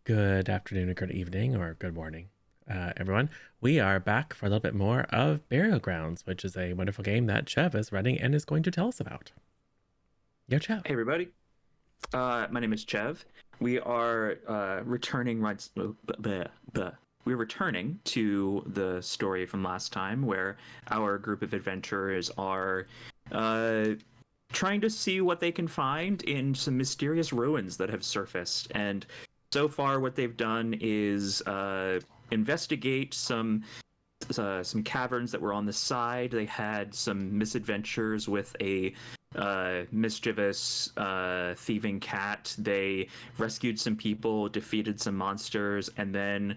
Good afternoon, or good evening, or good morning, everyone. We are back for a little bit more of Burial Grounds, which is a wonderful game that Chev is running and is going to tell us about. Yo, Chev. Hey everybody, my name is Chev. We are returning right. We're returning to the story from last time, where our group of adventurers are uh, trying to see what they can find in some mysterious ruins that have surfaced. And so far, what they've done is investigate some caverns that were on the side. They had some misadventures with a mischievous thieving cat. They rescued some people, defeated some monsters, and then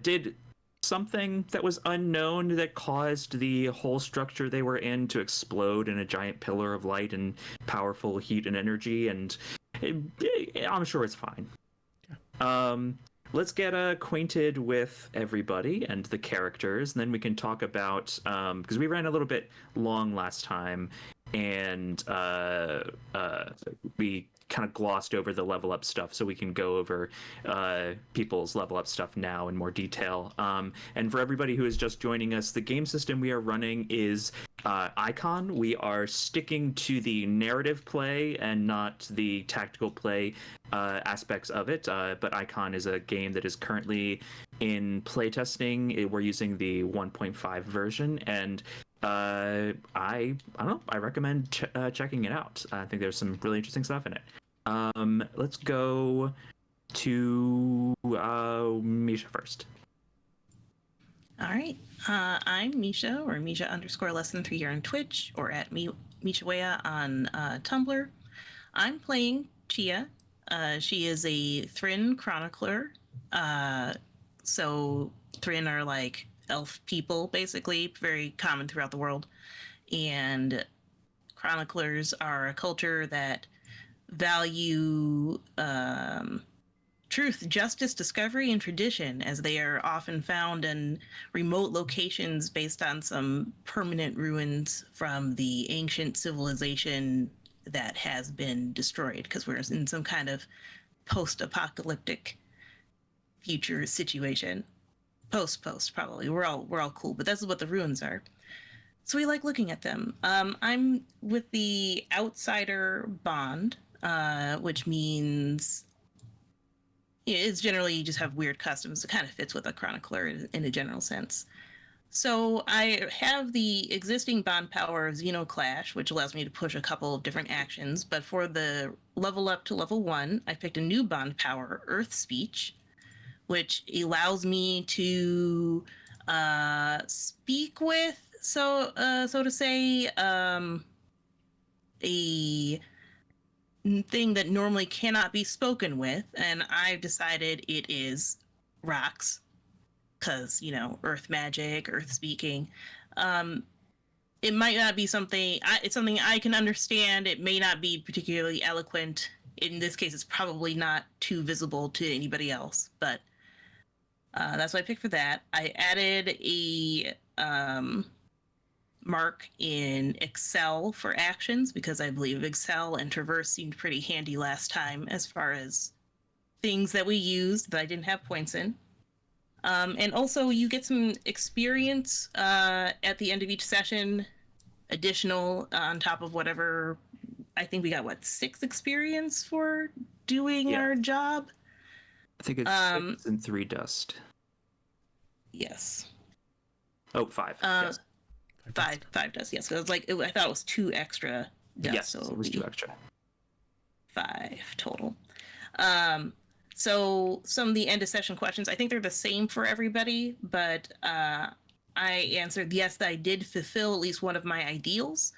did something that was unknown that caused the whole structure they were in to explode in a giant pillar of light and powerful heat and energy. And I'm sure it's fine. Um, let's get acquainted with everybody and the characters, and then we can talk about because we ran a little bit long last time, and we kind of glossed over the level up stuff, so we can go over people's level up stuff now in more detail. And for everybody who is just joining us, the game system we are running is Icon. We are sticking to the narrative play and not the tactical play aspects of it. But Icon is a game that is currently in playtesting. We're using the 1.5 version, and I don't know. I recommend checking it out. I think there's some really interesting stuff in it. Let's go to Misha first. All right. I'm Misha, or Misha underscore less than 3 here on Twitch, or at Misha Wea on Tumblr. I'm playing Chia. She is a Thrin chronicler. So Thrin are like elf people, basically, very common throughout the world. And chroniclers are a culture that value truth, justice, discovery, and tradition, as they are often found in remote locations based on some permanent ruins from the ancient civilization that has been destroyed, because we're in some kind of post-apocalyptic future situation. Post probably. We're all cool, but that's what the ruins are. So we like looking at them. I'm with the outsider bond, which means it's generally you just have weird customs. It kind of fits with a chronicler in a general sense. So I have the existing bond power of Xenoclash, which allows me to push a couple of different actions. But for the level up to level 1, I picked a new bond power, Earth Speech, which allows me to speak with, so to say, a thing that normally cannot be spoken with, and I've decided it is rocks, because earth magic, earth speaking. It might not be something it's something I can understand. It may not be particularly eloquent. In this case, it's probably not too visible to anybody else, but that's what I picked for that. I added a mark in Excel for actions, because I believe Excel and Traverse seemed pretty handy last time as far as things that we used that I didn't have points in. And also, you get some experience at the end of each session, additional on top of whatever. I think we got 6 experience for doing our job. I think it's 6 and 3 dust. Yes. Oh, 5. Yes. Five dust. Yes. So it's like I thought it was 2 extra dust. Yes, so it was 2 extra. 5 total. So some of the end of session questions, I think they're the same for everybody, but I answered yes, that I did fulfill at least one of my ideals,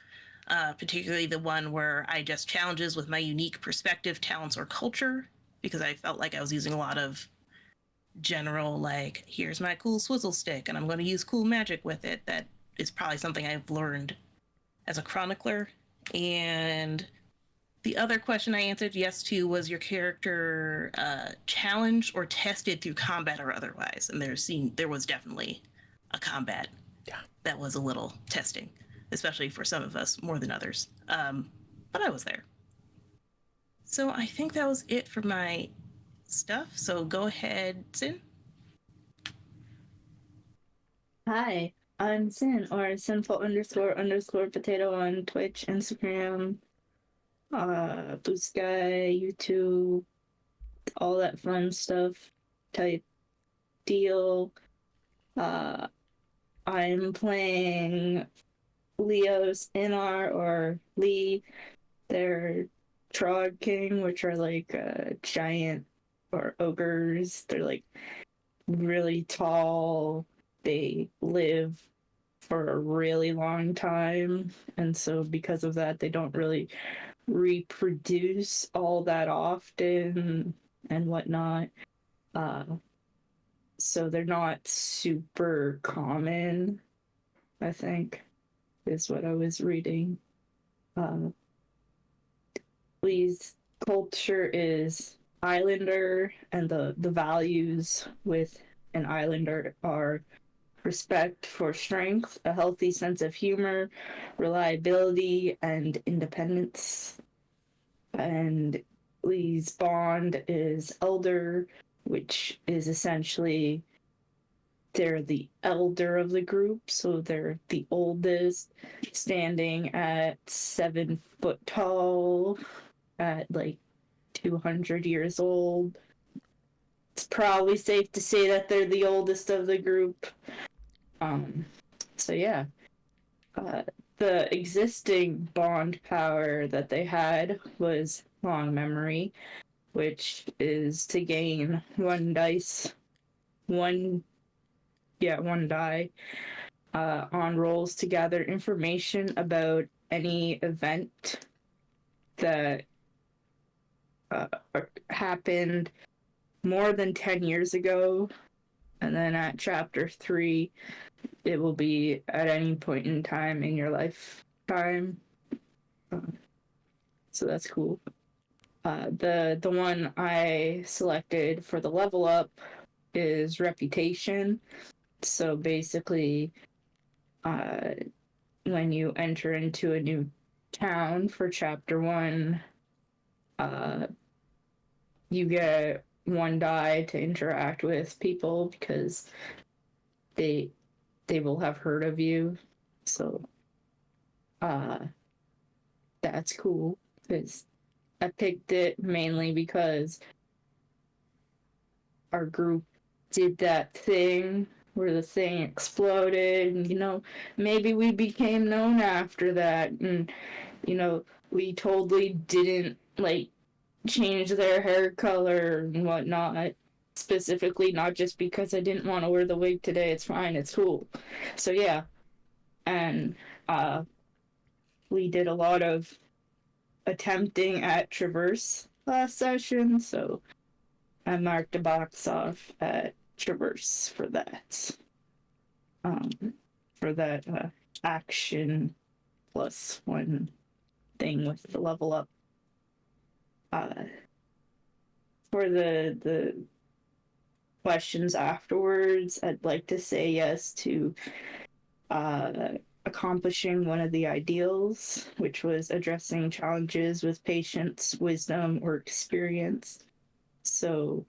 particularly the one where I just challenges with my unique perspective, talents, or culture, because I felt like I was using a lot of general, like, here's my cool swizzle stick, and I'm going to use cool magic with it. That is probably something I've learned as a chronicler. And the other question I answered yes to was your character challenged or tested through combat or otherwise. And there was definitely a combat that was a little testing, especially for some of us more than others. But I was there. So I think that was it for my stuff. So go ahead, Sin. Hi, I'm Sin, or sinful underscore potato on Twitch, Instagram, Blue Sky, YouTube, all that fun stuff type deal. I'm playing Leo's Inar or Lee. They're Trog King, which are like giant or ogres. They're like really tall. They live for a really long time, and so because of that, they don't really reproduce all that often and whatnot. Uh, so they're not super common, I think, is what I was reading. Lee's culture is Islander, and the values with an Islander are respect for strength, a healthy sense of humor, reliability, and independence. And Lee's bond is elder, which is essentially they're the elder of the group, so they're the oldest, standing at 7 foot tall, at like 200 years old. It's probably safe to say that they're the oldest of the group. So yeah, the existing bond power that they had was long memory, which is to gain one die on rolls to gather information about any event that happened more than 10 years ago. And then at chapter 3, it will be at any point in time in your lifetime. So that's cool. The one I selected for the level up is reputation. So basically, when you enter into a new town for chapter 1, you get one die to interact with people because they will have heard of you. So that's cool, because I picked it mainly because our group did that thing where the thing exploded, and maybe we became known after that, and we totally didn't like change their hair color and whatnot, specifically, not just because I didn't want to wear the wig today. It's fine, it's cool. So yeah. And we did a lot of attempting at traverse last session, so I marked a box off at traverse for that. For that action plus 1 thing with the level up. For the questions afterwards, I'd like to say yes to accomplishing one of the ideals, which was addressing challenges with patience, wisdom, or experience. So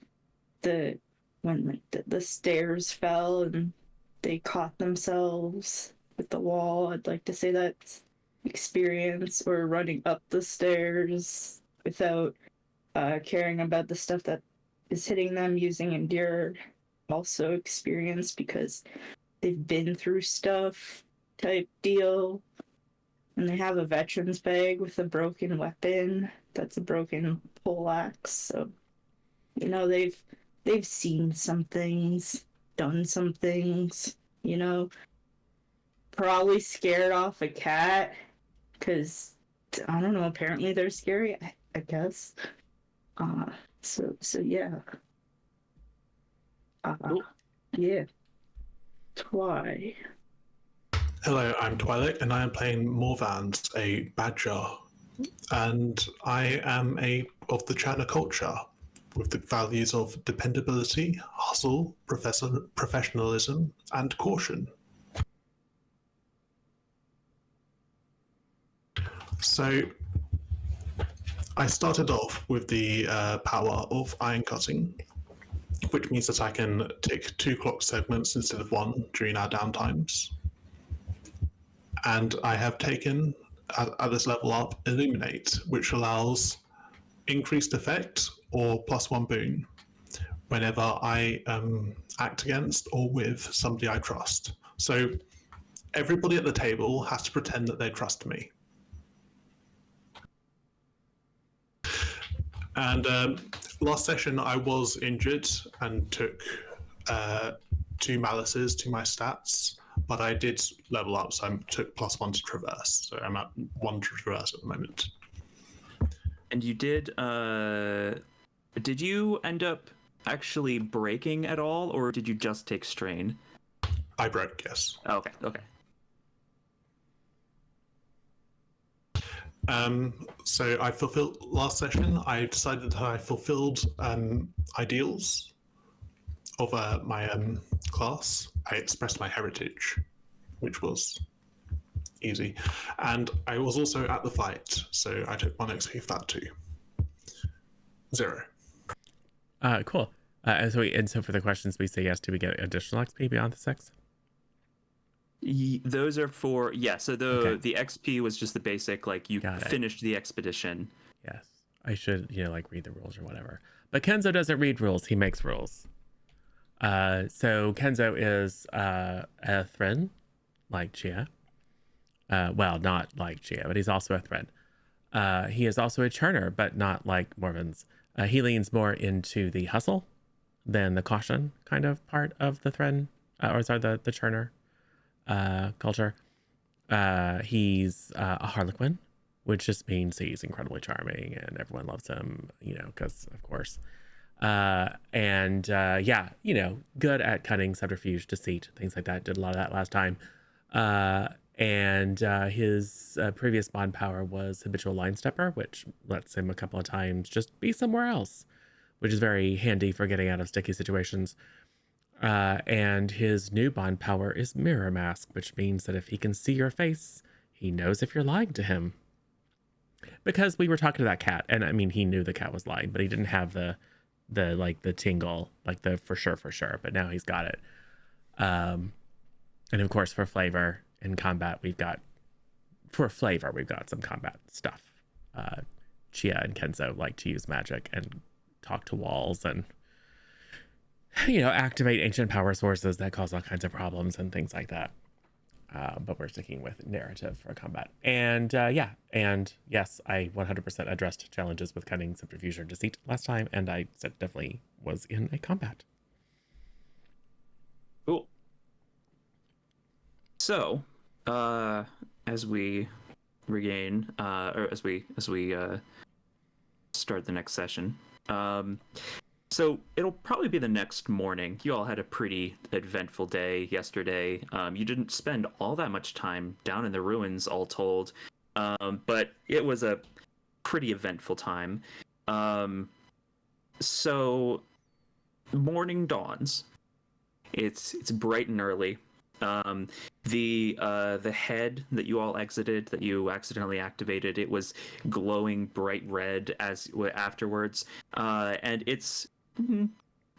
when the stairs fell and they caught themselves with the wall, I'd like to say that's experience, or running up the stairs without caring about the stuff that is hitting them, using endure, also experience because they've been through stuff type deal. And they have a veteran's bag with a broken weapon that's a broken poleaxe, so they've seen some things, done some things, probably scared off a cat because I don't know, apparently they're scary, I guess. So yeah. Cool. Yeah. Twy. Hello, I'm Twilight, and I am playing Morvans, a badger, and I am of the Chana culture, with the values of dependability, hustle, professionalism, and caution. So, I started off with the power of iron cutting, which means that I can take 2 clock segments instead of 1 during our downtimes. And I have taken, at this level up, Illuminate, which allows increased effect or +1 boon whenever I act against or with somebody I trust. So everybody at the table has to pretend that they trust me. And last session, I was injured and took 2 malices to my stats, but I did level up, so I took +1 to traverse. So I'm at 1 to traverse at the moment. And you did you end up actually breaking at all, or did you just take strain? I broke, yes. Oh, okay. So I fulfilled last session. I decided that I fulfilled ideals of my class. I expressed my heritage, which was easy, and I was also at the fight, so I took 1 XP for that too. 0. Cool. And so for the questions we say yes to, we get additional XP beyond the 6. Those are for So the XP was just the basic, like you finished the expedition. Yes, I should like read the rules or whatever. But Kenzo doesn't read rules; he makes rules. So Kenzo is a Thren, like Chia. Well, not like Chia, but he's also a Thren. He is also a churner, but not like Morven's. He leans more into the hustle than the caution kind of part of the Thren, the churner culture. He's a Harlequin, which just means he's incredibly charming and everyone loves him, because of course. Good at cunning, subterfuge, deceit, things like that. Did a lot of that last time. His previous bond power was habitual line stepper, which lets him a couple of times just be somewhere else, which is very handy for getting out of sticky situations. And his new bond power is mirror mask, which means that if he can see your face, he knows if you're lying to him. Because we were talking to that cat, and I mean, he knew the cat was lying, but he didn't have the tingle, like the for sure, but now he's got it. And of course, for flavor in combat, we've got some combat stuff. Chia and Kenzo like to use magic and talk to walls and activate ancient power sources that cause all kinds of problems and things like that. But we're sticking with narrative for combat. And yes, I 100% addressed challenges with cunning, subterfuge, or deceit last time, and I said definitely was in a combat. Cool. So, as we regain, or as we start the next session, so it'll probably be the next morning. You all had a pretty eventful day yesterday. You didn't spend all that much time down in the ruins, all told, but it was a pretty eventful time. So morning dawns. It's bright and early. The head that you all exited, that you accidentally activated, it was glowing bright red afterwards, and it's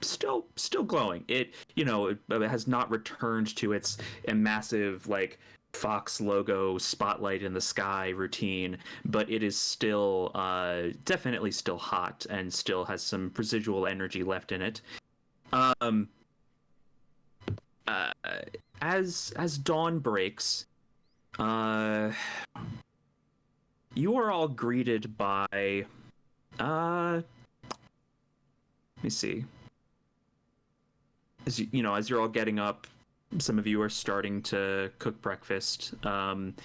still glowing. It has not returned to its massive Fox logo spotlight in the sky routine, but it is still definitely still hot and still has some residual energy left in it. As dawn breaks, you are all greeted by let me see. As you're all getting up, some of you are starting to cook breakfast to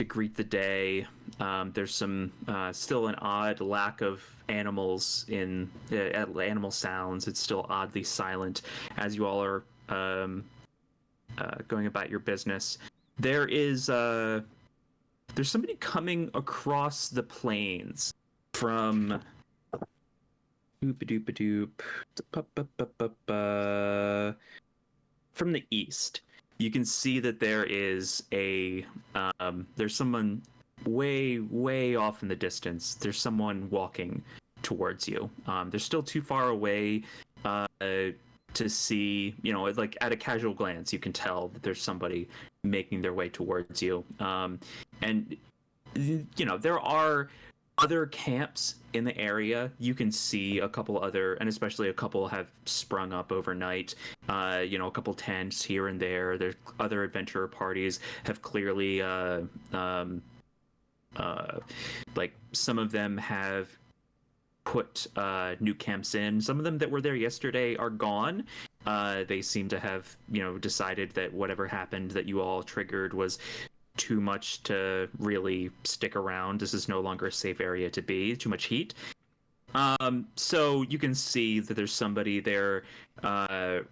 greet the day. There's some still an odd lack of animals in animal sounds. It's still oddly silent as you all are going about your business. There's somebody coming across the plains from from the east. You can see that there is there's someone way off in the distance, there's someone walking towards you. They're still too far away to see, like at a casual glance, you can tell that there's somebody making their way towards you. And there are other camps in the area. You can see a couple other, and especially a couple have sprung up overnight. A couple tents here and there. There's other adventurer parties have clearly, like some of them have put new camps in. Some of them that were there yesterday are gone. They seem to have, decided that whatever happened that you all triggered was too much to really stick around. This is no longer a safe area to be. Too much heat. So you can see that there's somebody there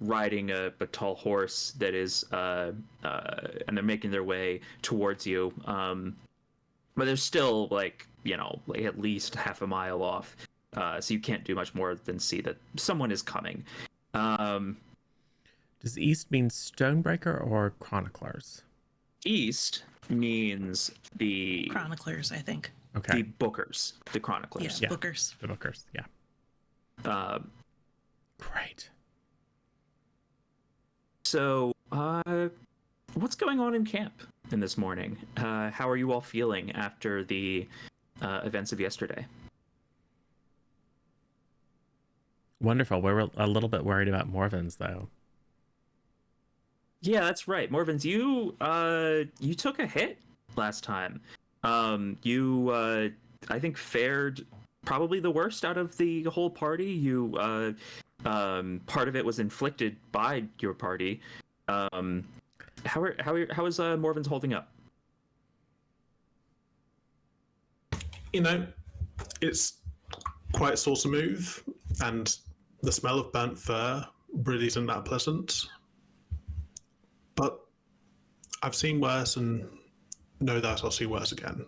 riding a tall horse that is, and they're making their way towards you. But they're still like at least half a mile off. So you can't do much more than see that someone is coming. Does East mean Stonebreaker or Chroniclers? East means the Chroniclers, I think. Okay. the Bookers, the Chroniclers. Yeah, Bookers. The Bookers, yeah. Great. So, what's going on in camp in this morning? How are you all feeling after the events of yesterday? Wonderful. We're a little bit worried about Morvins, though. Yeah, that's right. Morvins, you took a hit last time. You I think fared probably the worst out of the whole party. You part of it was inflicted by your party. How is Morvins holding up? It's quite sore to move, and the smell of burnt fur really isn't that pleasant. But I've seen worse and know that I'll see worse again.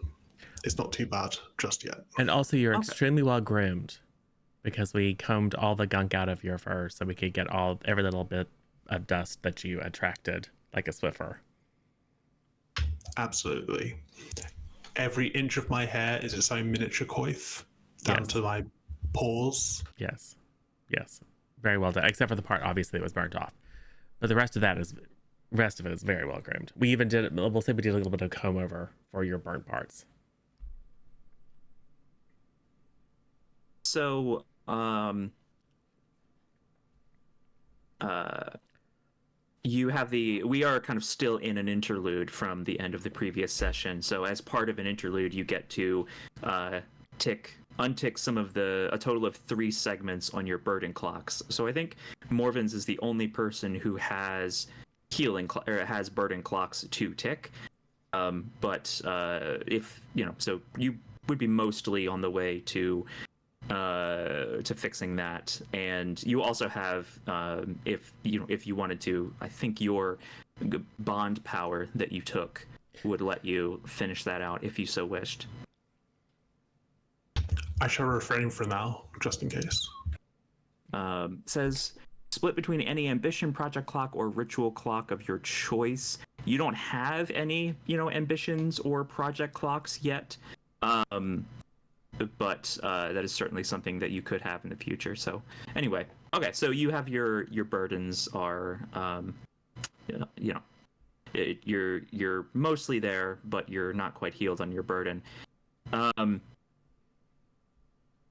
It's not too bad just yet. And also, you're Okay. extremely well groomed because we combed all the gunk out of your fur so we could get every little bit of dust that you attracted like a Swiffer. Absolutely. Every inch of my hair is its own miniature coif, down to my paws. Yes. Yes. Very well done. Except for the part, obviously, that was burnt off. But the rest of it is very well groomed. We even we'll say we did a little bit of comb over for your burnt parts. So, we are kind of still in an interlude from the end of the previous session. So as part of an interlude, you get to untick some of a total of 3 segments on your burden clocks. So I think Morvins is the only person who has has burden clocks to tick. But if so you would be mostly on the way to fixing that. And you also have, if you wanted to, I think your bond power that you took would let you finish that out if you so wished. I shall refrain for now, just in case. Says split between any ambition, project clock, or ritual clock of your choice. You don't have any ambitions or project clocks yet. But that is certainly something that you could have in the future. So anyway, okay, so you have your burdens are, you're mostly there, but you're not quite healed on your burden.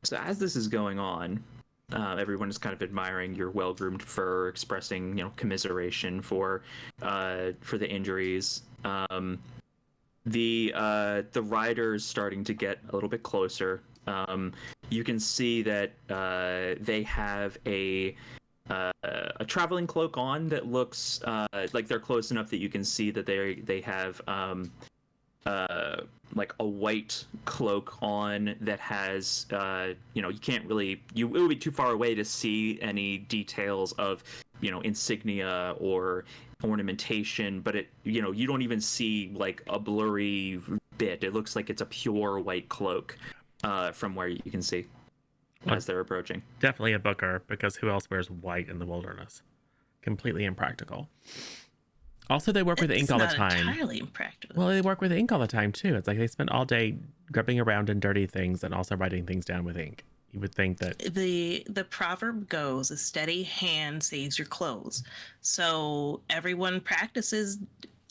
So as this is going on, everyone is kind of admiring your well-groomed fur, expressing commiseration for the injuries. The rider is starting to get a little bit closer. You can see that they have a traveling cloak on that looks like they're close enough that you can see that they have like a white cloak on that has you can't really it would be too far away to see any details of insignia or ornamentation, but you don't even see like a blurry bit. It looks like it's a pure white cloak from where you can see as they're approaching. Definitely a Booker, because who else wears white in the wilderness? Completely impractical. Also, they work with ink It's all the not time. entirely impractical. Well, they work with ink all the time too. It's like they spend all day grubbing around in dirty things and also writing things down with ink. You would think that The proverb goes, a steady hand saves your clothes. So everyone practices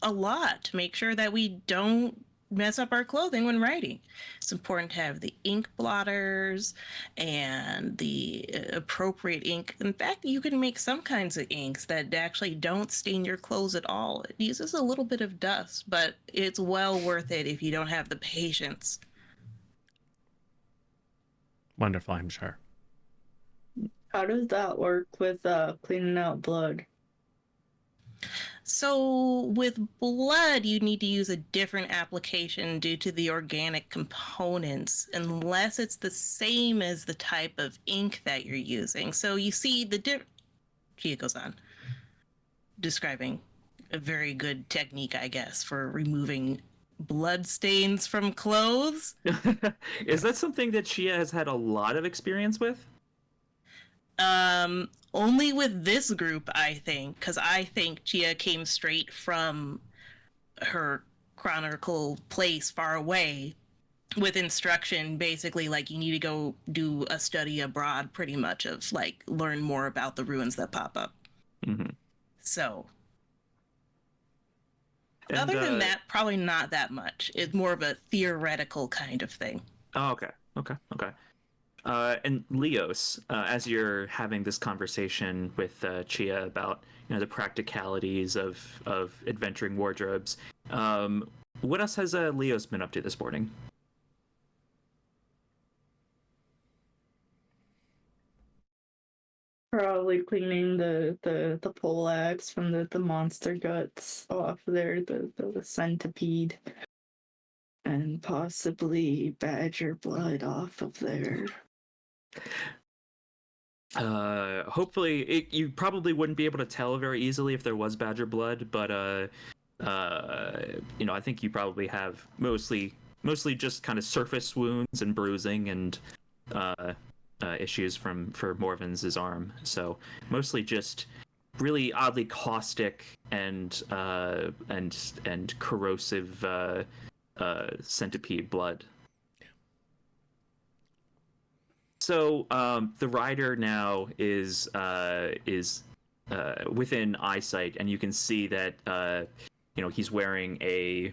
a lot to make sure that we don't mess up our clothing when writing. It's important to have the ink blotters and the appropriate ink. In fact, you can make some kinds of inks that actually don't stain your clothes at all. It uses a little bit of dust, but it's well worth it if you don't have the patience. wonderful, I'm sure. How does that work with cleaning out blood? So with blood, you need to use a different application due to the organic components, unless it's the same as the type of ink that you're using. So you see Gia goes on, describing a very good technique, I guess, for removing blood stains from clothes. Is that something that Chia has had a lot of experience with? Only with this group, I think, because I think Chia came straight from her chronicle place far away with instruction, basically like you need to go do a study abroad, pretty much, of like learn more about the ruins that pop up. Mm-hmm. So And, other than that, probably not that much. It's more of a theoretical kind of thing. Oh, okay. And Leos, as you're having this conversation with Chia about the practicalities of adventuring wardrobes, what else has Leos been up to this morning? Probably cleaning the poleaxe from the monster guts off there, the centipede, and possibly badger blood off of there. Hopefully, you probably wouldn't be able to tell very easily if there was badger blood, but I think you probably have mostly just kind of surface wounds and bruising and issues for Morven's arm. So mostly just really oddly caustic and corrosive centipede blood. So the rider now is within eyesight, and you can see that he's wearing a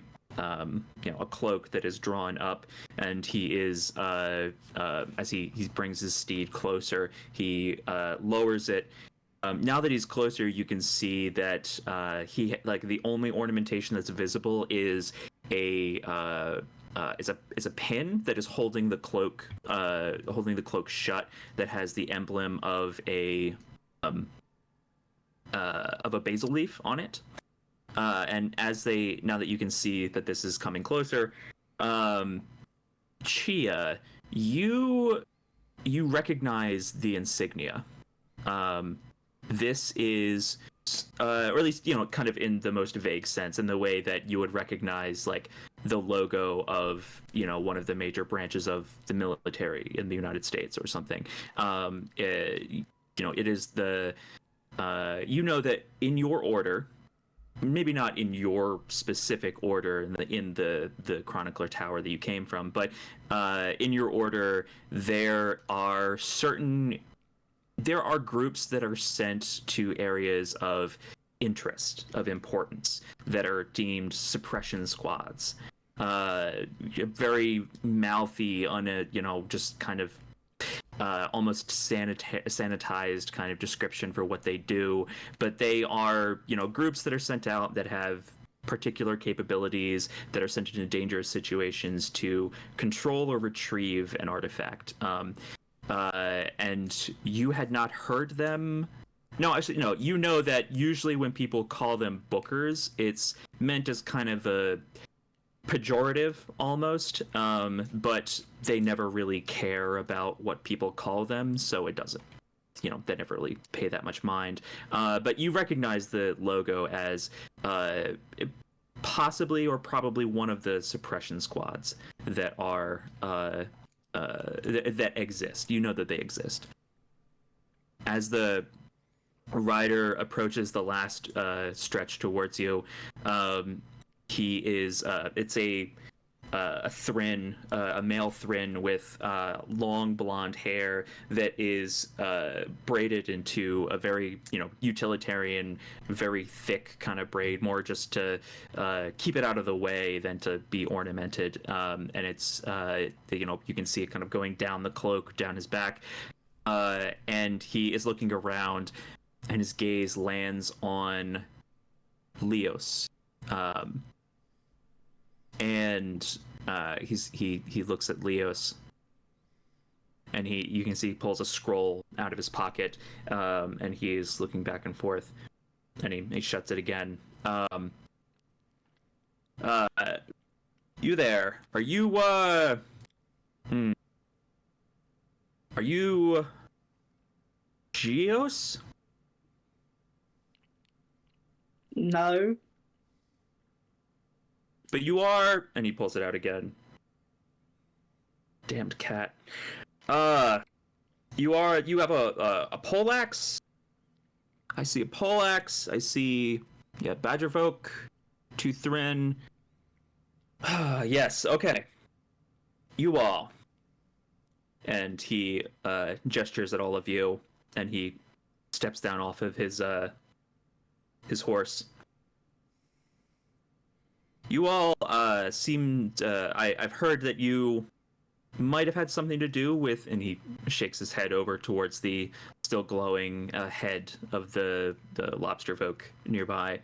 cloak that is drawn up, and he is as he brings his steed closer, he lowers it. Now that he's closer, you can see that the only ornamentation that's visible is a pin that is holding the cloak shut, that has the emblem of a basil leaf on it. And now that you can see that this is coming closer, Chia, you recognize the insignia. This is, or at least kind of in the most vague sense, in the way that you would recognize like the logo of one of the major branches of the military in the United States or something. It is the that in your order, maybe not in your specific order in the chronicler tower that you came from, but in your order there are groups that are sent to areas of interest, of importance, that are deemed suppression squads. Very mouthy on a just kind of almost sanitized kind of description for what they do, but they are groups that are sent out that have particular capabilities, that are sent into dangerous situations to control or retrieve an artifact. And you had not heard them. No, actually, no. You know that usually when people call them bookers, it's meant as kind of a pejorative almost, but they never really care about what people call them, so it doesn't. They never really pay that much mind. But you recognize the logo as possibly or probably one of the suppression squads that are that exist. You know that they exist. As the rider approaches the last stretch towards you. He is it's a Thrin, a male Thrin with long blonde hair that is braided into a very, utilitarian, very thick kind of braid, more just to keep it out of the way than to be ornamented. And it's, you can see it kind of going down the cloak, down his back. And he is looking around, and his gaze lands on Leos. And he looks at Leos, and you can see he pulls a scroll out of his pocket, and he is looking back and forth, and he shuts it again. You there? Are you Are you Geos? No. But you are, and he pulls it out again. Damned cat. You have a poleaxe. I see a poleaxe. I see, badgerfolk, two Thrin. Yes, okay. You all. And he gestures at all of you, and he steps down off of his horse. You all seemed... I've heard that you might have had something to do with... And he shakes his head over towards the still glowing head of the lobster folk nearby.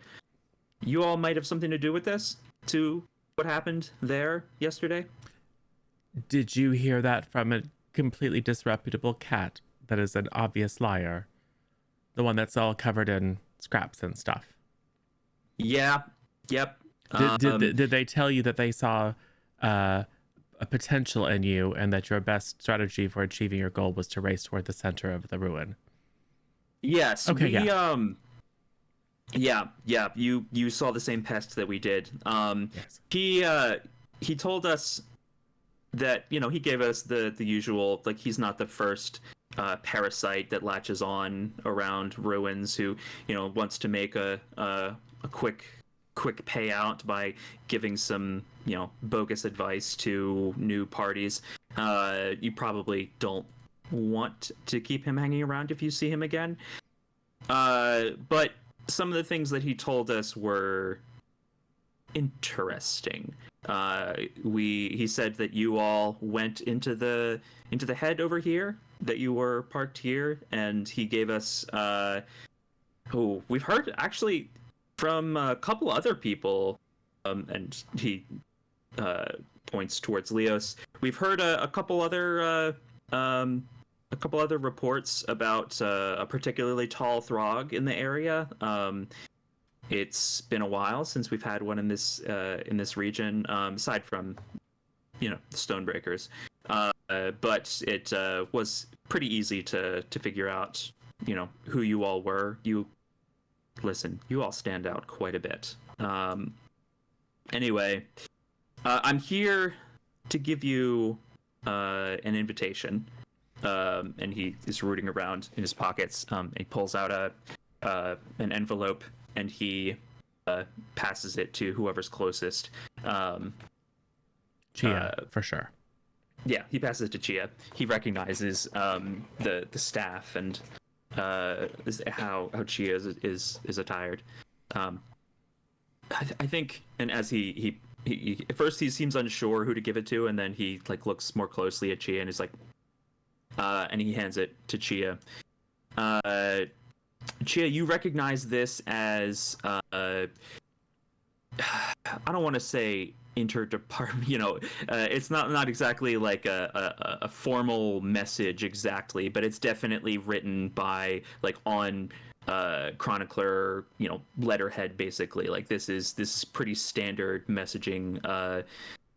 You all might have something to do with this? To what happened there yesterday? Did you hear that from a completely disreputable cat that is an obvious liar? The one that's all covered in scraps and stuff. Yeah. Yep. Did they tell you that they saw a potential in you, and that your best strategy for achieving your goal was to race toward the center of the ruin? Yes. Okay. Yeah. You saw the same pest that we did. Yes. He told us that, he gave us the usual, like, he's not the first parasite that latches on around ruins who, wants to make a quick payout by giving some, bogus advice to new parties. You probably don't want to keep him hanging around if you see him again. But some of the things that he told us were interesting. He said that you all went into the head over here, that you were parked here, and he gave us we've heard actually from a couple other people, and he points towards Leos. We've heard a couple other reports about a particularly tall Throg in the area. It's been a while since we've had one in this region, aside from, the Stonebreakers. But it was pretty easy to figure out, who you all were. You all stand out quite a bit. Anyway, I'm here to give you an invitation. And he is rooting around in his pockets. He pulls out an envelope, and he passes it to whoever's closest. Chia, for sure. Yeah, he passes it to Chia. He recognizes the staff and how Chia is attired. I think, and as he at first he seems unsure who to give it to, and then he looks more closely at Chia and is like, and he hands it to Chia. Chia, you recognize this as I don't want to say interdepartment. It's not exactly like a formal message exactly, but it's definitely written by on chronicler, letterhead basically. This is pretty standard messaging.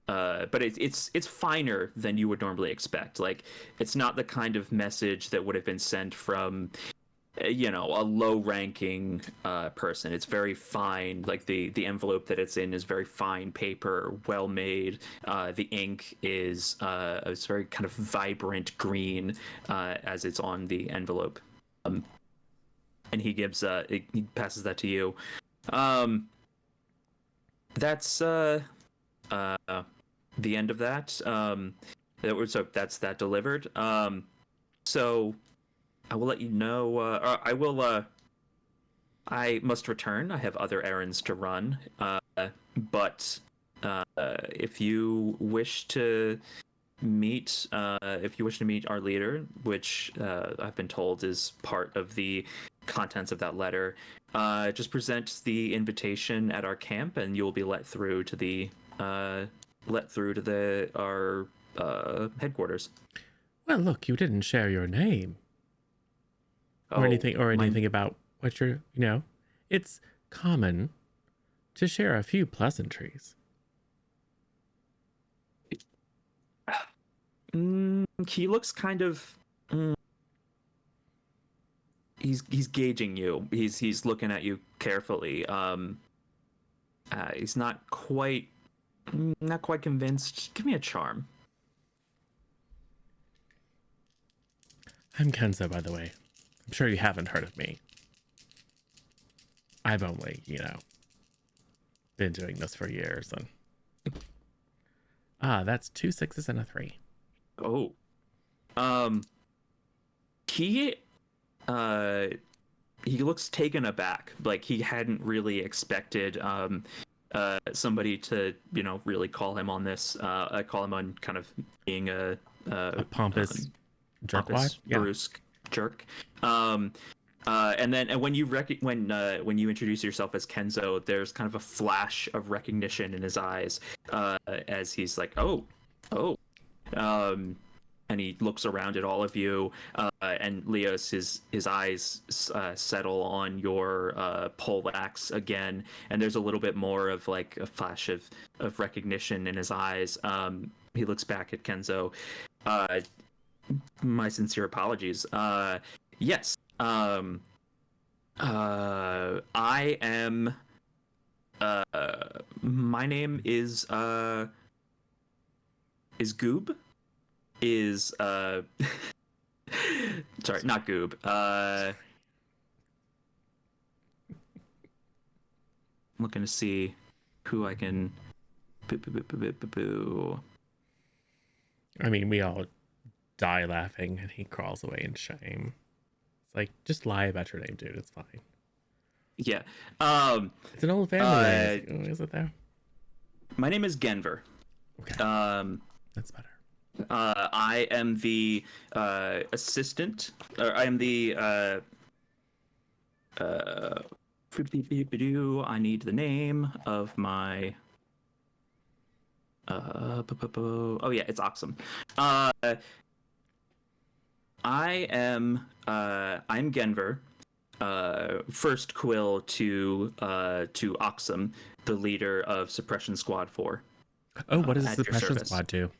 But it's finer than you would normally expect. It's not the kind of message that would have been sent from a low-ranking person. It's very fine. The envelope that it's in is very fine paper, well made. The ink is very kind of vibrant green as it's on the envelope. and he gives he passes that to you. That's the end of that. So that's that delivered. So I will let you know. I will. I must return. I have other errands to run. But if you wish to meet, our leader, which I've been told is part of the contents of that letter, just present the invitation at our camp, and you will be let through to our headquarters. Well, look, you didn't share your name or anything about what you're. It's common to share a few pleasantries. He looks kind of. He's gauging you. He's looking at you carefully. He's not quite convinced. Give me a charm. I'm Kenzo, by the way. I'm sure you haven't heard of me. I've only, been doing this for years. And that's 2 6s and a 3. Oh. He looks taken aback. Like he hadn't really expected somebody to, really call him on this. Call him on kind of being a pompous jerkwad, brusque jerk. And when you introduce yourself as Kenzo, there's kind of a flash of recognition in his eyes as he's like, oh, and he looks around at all of you, and Leos, his eyes settle on your poleaxe again, and there's a little bit more of like a flash of recognition in his eyes. He looks back at Kenzo. My sincere apologies. Yes. I am. My name is Goob. Sorry, not Goob. I'm looking to see who I can. I mean, we all die laughing, and he crawls away in shame. It's like, just lie about your name, dude. It's fine. Yeah. It's an old family name. Is it there? My name is Genver. Okay. That's better. I am the assistant. Or I am the. I need the name of my. Oh yeah, it's Oxum. I'm Genver. First quill to Oxum, the leader of Suppression Squad 4. Oh, what does Suppression Squad do?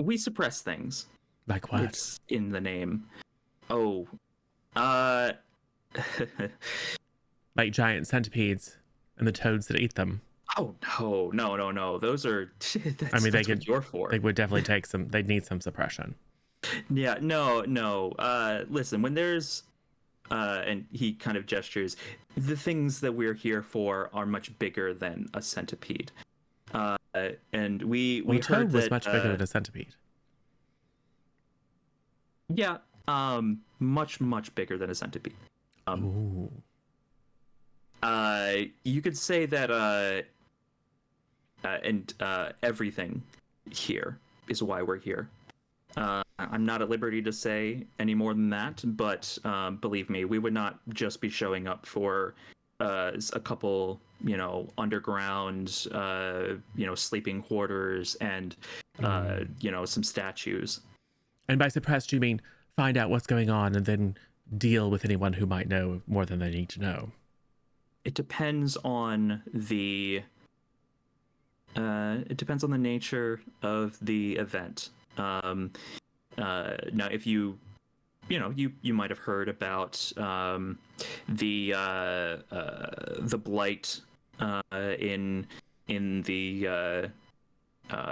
We suppress things. Like what? It's in the name. Oh. Like giant centipedes and the toads that eat them. Oh no. Those are I mean, that's what you're for. They would definitely take some. They'd need some suppression. Yeah, no. Listen, when there's and he kind of gestures, the things that we're here for are much bigger than a centipede. And we a toad heard was that much bigger than a centipede. Yeah, much bigger than a centipede. Ooh. You could say that and everything here is why we're here. I'm not at liberty to say any more than that, but believe me, we would not just be showing up for a couple, underground, sleeping quarters and, some statues. And by suppressed, you mean find out what's going on and then deal with anyone who might know more than they need to know? It depends on the nature of the event. Now, if you might have heard about the blight in the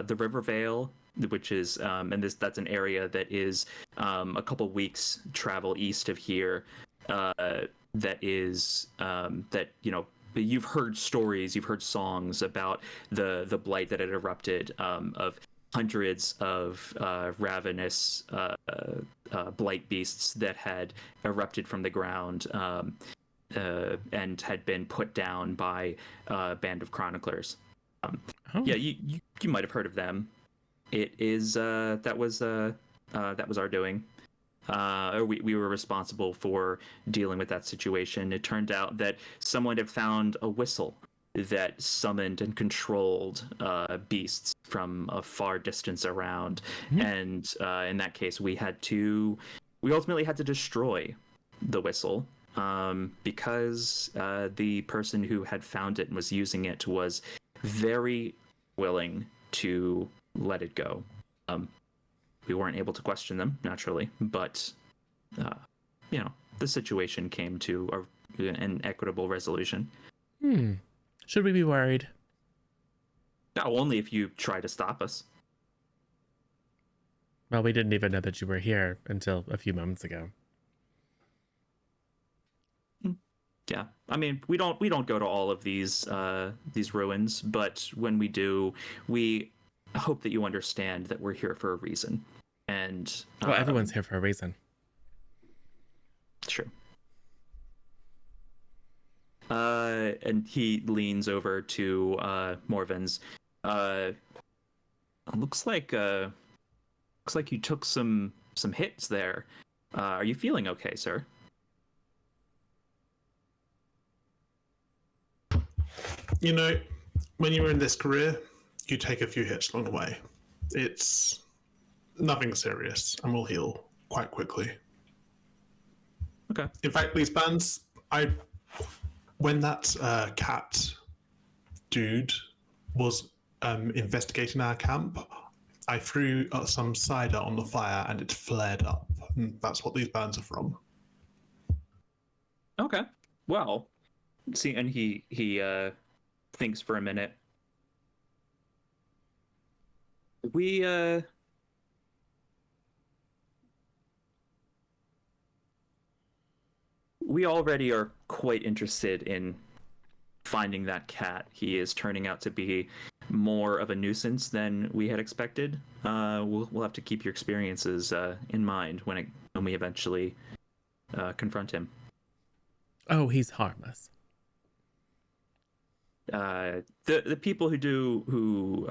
River Vale which is and that's an area that is a couple weeks travel east of here. That is that you've heard stories, you've heard songs about the blight that had erupted, of hundreds of ravenous blight beasts that had erupted from the ground, and had been put down by a band of chroniclers. Yeah, you might have heard of them. It is that was our doing. We were responsible for dealing with that situation. It turned out that someone had found a whistle that summoned and controlled beasts from a far distance around, and in that case, we ultimately had to destroy the whistle, because the person who had found it and was using it was very willing to let it go. We weren't able to question them, naturally, but the situation came to an equitable resolution. Should we be worried? No, only if you try to stop us. Well, we didn't even know that you were here until a few moments ago. Yeah, I mean, we don't go to all of these ruins, but when we do, we hope that you understand that we're here for a reason. And well, everyone's here for a reason. Sure. And he leans over to Morven's. Looks like you took some hits there. Are you feeling okay, sir? When you're in this career, you take a few hits along the way. It's nothing serious, and we'll heal quite quickly. Okay. In fact, these bands, when that cat dude was investigating our camp, I threw some cider on the fire and it flared up. And that's what these bands are from. Okay. Well, see, and he thinks for a minute. We already are quite interested in finding that cat. He is turning out to be more of a nuisance than we had expected. We'll have to keep your experiences in mind when we eventually confront him. Oh, he's harmless. The people who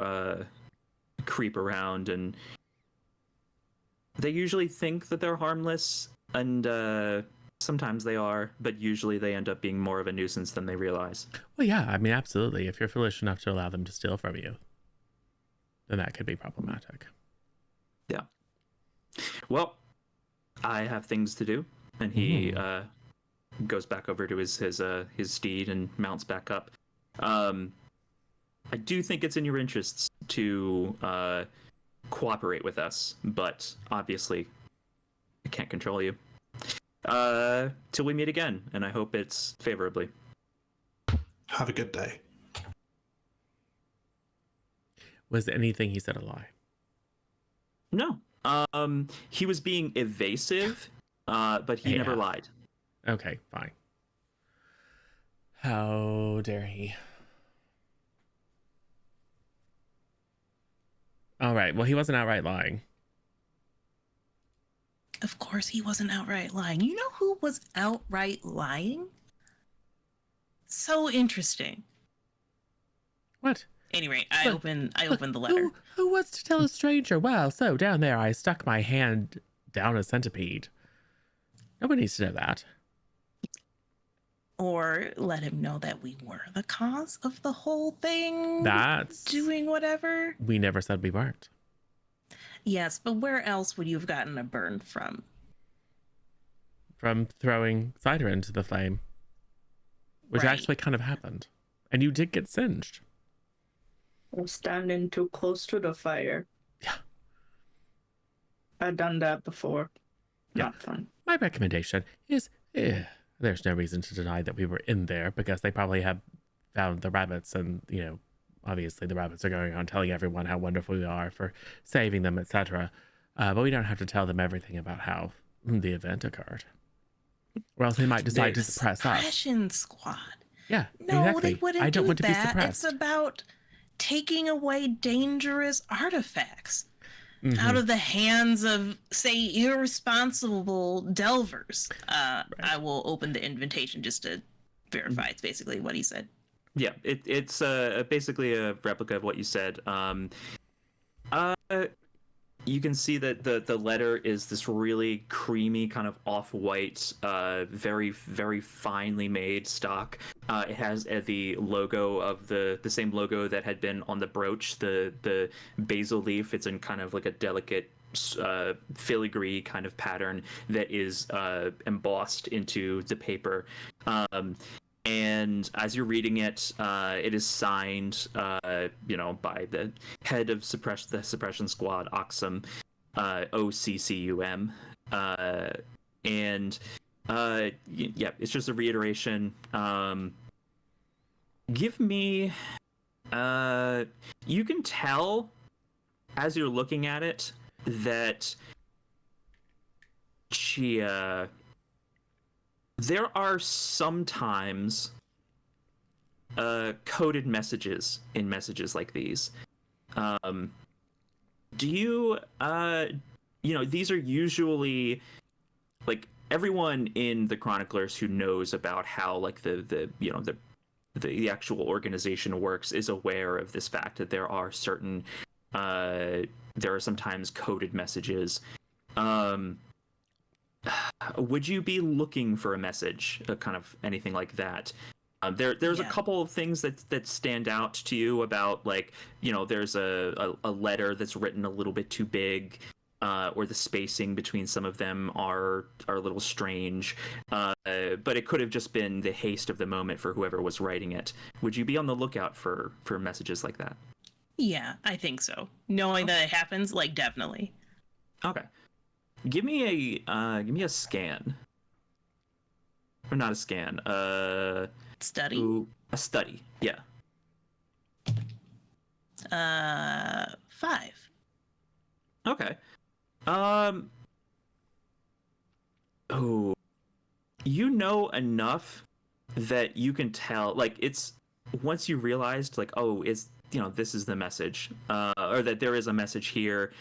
creep around, and they usually think that they're harmless, and sometimes they are, but usually they end up being more of a nuisance than they realize. Well, yeah, I mean, absolutely. If you're foolish enough to allow them to steal from you, then that could be problematic. Yeah. Well, I have things to do, and he goes back over to his steed and mounts back up. I do think it's in your interests to cooperate with us, but obviously I can't control you. Till we meet again, and I hope it's favorably. Have a good day. Was anything he said a lie? No. He was being evasive, but he never lied. Okay, fine. How dare he? All right, well, he wasn't outright lying. Of course he wasn't outright lying. You know who was outright lying? So interesting. What? Anyway, I opened the letter. Who was to tell a stranger? Well, so down there I stuck my hand down a centipede. Nobody needs to know that. Or let him know that we were the cause of the whole thing. That's... doing whatever. We never said we weren't. Yes, but where else would you have gotten a burn from? From throwing cider into the flame. Which Right. actually kind of happened. And you did get singed. Or standing too close to the fire. Yeah. I've done that before. Yeah. Not fun. My recommendation is, there's no reason to deny that we were in there, because they probably have found the rabbits and, obviously the rabbits are going on telling everyone how wonderful we are for saving them, etc. But we don't have to tell them everything about how the event occurred, or else they might decide to suppress us. Suppression squad. Yeah, No, exactly. they wouldn't I don't do want to be that. suppressed. It's about taking away dangerous artifacts Mhm. out of the hands of, say, irresponsible delvers. I will open the invitation just to verify it's basically what he said. Yeah, it's basically a replica of what you said. You can see that the letter is this really creamy, kind of off-white, very, very finely made stock. It has the logo of the same logo that had been on the brooch, the basil leaf. It's in kind of like a delicate filigree kind of pattern that is embossed into the paper. And as you're reading it, it is signed, by the head of the suppression squad, Occum, OCCUM, and yeah, it's just a reiteration. Give me, you can tell as you're looking at it that she, there are sometimes coded messages in messages like these. Do you, these are usually, like, everyone in the Chroniclers who knows about how, like, the actual organization works is aware of this fact that there are certain, there are sometimes coded messages. Would you be looking for a message, kind of anything like that? There's a couple of things that stand out to you about, like, there's a letter that's written a little bit too big, or the spacing between some of them are a little strange. But it could have just been the haste of the moment for whoever was writing it. Would you be on the lookout for messages like that? Yeah, I think so. Knowing that it happens, like, definitely. Okay. Give me a scan. Or not a scan. Study? Ooh, a study. Yeah. 5. Okay. Oh, you know enough that you can tell, like, it's once you realized, like, oh, it's, this is the message, or that there is a message here.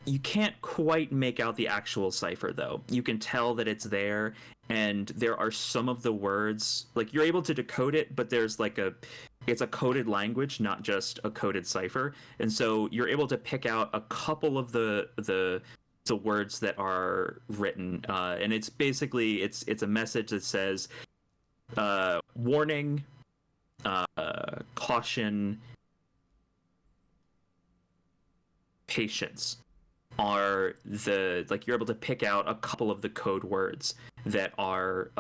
You can't quite make out the actual cipher, though. You can tell that it's there, and there are some of the words, like, you're able to decode it, but there's like it's a coded language, not just a coded cipher. And so you're able to pick out a couple of the words that are written, and it's basically it's a message that says, warning, caution, patience are the, like, you're able to pick out a couple of the code words that are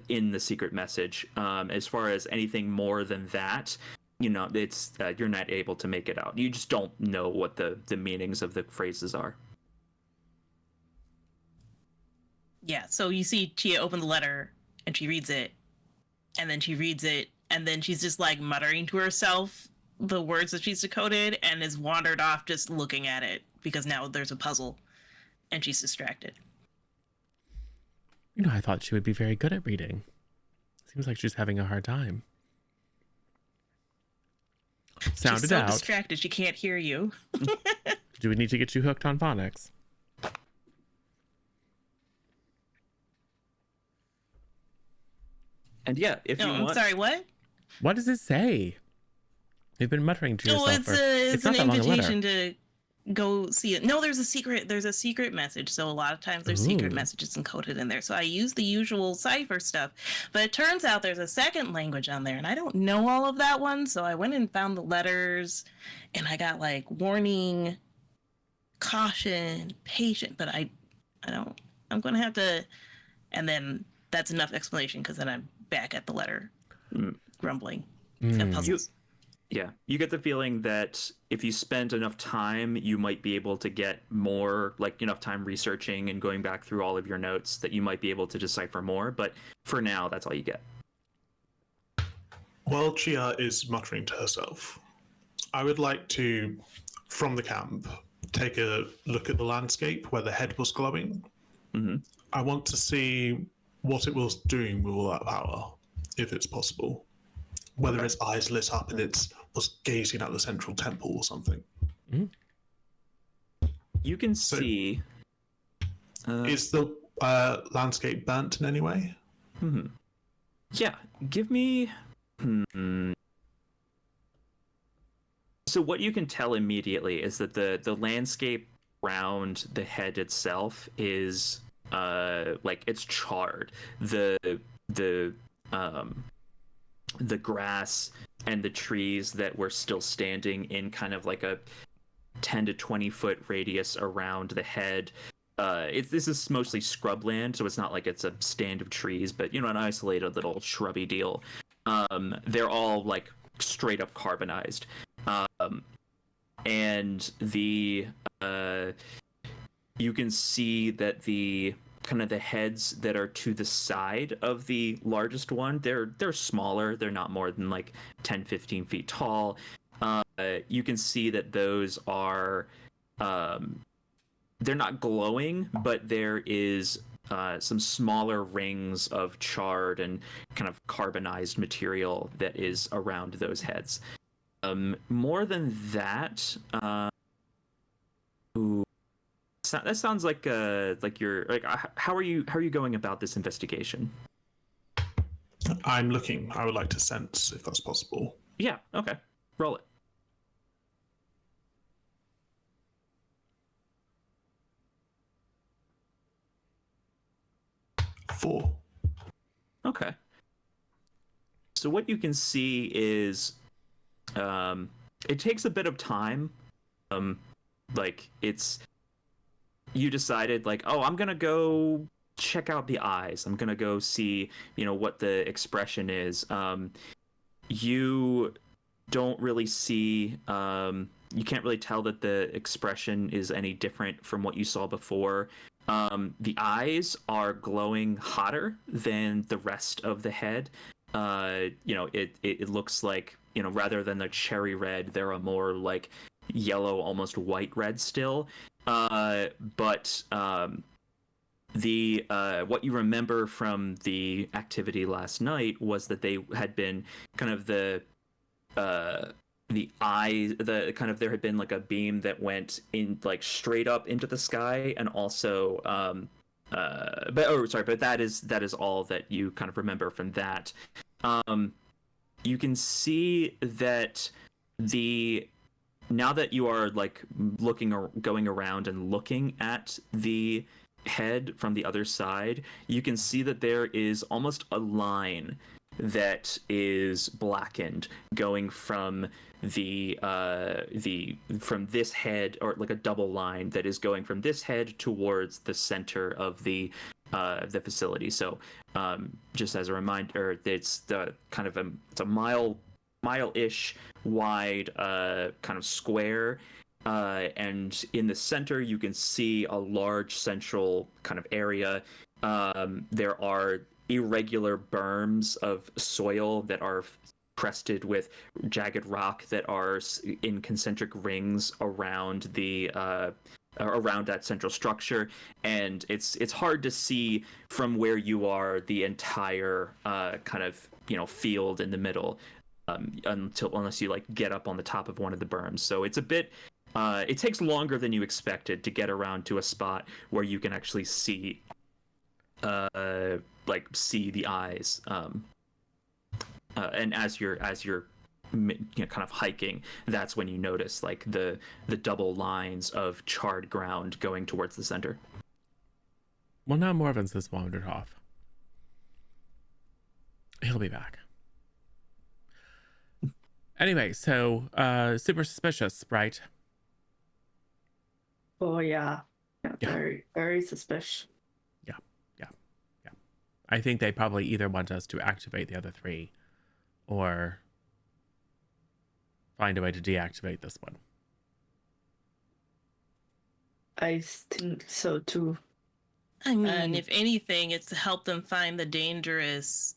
in the secret message. As far as anything more than that, it's you're not able to make it out. You just don't know what the meanings of the phrases are. Yeah, so you see Chia open the letter, and she reads it, and then she reads it, and then she's just, like, muttering to herself the words that she's decoded, and is wandered off just looking at it, because now there's a puzzle, and she's distracted. I thought she would be very good at reading. Seems like she's having a hard time. Sound she's it so out. Distracted she can't hear you. Do we need to get you hooked on phonics? And yeah, if you want. I'm sorry, what? What does it say? You've been muttering to yourself. It's an not that long a letter. invitation to go see it. No, there's a secret message. So a lot of times there's secret messages encoded in there. So I use the usual cipher stuff, but it turns out there's a second language on there, and I don't know all of that one. So I went and found the letters, and I got, like, warning, caution, patient, but I don't. I'm gonna have to, and then that's enough explanation, because then I'm back at the letter, grumbling and puzzles. Yeah, you get the feeling that if you spend enough time, you might be able to get more, like, enough time researching and going back through all of your notes, that you might be able to decipher more. But for now, that's all you get. While Chia is muttering to herself, I would like to, from the camp, take a look at the landscape where the head was glowing. Mm-hmm. I want to see what it was doing with all that power, if it's possible. Whether Okay. its eyes lit up and it was gazing at the central temple or something. You can So- see. Is the landscape burnt in any way? Yeah, give me. So what you can tell immediately is that the landscape around the head itself is like it's charred. The the grass and the trees that were still standing in kind of like a 10 to 20 foot radius around the head. This is mostly scrubland, so it's not like it's a stand of trees, but an isolated little shrubby deal. They're all like straight up carbonized, and you can see that the kind of the heads that are to the side of the largest one, they're smaller. They're not more than like 10, 15 feet tall. You can see that those are they're not glowing, but there is some smaller rings of charred and kind of carbonized material that is around those heads. More than that, that sounds like you're like how are you going about this investigation? I'm looking. I would like to sense if that's possible. Yeah. Okay. Roll it. Four. Okay. So what you can see is it takes a bit of time. Like you decided like, oh, I'm gonna go check out the eyes. I'm gonna go see, what the expression is. You don't really see you can't really tell that the expression is any different from what you saw before. The eyes are glowing hotter than the rest of the head. It looks like, rather than the cherry red, they're a more like yellow, almost white red still. But the what you remember from the activity last night was that they had been kind of the eye, the kind of, there had been like a beam that went in like straight up into the sky, and also but that is all that you kind of remember from that. You can see that now that you are like looking or going around and looking at the head from the other side, you can see that there is almost a line that is blackened going from from this head, or like a double line that is going from this head towards the center of the facility. So just as a reminder, it's the kind of it's a mile-ish wide kind of square, and in the center you can see a large central kind of area. There are irregular berms of soil that are crested with jagged rock that are in concentric rings around around that central structure, and it's hard to see from where you are the entire kind of field in the middle, unless you like get up on the top of one of the berms. So it's a bit it takes longer than you expected to get around to a spot where you can actually see see the eyes, and as you're kind of hiking, that's when you notice like the double lines of charred ground going towards the center. Well, now Morvins has wandered off. He'll be back. Anyway, so super suspicious, right? Oh yeah. Yeah. Very, very suspicious. Yeah. I think they probably either want us to activate the other three or find a way to deactivate this one. I think so too. I mean, if anything, it's to help them find the dangerous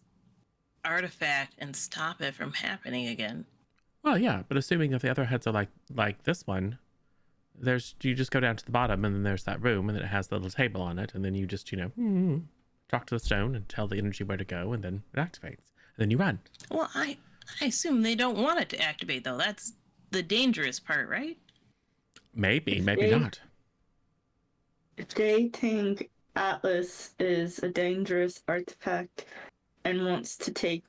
artifact and stop it from happening again. Well, yeah, but assuming that the other heads are like this one, you just go down to the bottom, and then there's that room, and then it has the little table on it, and then you just talk to the stone and tell the energy where to go, and then it activates, and then you run. Well, I assume they don't want it to activate, though. That's the dangerous part, right? Maybe They- not. If they think Atlas is a dangerous artifact and wants to take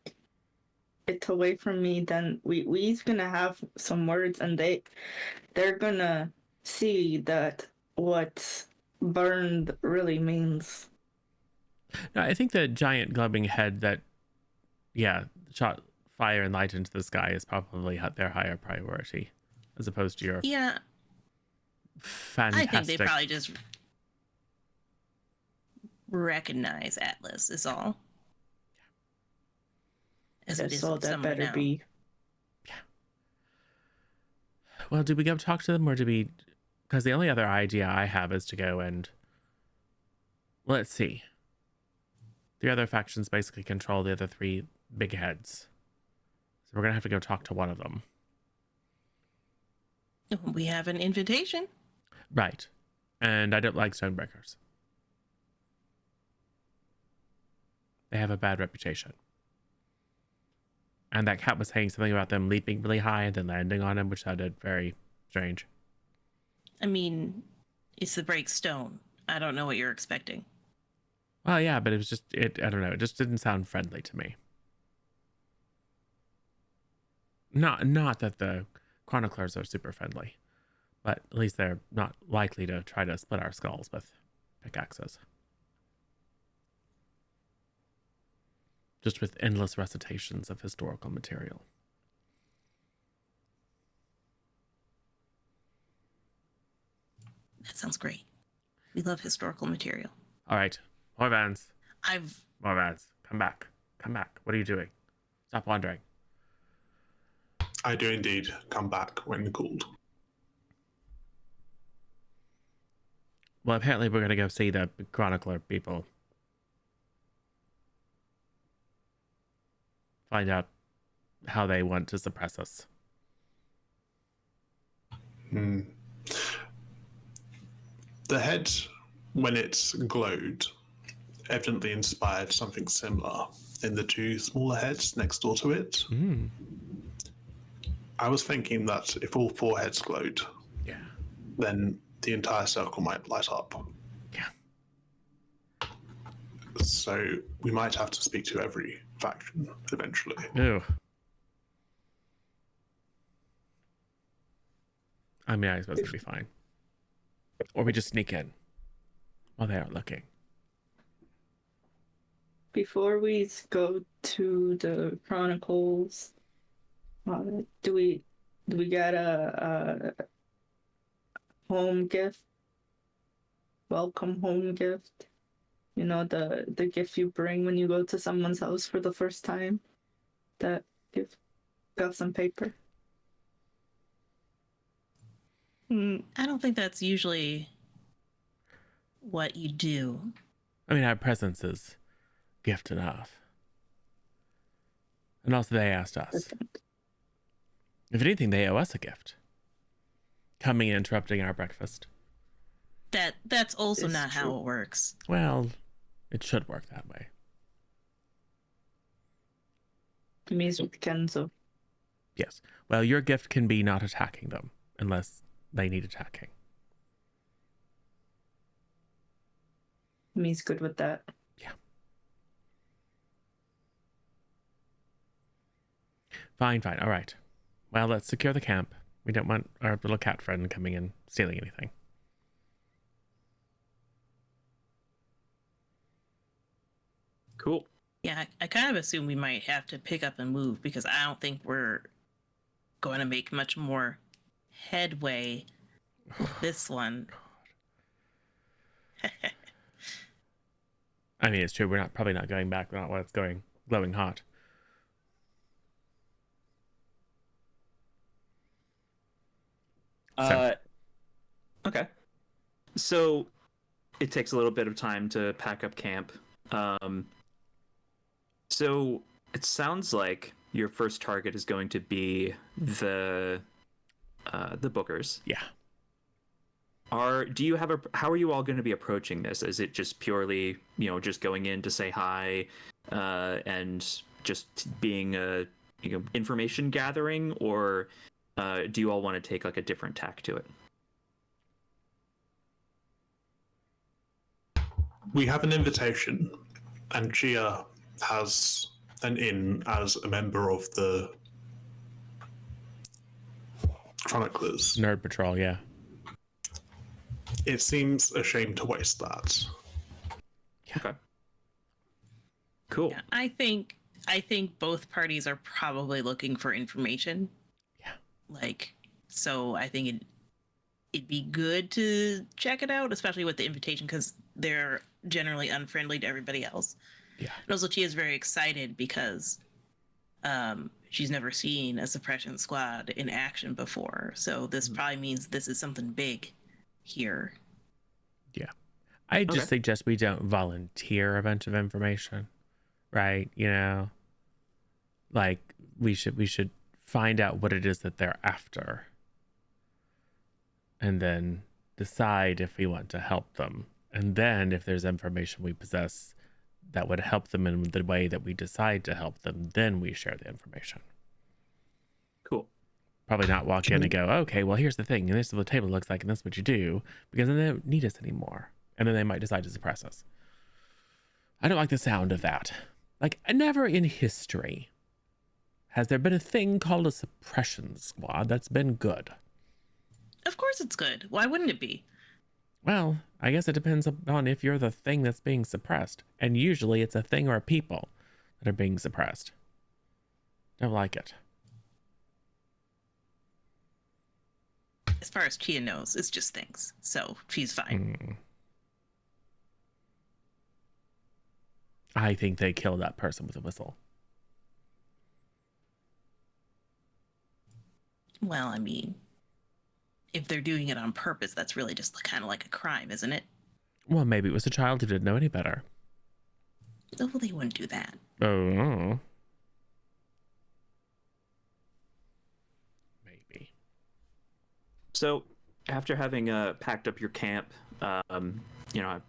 it away from me, then we's gonna have some words, and they're gonna see that what burned really means. No, I think the giant glowing head that, shot fire and light into the sky is probably their higher priority, as opposed to your Yeah, fantastic. I think they probably just recognize Atlas is all. As it is So with that someone better now. be. Well, do we go talk to them, or do we? Because the only other idea I have is to go and let's see. The other factions basically control the other three big heads, so we're gonna have to go talk to one of them. We have an invitation. Right. And I don't like Stonebreakers. They have a bad reputation. And that cat was saying something about them leaping really high and then landing on him, which sounded very strange. I mean, it's the break stone. I don't know what you're expecting. Well, yeah, but it was just, I don't know, it just didn't sound friendly to me. Not that the chroniclers are super friendly, but at least they're not likely to try to split our skulls with pickaxes. Just with endless recitations of historical material. That sounds great. We love historical material. All right, more vans. I've More vans. Come back. Come back. What are you doing? Stop wandering. I do indeed come back when called. Well, apparently we're going to go see the chronicler people. Find out how they want to suppress us. The head, when it glowed, evidently inspired something similar in the two smaller heads next door to it. I was thinking that if all four heads glowed, Yeah. then the entire circle might light up. Yeah. So we might have to speak to every faction eventually. Ew. I mean, I suppose it'd be fine. Or we just sneak in while they aren't looking. Before we go to the Chronicles, do we get a home gift? Welcome home gift? You know, the gift you bring when you go to someone's house for the first time? That gift? Got some paper? I don't think that's usually what you do. I mean, our presence is gift enough. And also they asked us. If anything, they owe us a gift. Coming and interrupting our breakfast. That's also It's not how true. it works. Well, it should work that way. Means with Kenzo. Yes. Well, your gift can be not attacking them unless they need attacking. Me's good with that. Yeah. Fine. All right. Well, let's secure the camp. We don't want our little cat friend coming and stealing anything. Cool. Yeah, I kind of assume we might have to pick up and move because I don't think we're going to make much more headway with this one. I mean, it's true. We're probably not going back. Not while it's going glowing hot. Okay. So it takes a little bit of time to pack up camp. So it sounds like your first target is going to be the bookers. Yeah. Do you have how are you all going to be approaching this? Is it just purely, just going in to say hi, and just being a information gathering, or do you all want to take like a different tack to it? We have an invitation, and Gia has an in as a member of the Chroniclers. Nerd Patrol, yeah. It seems a shame to waste that. Okay. Cool. Yeah, I think both parties are probably looking for information. Yeah. So I think it'd be good to check it out, especially with the invitation, because they're generally unfriendly to everybody else. Yeah. And also, she is very excited because she's never seen a suppression squad in action before. So this probably means this is something big here. Yeah. I just suggest we don't volunteer a bunch of information, right? Like we should find out what it is that they're after, and then decide if we want to help them. And then if there's information we possess that would help them in the way that we decide to help them, then we share the information. Cool. Probably not walk in and go, okay, well, here's the thing, and this is what the table looks like, and that's what you do, because then they don't need us anymore. And then they might decide to suppress us. I don't like the sound of that. Like, never in history has there been a thing called a suppression squad that's been good. Of course it's good. Why wouldn't it be? Well, I guess it depends on if you're the thing that's being suppressed. And usually it's a thing or a people that are being suppressed. Don't like it. As far as Kia knows, it's just things. So she's fine. I think they killed that person with a whistle. Well, I mean, if they're doing it on purpose, that's really just kind of like a crime, isn't it? Well, maybe it was a child who didn't know any better. Oh, well, they wouldn't do that. Oh. Maybe. So, after having packed up your camp,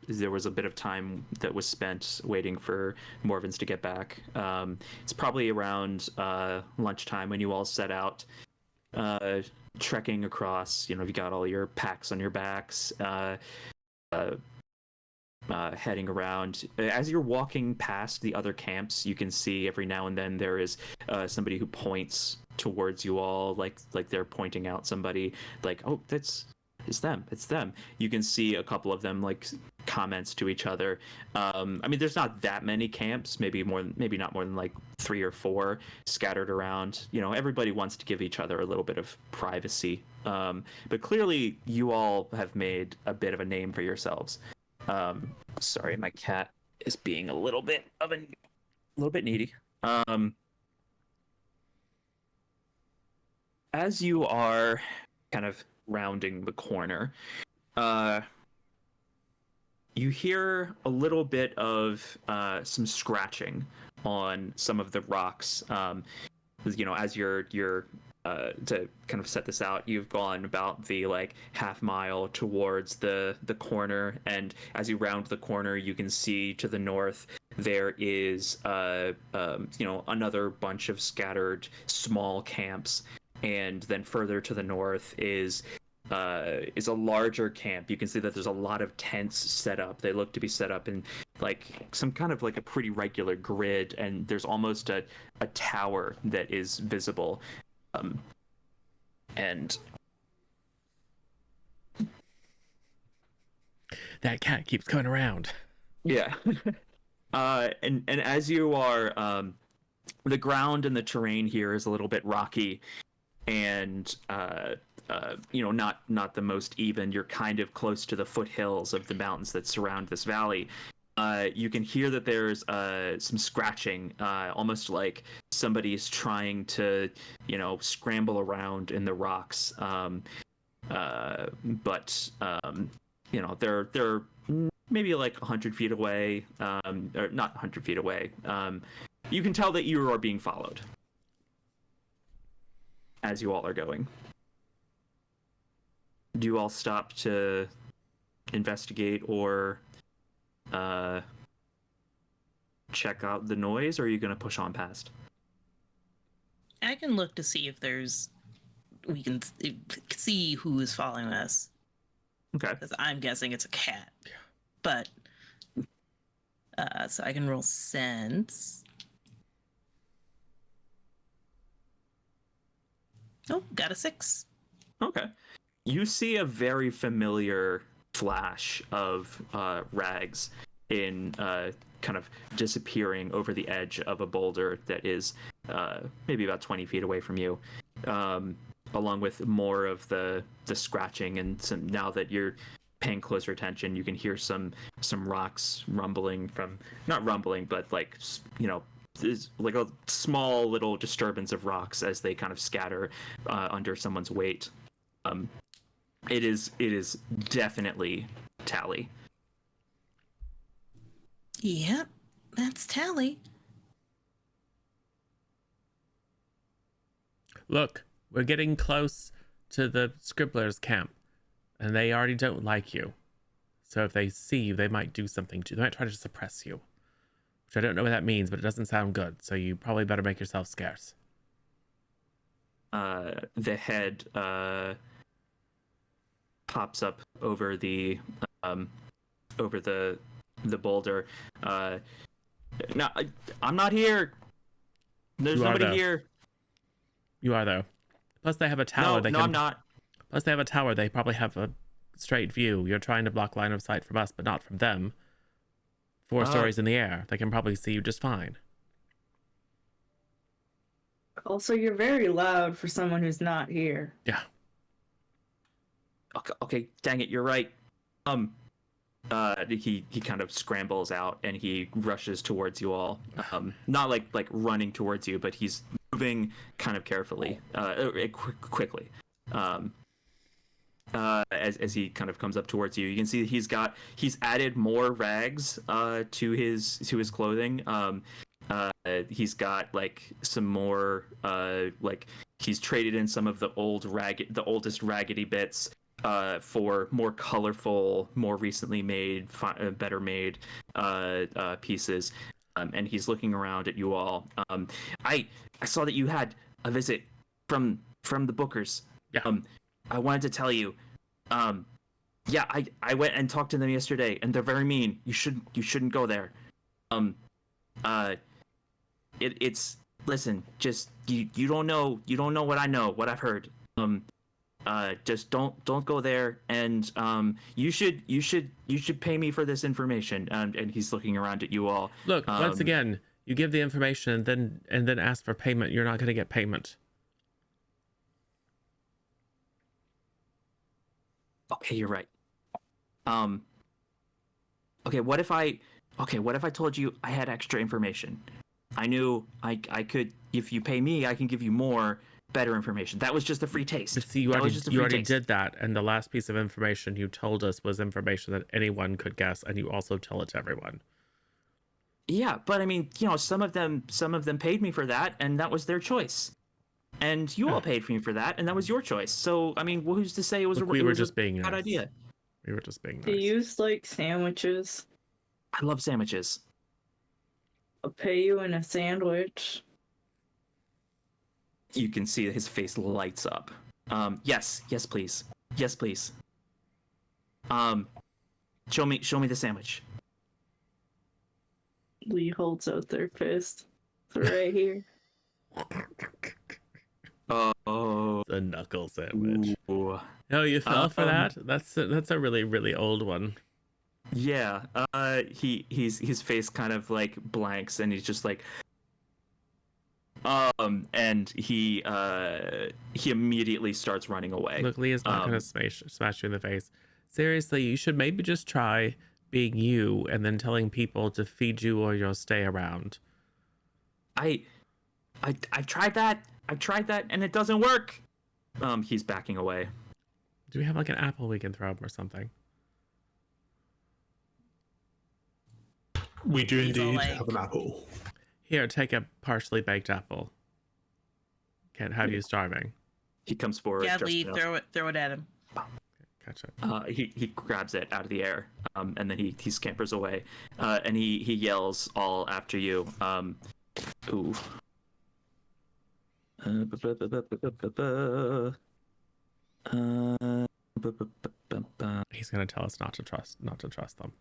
there was a bit of time that was spent waiting for Morvins to get back. It's probably around lunchtime when you all set out, trekking across. You got all your packs on your backs, heading around. As you're walking past the other camps, you can see every now and then there is somebody who points towards you all, like they're pointing out somebody, like, oh, it's them. You can see a couple of them like comments to each other. I mean, there's not that many camps, maybe not more than like 3 or 4 scattered around. Everybody wants to give each other a little bit of privacy, but clearly you all have made a bit of a name for yourselves. Sorry, my cat is being a little bit needy. As you are kind of rounding the corner, you hear a little bit of some scratching on some of the rocks. As you're to kind of set this out, you've gone about the half mile towards the corner, and as you round the corner, you can see to the north there is another bunch of scattered small camps, and then further to the north is a larger camp. You can see that there's a lot of tents set up. They look to be set up in some kind of a pretty regular grid, and there's almost a tower that is visible. And that cat keeps coming around. Yeah. And as you are, the ground and the terrain here is a little bit rocky, and not the most even. You're kind of close to the foothills of the mountains that surround this valley. You can hear that there's some scratching, almost like somebody's trying to, scramble around in the rocks. But they're maybe 100 feet away, or not 100 feet away. you can tell that you are being followed as you all are going. Do you all stop to investigate or check out the noise, or are you going to push on past? I can look to see if we can see who is following us. Okay. Because I'm guessing it's a cat. But, so I can roll sense. Oh, got a 6. Okay. You see a very familiar flash of rags in kind of disappearing over the edge of a boulder that is maybe about 20 feet away from you, along with more of the scratching, and some, now that you're paying closer attention, you can hear some rocks rumbling from, not rumbling, but like, you know, is like a small little disturbance of rocks as they kind of scatter under someone's weight. It is definitely Tally. Yep, that's Tally. Look, we're getting close to the Scribblers' camp, and they already don't like you. So if they see you, they might do something to you. They might try to suppress you. Which I don't know what that means, but it doesn't sound good. So you probably better make yourself scarce. The head pops up over the boulder. No, I'm not here. There's nobody here. You are, though. Plus, they have a tower. No, I'm not. Plus, they have a tower. They probably have a straight view. You're trying to block line of sight from us, but not from them. 4 stories in the air. They can probably see you just fine. Also, you're very loud for someone who's not here. Yeah. Okay, dang it, you're right. He kind of scrambles out and he rushes towards you all. Not like running towards you, but he's moving kind of carefully, quickly. As he kind of comes up towards you, you can see that he's added more rags to his clothing. He's got like some more like he's traded in some of the oldest raggedy bits for more colorful, more recently made, better made pieces. And he's looking around at you all. I saw that you had a visit from the Bookers. Yeah. I wanted to tell you. Yeah, I went and talked to them yesterday, and they're very mean. You shouldn't go there. It's listen, just you don't know what I know, what I've heard. Just don't go there, and you should pay me for this information. And he's looking around at you all. Look, once again, you give the information and then ask for payment. You're not going to get payment. Okay, you're right. Okay, what if I told you I had extra information? I knew I could, if you pay me, I can give you more, better information. That was just a free taste. But see, you already did that, and the last piece of information you told us was information that anyone could guess, and you also tell it to everyone. Yeah, but I mean, you know, some of them paid me for that, and that was their choice. And you all paid me for that, and that was your choice. So, I mean, who's to say it was a bad idea? We were just being nice. Do you use like sandwiches? I love sandwiches. I'll pay you in a sandwich. You can see his face lights up. Yes, please. Yes, please. Show me the sandwich. Lee holds out their fist. It's right here. Oh, the knuckle sandwich. Ooh. Oh, you fell for that? That's a really, really old one. Yeah. His face kind of like blanks, and he's just like, and he immediately starts running away. Look, Leah's not gonna smash you in the face. Seriously, you should maybe just try being you and then telling people to feed you or you'll stay around. I tried that. And it doesn't work. He's backing away. Do we have like an apple we can throw him or something? We do He's all indeed like- have an apple. Here, take a partially baked apple. Can't have you starving. He comes forward. Gladly just, throw it at him. Gotcha. He grabs it out of the air, and then he scampers away, and he yells all after you. Ooh. He's gonna tell us not to trust them.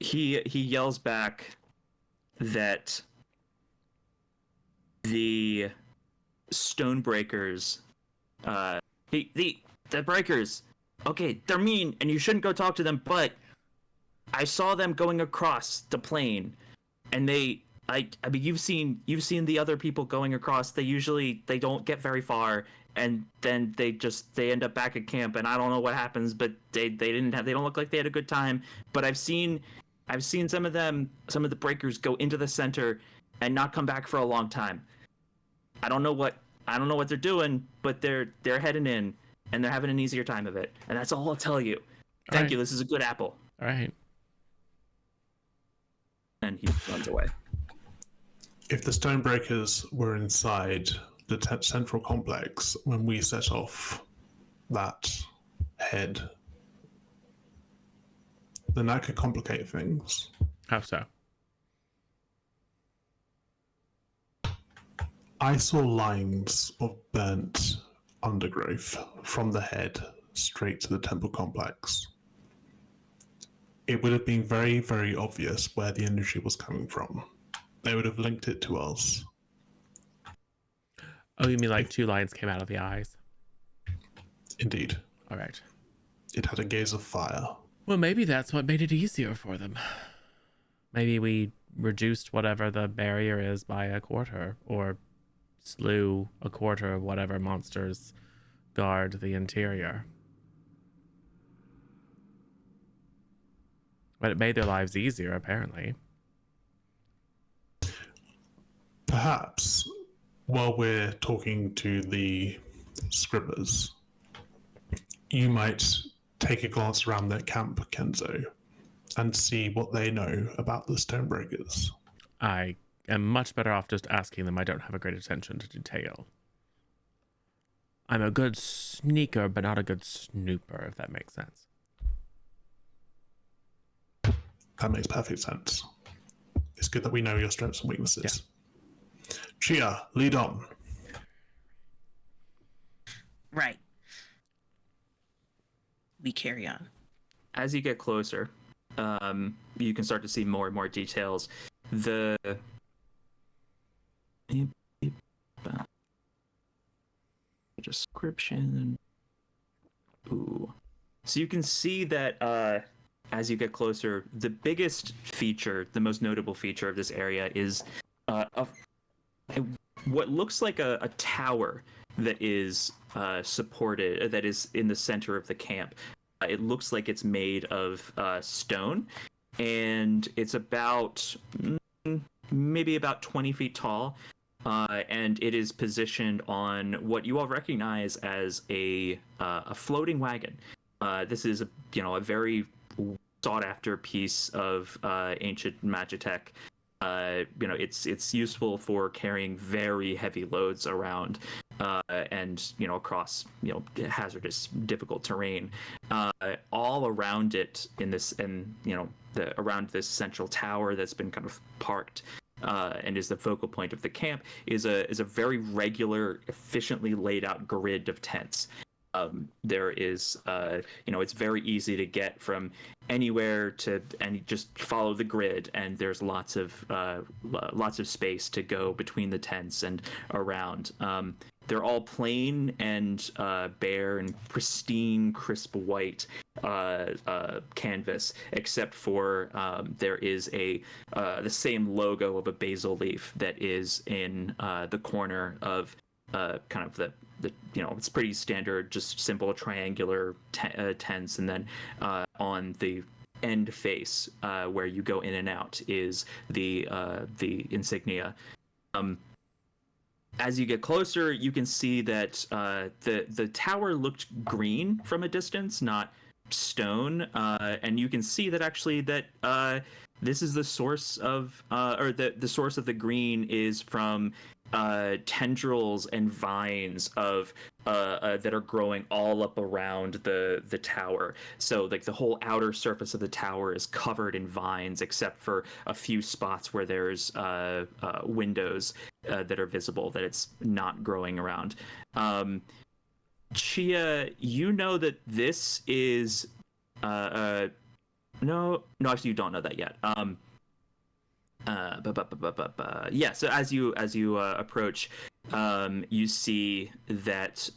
He yells back that the Stonebreakers, the breakers, okay, they're mean and you shouldn't go talk to them, but I saw them going across the plain, and I mean you've seen the other people going across. They don't get very far, and then they end up back at camp, and I don't know what happens, but they don't look like they had a good time. But I've seen some of the breakers go into the center and not come back for a long time. I don't know what they're doing, but they're heading in, and they're having an easier time of it. And that's all I'll tell you. Thank you. This is a good apple. All right. And he runs away. If the Stonebreakers were inside the central complex when we set off that head, then that could complicate things. How so? I saw lines of burnt undergrowth from the head straight to the temple complex. It would have been very, very obvious where the energy was coming from. They would have linked it to us. Oh, you mean like two lines came out of the eyes? Indeed. All right. It had a gaze of fire. Well, maybe that's what made it easier for them. Maybe we reduced whatever the barrier is by a quarter, or slew a quarter of whatever monsters guard the interior. But it made their lives easier, apparently. Perhaps, while we're talking to the scribbers, you might take a glance around their camp, Kenzo, and see what they know about the Stonebreakers. I am much better off just asking them. I don't have a great attention to detail. I'm a good sneaker, but not a good snooper, if that makes sense. That makes perfect sense. It's good that we know your strengths and weaknesses. Yeah. Chia, lead on. Right. We carry on. As you get closer, you can start to see more and more details. The description. Ooh. So you can see that as you get closer, the biggest feature, the most notable feature of this area is what looks like a tower that is supported, that is in the center of the camp. It looks like it's made of stone, and it's about maybe about 20 feet tall, and it is positioned on what you all recognize as a floating wagon. This is a very sought after piece of ancient magitech. It's useful for carrying very heavy loads around, and across hazardous, difficult terrain. All around it in this, and around this central tower that's been kind of parked, and is the focal point of the camp, is a very regular, efficiently laid out grid of tents. There is, it's very easy to get from anywhere to, and just follow the grid, and there's lots of space to go between the tents and around. They're all plain and bare and pristine, crisp white canvas, except for there is the same logo of a basil leaf that is in the corner of kind of the it's pretty standard, just simple triangular tents, and then on the end face where you go in and out is the insignia. as you get closer, you can see that the tower looked green from a distance, not stone, and you can see that actually that this is the source of or the source of the green is from tendrils and vines of that are growing all up around the tower. So like the whole outer surface of the tower is covered in vines, except for a few spots where there's windows that are visible that it's not growing around. Chia, you know that this is no, actually you don't know that yet. Yeah, so as you approach, you see that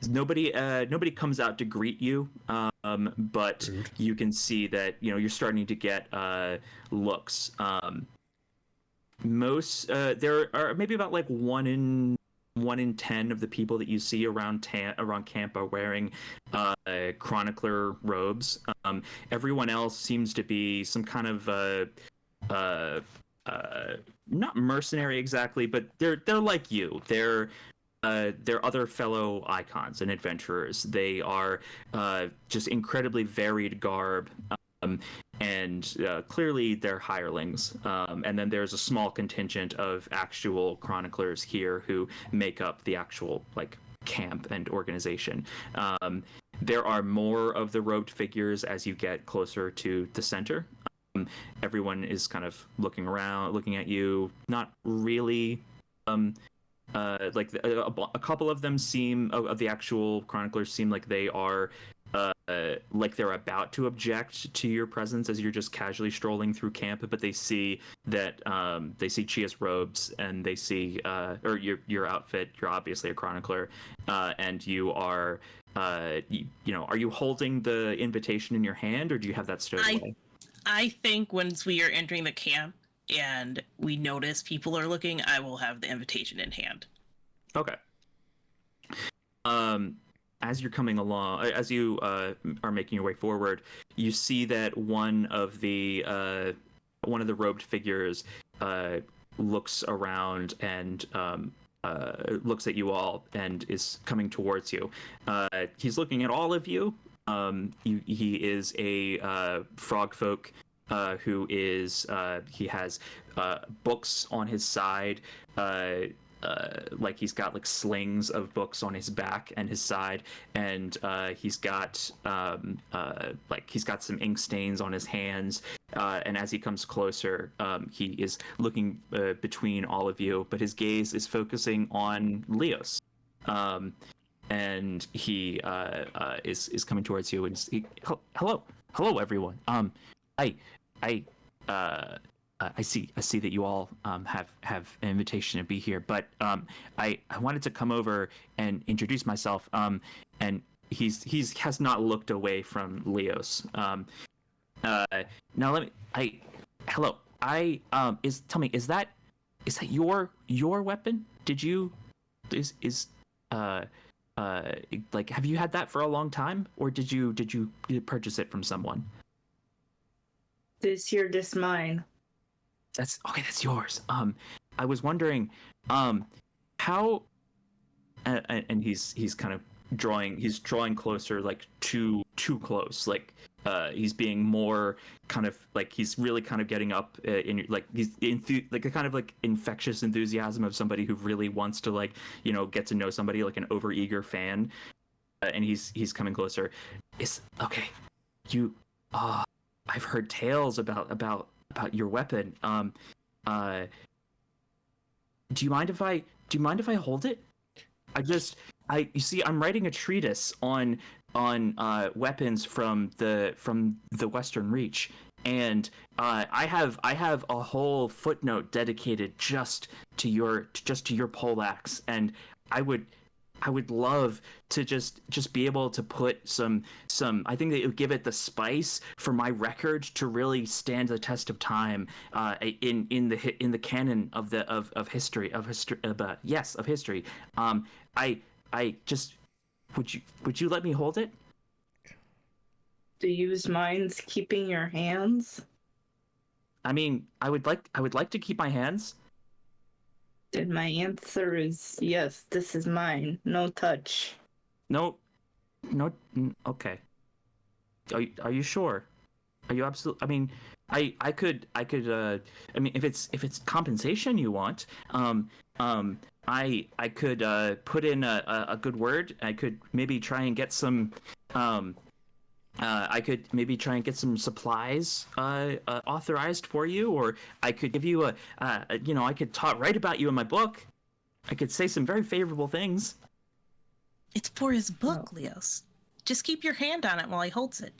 nobody comes out to greet you, but you can see that you're starting to get looks. Most there are maybe about like 1 in 10 of the people that you see around camp are wearing chronicler robes. Everyone else seems to be some kind of not mercenary exactly, but they're like you. They're other fellow icons and adventurers. They are just incredibly varied garb. And clearly they're hirelings. And then there's a small contingent of actual chroniclers here who make up the actual like camp and organization. There are more of the robed figures as you get closer to the center. Everyone is kind of looking around, looking at you, not really like a couple of them seem of the actual chroniclers seem like they are like they're about to object to your presence as you're just casually strolling through camp, but they see that they see Chia's robes and they see or your outfit. You're obviously a chronicler, and you are are you holding the invitation in your hand, or do you have that stowed away? I think once we are entering the camp and we notice people are looking, I will have the invitation in hand. Okay. As you're coming along, as you are making your way forward, you see that one of the robed figures looks around and looks at you all and is coming towards you. He's looking at all of you. He is a frog folk who is he has books on his side. Like he's got like slings of books on his back and his side, and he's got he's got some ink stains on his hands. And as he comes closer, he is looking between all of you, but his gaze is focusing on Leos. And he is coming towards you, and hello everyone. I see that you all have an invitation to be here, but I wanted to come over and introduce myself. And he has not looked away from Leos. Now let me. Hello. Tell me, is that your weapon? Did you like have you had that for a long time, or did you purchase it from someone? This here, this mine. That's okay. That's yours. I was wondering, how, and he's kind of drawing closer, like too close, like he's being more kind of like he's really kind of getting up in like he's like a kind of like infectious enthusiasm of somebody who really wants to like get to know somebody, like an overeager fan, and he's coming closer. It's okay. I've heard tales about your weapon. Do you mind if I hold it? You see, I'm writing a treatise on weapons from the Western Reach, and I have a whole footnote dedicated just to your poleaxe, and I would love to just be able to put some. I think that it would give it the spice for my record to really stand the test of time in the canon of history. I just would you let me hold it? Do you use minds keeping your hands? I mean, I would like to keep my hands. And my answer is yes, this is mine. No touch. No, no. Okay. Are you sure? Are you absolutely? I mean, I could I mean, if it's compensation you want, I could put in a good word. I could maybe try and get some I could maybe try and get some supplies authorized for you, or I could give you I could write about you in my book. I could say some very favorable things. It's for his book, Oh. Leos. Just keep your hand on it while he holds it.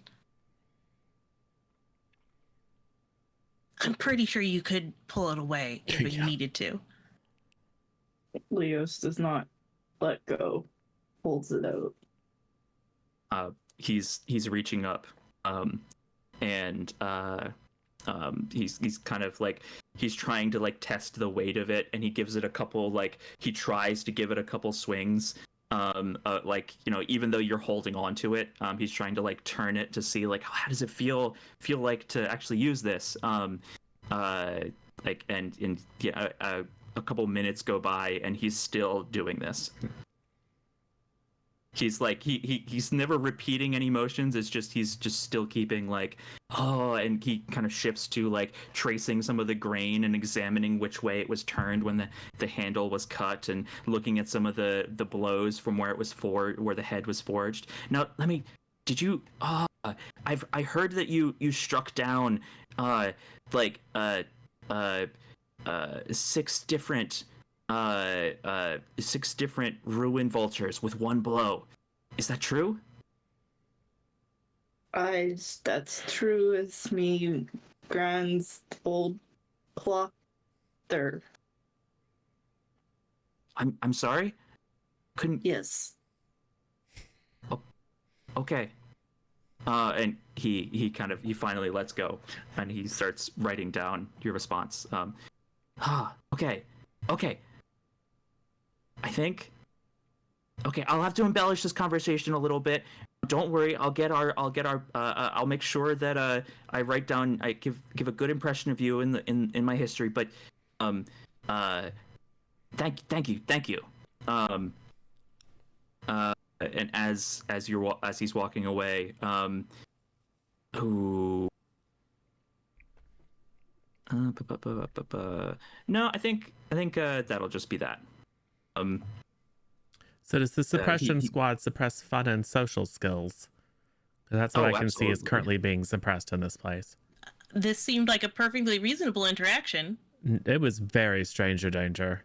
I'm pretty sure you could pull it away if you Yeah. needed to. Leos does not let go. Holds it out. He's reaching up, and he's kind of like he's trying to like test the weight of it, and he gives it a couple he tries to give it a couple swings. Even though you're holding on to it, he's trying to like turn it to see like how does it feel like to actually use this. A couple minutes go by, and he's still doing this. He's like he's never repeating any motions. It's just he's just still keeping like and he kind of shifts to like tracing some of the grain and examining which way it was turned when the handle was cut, and looking at some of the blows from where it was where the head was forged. Now did you I heard that you struck down six different ruin vultures with one blow. Is that true? That's true. It's me, Grand's old clock there. I'm sorry? Couldn't. Yes. Okay. And he finally lets go, and he starts writing down your response. Okay. I think. Okay, I'll have to embellish this conversation a little bit. Don't worry, I'll make sure that I write down, I give a good impression of you in my history. But thank you. And as he's walking away, no, I think that'll just be that. So does the suppression he- squad suppress fun and social skills? 'Cause that's what I can see is absolutely. currently being suppressed in this place. This seemed like a perfectly reasonable interaction. It was very stranger danger.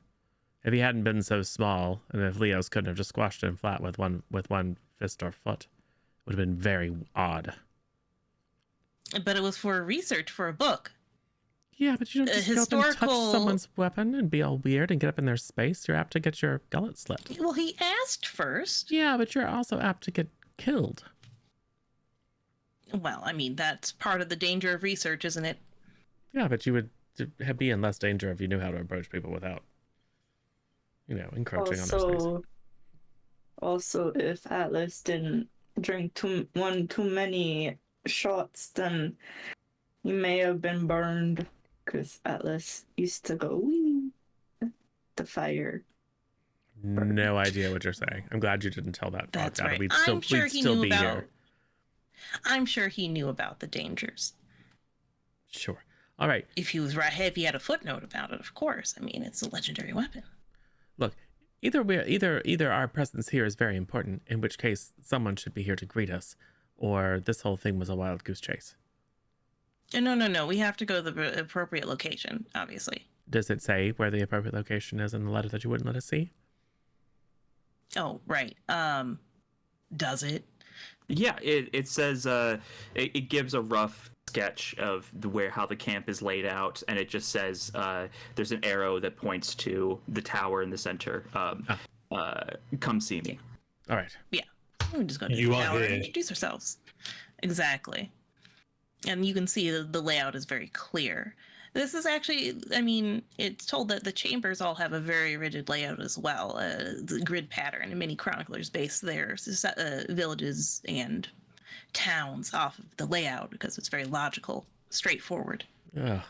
If he hadn't been so small, and if Leos couldn't have just squashed him flat with one fist or foot, it would have been very odd. But it was for research for a book. Yeah, but you don't just go up and touch historical- someone's weapon and be all weird and get up in their space. You're apt to get your gullet slit. Well, he asked first. Yeah, but you're also apt to get killed. Well, I mean, that's part of the danger of research, isn't it? Yeah, but you would be in less danger if you knew how to approach people without, encroaching on their space. Also, if Atlas didn't drink too many shots, then he may have been burned. Because Atlas used to go wee the fire. No idea what you're saying. I'm glad you didn't tell that. That's Dad. right. We'd I'm sure he knew be about. here. I'm sure he knew about the dangers. Sure. All right. If he was right, if he had a footnote about it, of course. I mean, it's a legendary weapon. Look, either our presence here is very important, in which case someone should be here to greet us, or this whole thing was a wild goose chase. No. We have to go to the appropriate location, obviously. Does it say where the appropriate location is in the letter that you wouldn't let us see? Oh, right. Does it? Yeah, it says it gives a rough sketch of how the camp is laid out, and it just says there's an arrow that points to the tower in the center. Come see me. All right. Yeah. We just go to You the are tower and here. introduce ourselves. Exactly. And you can see the layout is very clear. This is actually, I mean, it's told that the chambers all have a very rigid layout as well. The grid pattern, and many chroniclers base their villages and towns off of the layout because it's very logical, straightforward. Ugh.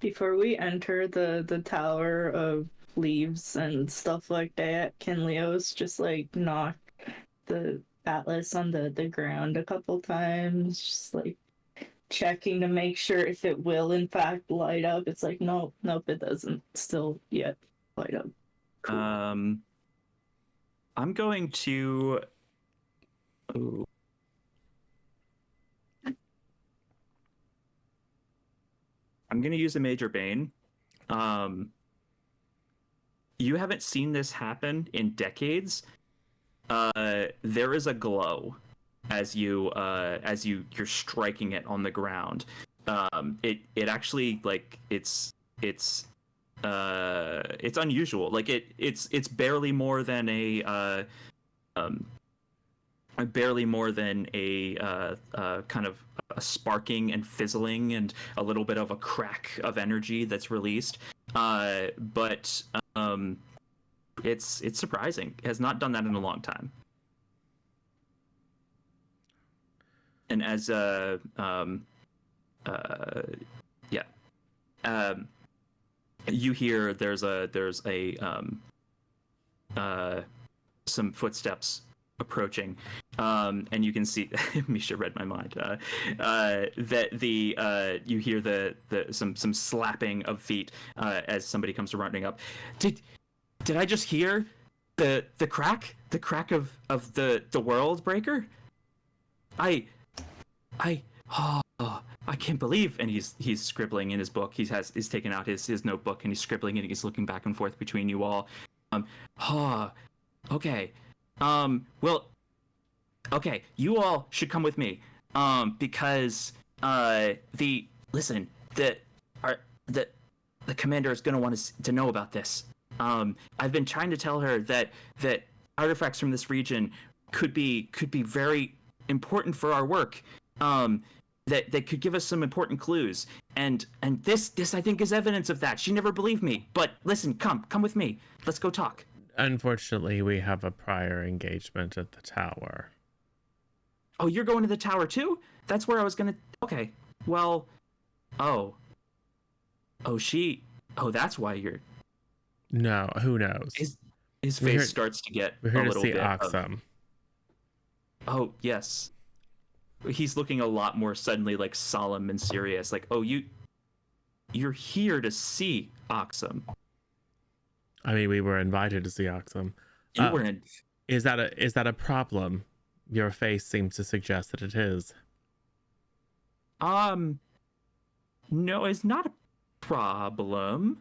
Before we enter the Tower of Leaves and stuff like that, can Leos just like knock the atlas on the ground a couple times, just like checking to make sure if it will in fact light up? It's like nope, it doesn't still yet light up. Cool. I'm going to. Ooh. I'm going to use a Major Bane. You haven't seen this happen in decades. There is a glow as you're striking it on the ground. It actually, like, it's unusual. Like it's barely more than a kind of a sparking and fizzling and a little bit of a crack of energy that's released. But it's surprising. It has not done that in a long time. And as you hear there's some footsteps approaching, and you can see Misha read my mind, that you hear some slapping of feet as somebody comes running up. Did I just hear the crack of the world breaker? I can't believe. And he's scribbling in his book. He's taken out his notebook and he's scribbling and he's looking back and forth between you all. Okay. Well, okay, you all should come with me. Because the commander is gonna want to know about this. I've been trying to tell her that artifacts from this region could be very important for our work. That could give us some important clues. And this I think is evidence of that. She never believed me. But listen, come with me. Let's go talk. Unfortunately, we have a prior engagement at the tower. Oh, you're going to the tower too? That's where I was gonna. Okay. Well. Oh, that's why you're. No, who knows? His face starts to get we're here a to little see bit. Oxum. Oh, yes. He's looking a lot more suddenly like solemn and serious. Like, oh, you're here to see Oxum. I mean, we were invited to see Oxum. You were in. Is that a problem? Your face seems to suggest that it is. No, it's not a problem.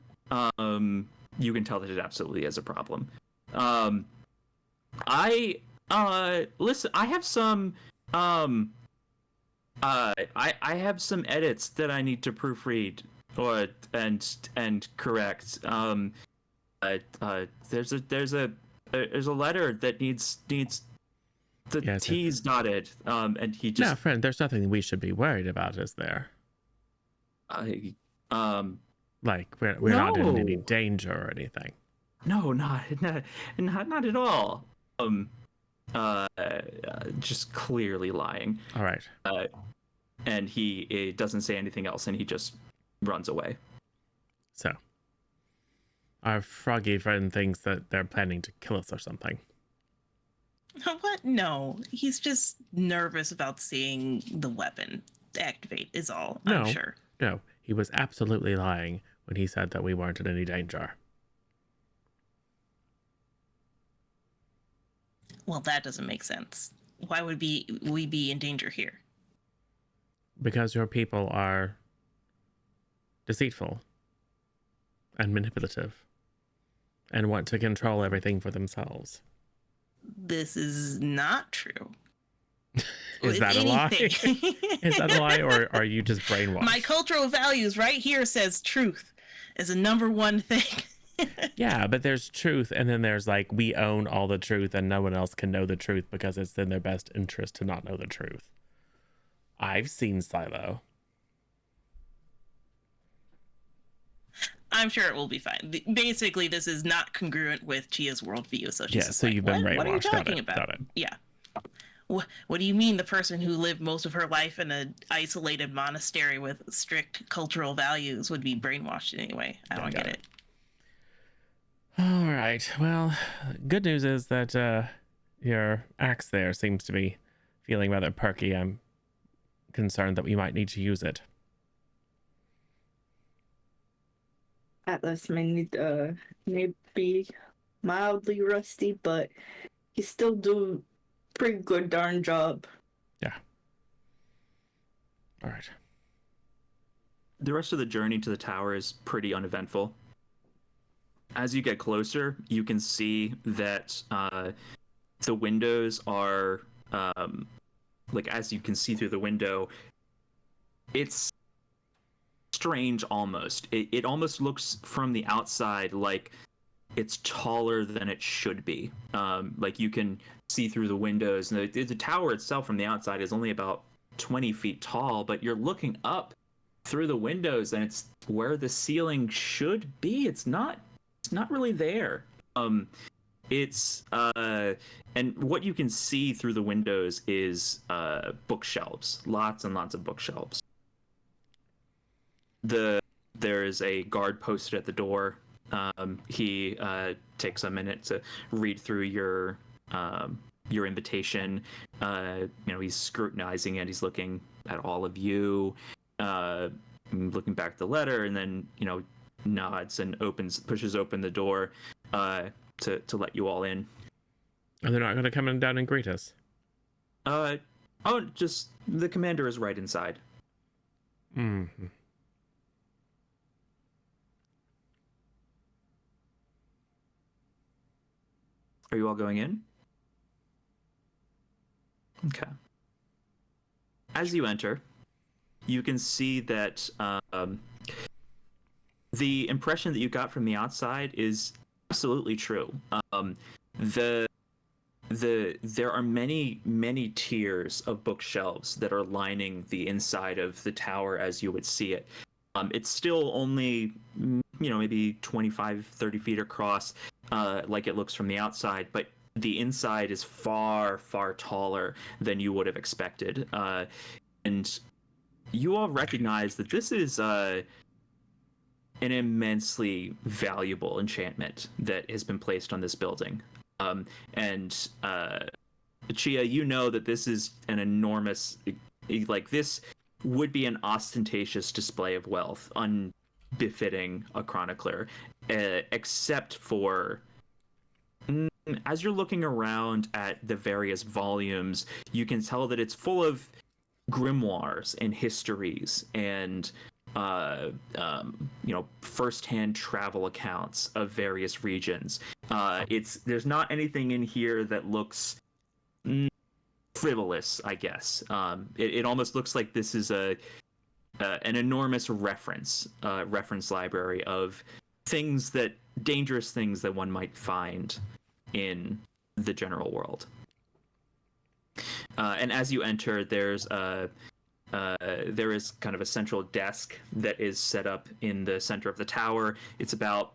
You can tell that it absolutely is a problem. Listen, I have some I have some edits that I need to proofread and correct. There's a letter that needs the T's dotted. And he just. No, friend, there's nothing we should be worried about, is there? Like we're not in any danger or anything. No, not at all. Just clearly lying. All right. And he doesn't say anything else, and he just runs away. So, our froggy friend thinks that they're planning to kill us or something. What? No, he's just nervous about seeing the weapon activate is all, I'm sure. No, he was absolutely lying when he said that we weren't in any danger. Well, that doesn't make sense. Why would we be in danger here? Because your people are deceitful and manipulative and want to control everything for themselves. This is not true. Is that a lie? Is that a lie, or are you just brainwashed? My cultural values right here says truth is a number one thing. Yeah, but there's truth, and then there's like, we own all the truth and no one else can know the truth because it's in their best interest to not know the truth. I've seen Silo. I'm sure it will be fine. Basically, this is not congruent with Chia's worldview, so she's Yeah, just so like, you've been brainwashed. What are you talking Got about? it. Yeah. What do you mean the person who lived most of her life in an isolated monastery with strict cultural values would be brainwashed anyway? I don't get it. All right. Well, good news is that your axe there seems to be feeling rather perky. I'm concerned that we might need to use it. Atlas may be mildly rusty, but he still do pretty good darn job. Yeah. All right. The rest of the journey to the tower is pretty uneventful. As you get closer, you can see that the windows are, as you can see through the window, it's strange almost. It almost looks from the outside like it's taller than it should be. Like you can see through the windows. And the tower itself from the outside is only about 20 feet tall, but you're looking up through the windows and it's where the ceiling should be. It's not really there. And what you can see through the windows is bookshelves, lots and lots of bookshelves. There's a guard posted at the door. He takes a minute to read through your invitation. He's scrutinizing it. He's looking at all of you, looking back at the letter, and then nods and pushes open the door to let you all in. And they're not going to come down and greet us? Just the commander is right inside. Mm-hmm. Are you all going in? Okay. As you enter, you can see that the impression that you got from the outside is absolutely true. There are many tiers of bookshelves that are lining the inside of the tower as you would see it. It's still only maybe 25, 30 feet across, like it looks from the outside, but the inside is far, far taller than you would have expected. And you all recognize that this is an immensely valuable enchantment that has been placed on this building. Chia, you know that this is an enormous, this would be an ostentatious display of wealth, unbefitting a chronicler, except for as you're looking around at the various volumes, you can tell that it's full of grimoires and histories and first-hand travel accounts of various regions. There's not anything in here that looks frivolous, I guess. It almost looks like this is an enormous reference library of dangerous things that one might find in the general world. And as you enter, there is kind of a central desk that is set up in the center of the tower. It's about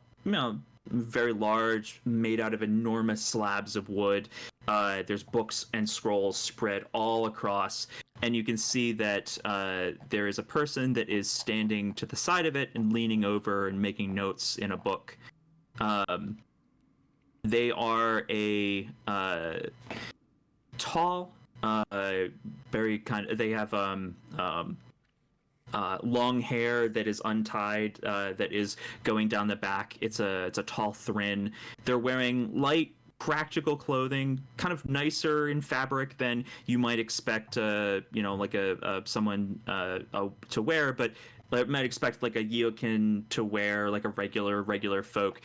very large, made out of enormous slabs of wood. There's books and scrolls spread all across, and you can see that there is a person that is standing to the side of it and leaning over and making notes in a book. They are a tall, very kind of. They have long hair that is untied, that is going down the back. It's a tall Thrin. They're wearing light, practical clothing, kind of nicer in fabric than you might expect, someone to wear, but I might expect like a Yeokin to wear, like a regular folk.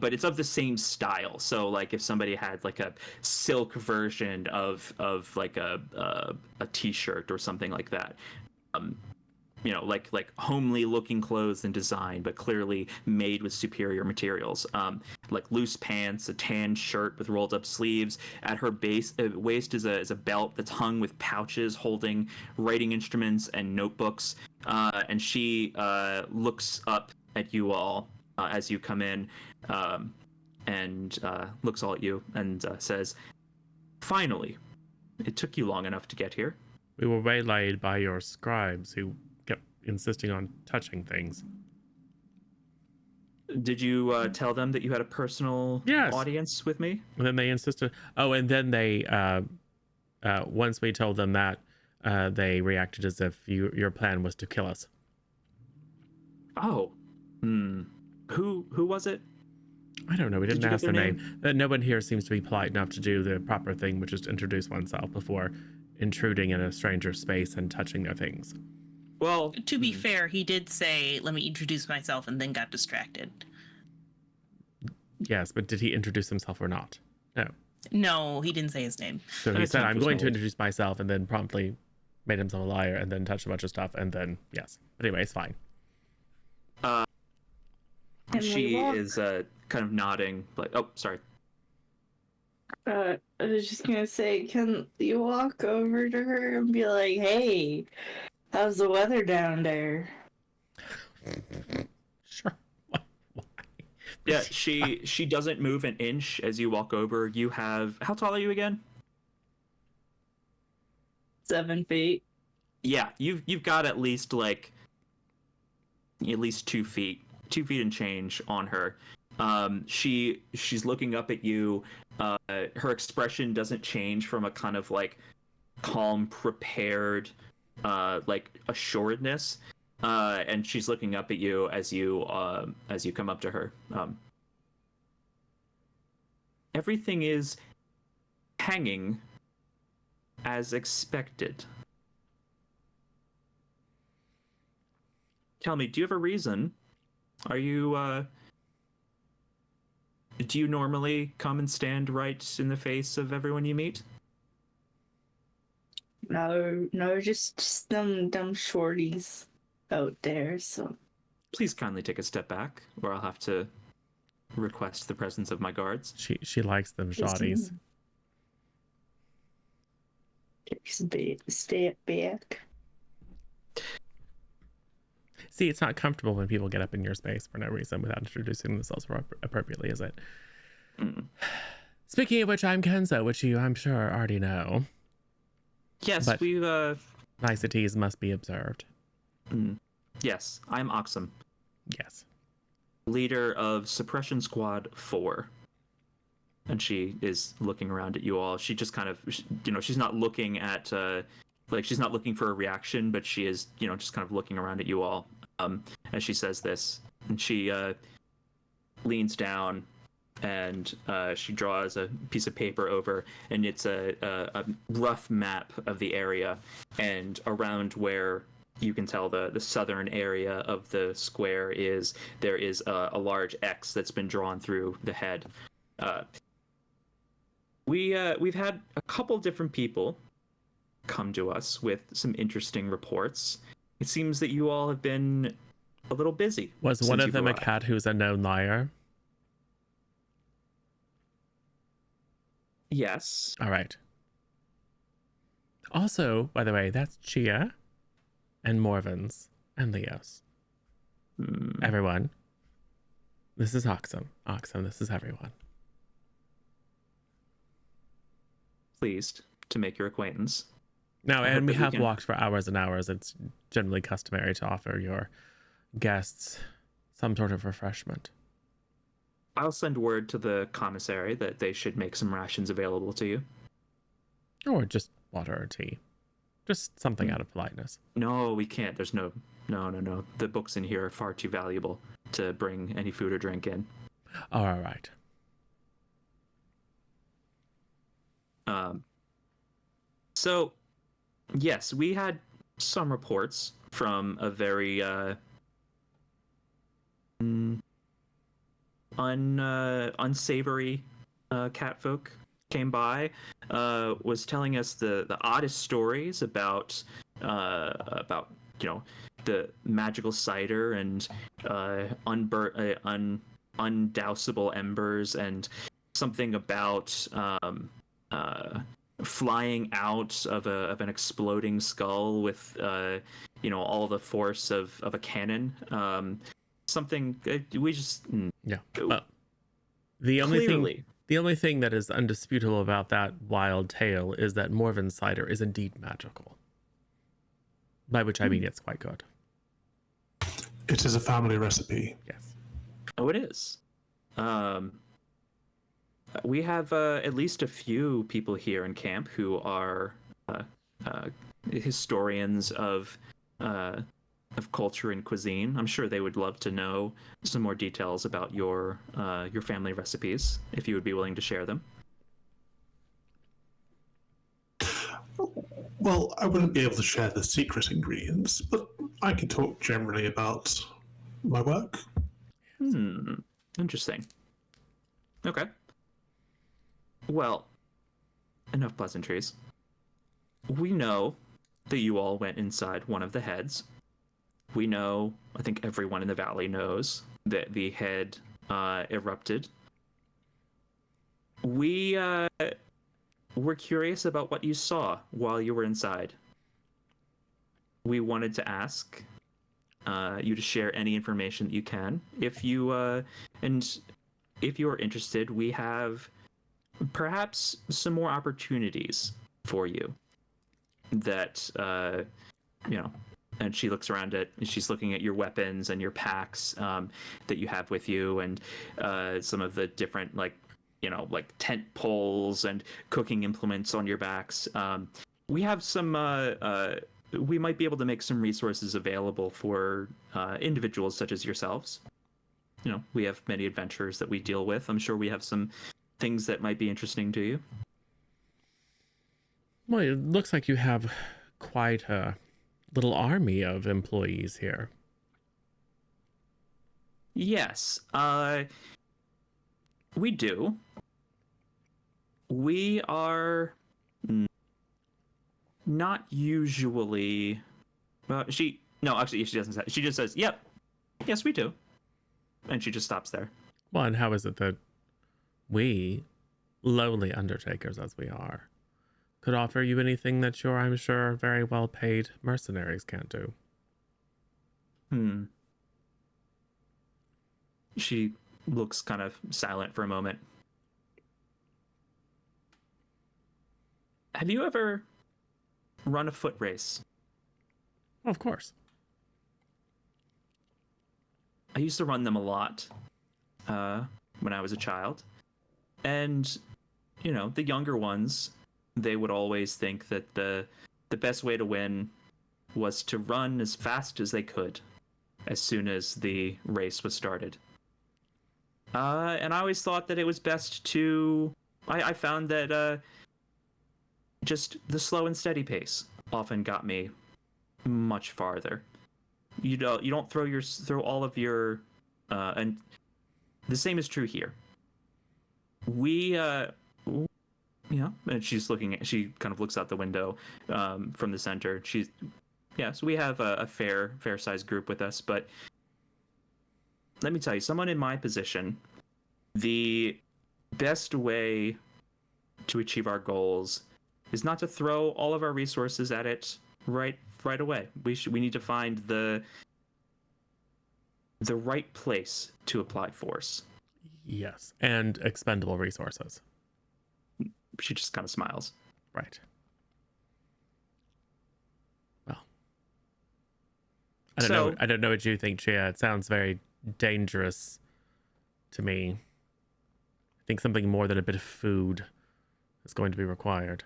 But it's of the same style. So like if somebody had like a silk version of like a t-shirt or something like that, like homely looking clothes and design, but clearly made with superior materials. Like loose pants, a tan shirt with rolled up sleeves. At her waist is a belt that's hung with pouches holding writing instruments and notebooks. And she looks up at you all as you come in, and looks all at you and says, "Finally, It took you long enough to get here. We were waylaid by your scribes who kept insisting on touching things. Did you tell them that you had a personal Yes. audience with me? And then they insisted. Oh, and then they, once we told them that, they reacted as if your plan was to kill us. Oh. Who was it? I don't know. We didn't Did you ask get their their name. No one here seems to be polite enough to do the proper thing, which is to introduce oneself before intruding in a stranger's space and touching their things. Well, To be fair, he did say, "Let me introduce myself," and then got distracted. Yes, but did he introduce himself or not? No. No, he didn't say his name. So he An said, attempt I'm was going to made. introduce myself, and then promptly made himself a liar, and then touched a bunch of stuff, and then, yes. But anyway, it's fine. Can we she walk? is kind of nodding, like, oh, sorry. I was just gonna say, can you walk over to her and be like, "Hey, how's the weather down there?" Sure. Why? Yeah, she doesn't move an inch as you walk over. You have, how tall are you again? 7 feet. Yeah, you've got at least 2 feet, 2 feet and change on her. She's looking up at you. Her expression doesn't change from a kind of calm, prepared, assuredness. And she's looking up at you as you come up to her. Everything is hanging as expected. Tell me, do you have a reason? Are you, do you normally come and stand right in the face of everyone you meet? No, just them shorties out there. So Please kindly take a step back, or I'll have to request the presence of my guards. She likes them shotties. Stay back. See, it's not comfortable when people get up in your space for no reason without introducing themselves appropriately, is it? Mm. Speaking of which, I'm Kenzo, which you, I'm sure, already know. Yes, But- we've, Niceties must be observed. yes, I'm Oxum, Yes. leader of Suppression Squad 4. And she is looking around at you all. She just kind of, she's not looking at, she's not looking for a reaction, but she is, just kind of looking around at you all as she says this. And she leans down and she draws a piece of paper over, and it's a rough map of the area. And around where you can tell the southern area of the square is, there is a large X that's been drawn through the head. We've had a couple different people come to us with some interesting reports. It seems that you all have been a little busy. Was one since of you've them a arrived. cat who's a known liar? Yes. All right. Also, by the way, that's Chia and Morvins and Leos. Everyone. This is Oxum. Oxum, this is everyone. Pleased to make your acquaintance. Now, I hope and we that we have can- walked for hours and hours. It's generally customary to offer your guests some sort of refreshment. I'll send word to the commissary that they should make some rations available to you. Or just water or tea. Just something out of politeness. No, we can't. There's no. The books in here are far too valuable to bring any food or drink in. Oh, all right. So, yes, we had some reports from a very unsavory catfolk came by, was telling us the oddest stories about the magical cider and undousable embers, and something about flying out of an exploding skull with all the force of a cannon. Something we just Yeah. Well, the only clearly. The only thing that is undisputable about that wild tale is that Morven cider is indeed magical. By which I mean it's quite good. It is a family recipe. Yes. Oh, it is. We have at least a few people here in camp who are historians of culture and cuisine. I'm sure they would love to know some more details about your family recipes, if you would be willing to share them. Well, I wouldn't be able to share the secret ingredients, but I can talk generally about my work. Interesting. Okay. Well, enough pleasantries. We know that you all went inside one of the heads. We know, I think everyone in the valley knows, that the head erupted. We're curious about what you saw while you were inside. We wanted to ask you to share any information that you can. If you are interested, we have perhaps some more opportunities for you that and she looks around at, she's looking at your weapons and your packs that you have with you, and some of the different like tent poles and cooking implements on your backs. We have some we might be able to make some resources available for individuals such as yourselves. We have many adventurers that we deal with. I'm sure we have some things that might be interesting to you. Well, it looks like you have quite a little army of employees here. Yes, we do. We are not usually. She doesn't say. She just says, "Yep, yes, we do," and she just stops there. Well, and how is it that we, lowly undertakers as we are, could offer you anything that your, I'm sure, very well paid mercenaries can't do? She looks kind of silent for a moment. Have you ever run a foot race? Of course. I used to run them a lot when I was a child. And, the younger ones, they would always think that the best way to win was to run as fast as they could as soon as the race was started. And I always thought that it was best to... I found that just the slow and steady pace often got me much farther. You don't throw all of your... and the same is true here. We... and she kind of looks out the window from the center. So we have a fair sized group with us, but let me tell you, someone in my position, the best way to achieve our goals is not to throw all of our resources at it right away. We need to find the right place to apply force. Yes, and expendable resources. She just kind of smiles. Right. Well, I don't know what you think, Chia. It sounds very dangerous to me. I think something more than a bit of food is going to be required.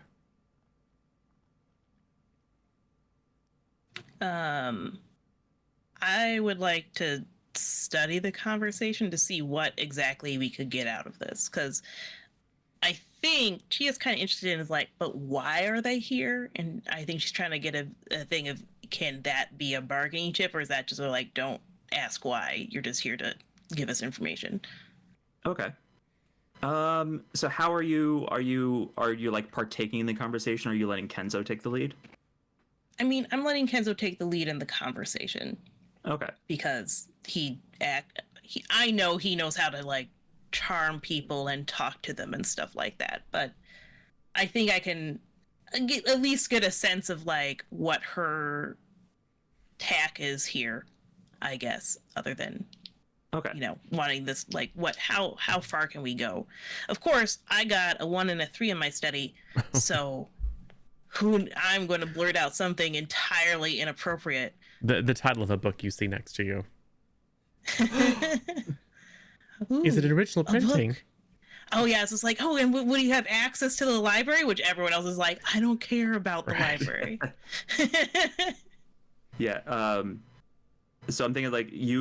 I would like to study the conversation to see what exactly we could get out of this, because I think she is kind of interested in but why are they here? And I think she's trying to get a thing of, can that be a bargaining chip, or is that just don't ask why, you're just here to give us information? Okay. So how are you partaking in the conversation? Are you letting Kenzo take the lead? I mean, I'm letting Kenzo take the lead in the conversation. Okay. Because I know he knows how to charm people and talk to them and stuff like that. But I think I can at least get a sense of what her tack is here, I guess, other than Okay. Wanting this, like, how far can we go? Of course, I got a 1 and a 3 in my study, so I'm going to blurt out something entirely inappropriate. The title of the book you see next to you. Ooh, Is it an original a printing? book. Oh yeah, it's just like, oh, and would you have access to the library? Which everyone else is like, I don't care about the library. Yeah. So I'm thinking like she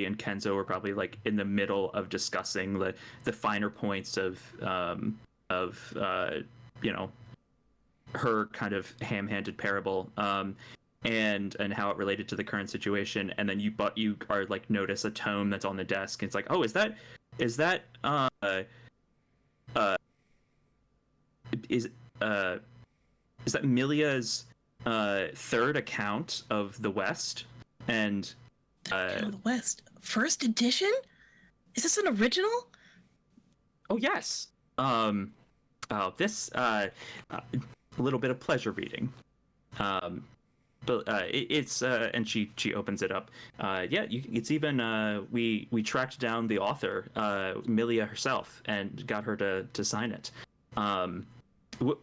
and Kenzo were probably like in the middle of discussing the finer points of her kind of ham-handed parable, and how it related to the current situation. And then you are like notice a tome that's on the desk. And it's like, oh, is that is that Milia's third account of the West? And the West, first edition? Is this an original? oh yes. This a little bit of pleasure reading. But it's and she opens it up. It's even we tracked down the author, Milia herself, and got her to sign it.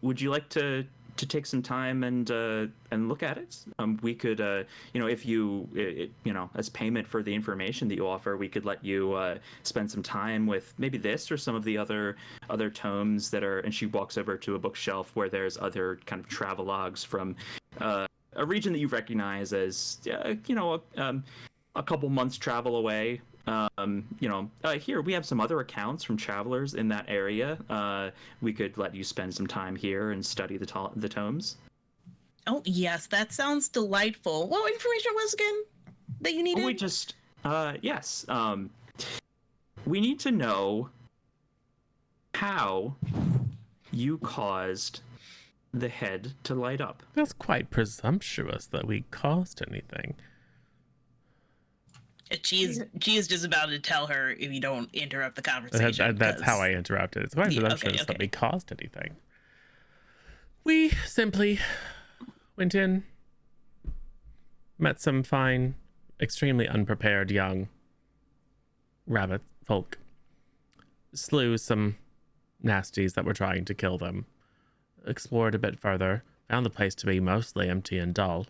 Would you like to take some time and look at it? We could, if you, as payment for the information that you offer, we could let you spend some time with maybe this or some of the other tomes that are. And she walks over to a bookshelf where there's other kind of travelogues from a region that you recognize as, a couple months travel away. Here we have some other accounts from travelers in that area. We could let you spend some time here and study the tomes. Oh yes, that sounds delightful. What information was again that you needed? We just yes. We need to know how you caused the head to light up. That's quite presumptuous that we caused anything. She is just about to tell her if you don't interrupt the conversation. That's how I interrupted. It's quite presumptuous that we caused anything. We simply went in, met some fine, extremely unprepared young rabbit folk, slew some nasties that were trying to kill them, explored a bit further, found the place to be mostly empty and dull,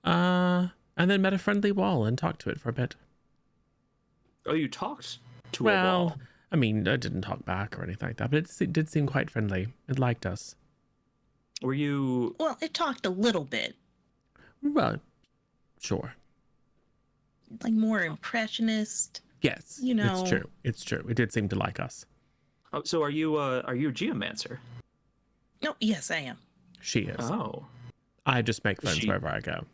and then met a friendly wall and talked to it for a bit. Oh, you talked to a wall? Well, I mean, I didn't talk back or anything like that, but it did seem quite friendly. It liked us. Were you... Well, it talked a little bit. Well, sure. Like more impressionist. Yes, it's true. It's true. It did seem to like us. Oh, so are you a geomancer? No, yes, I am. She is. Oh. I just make friends wherever I go.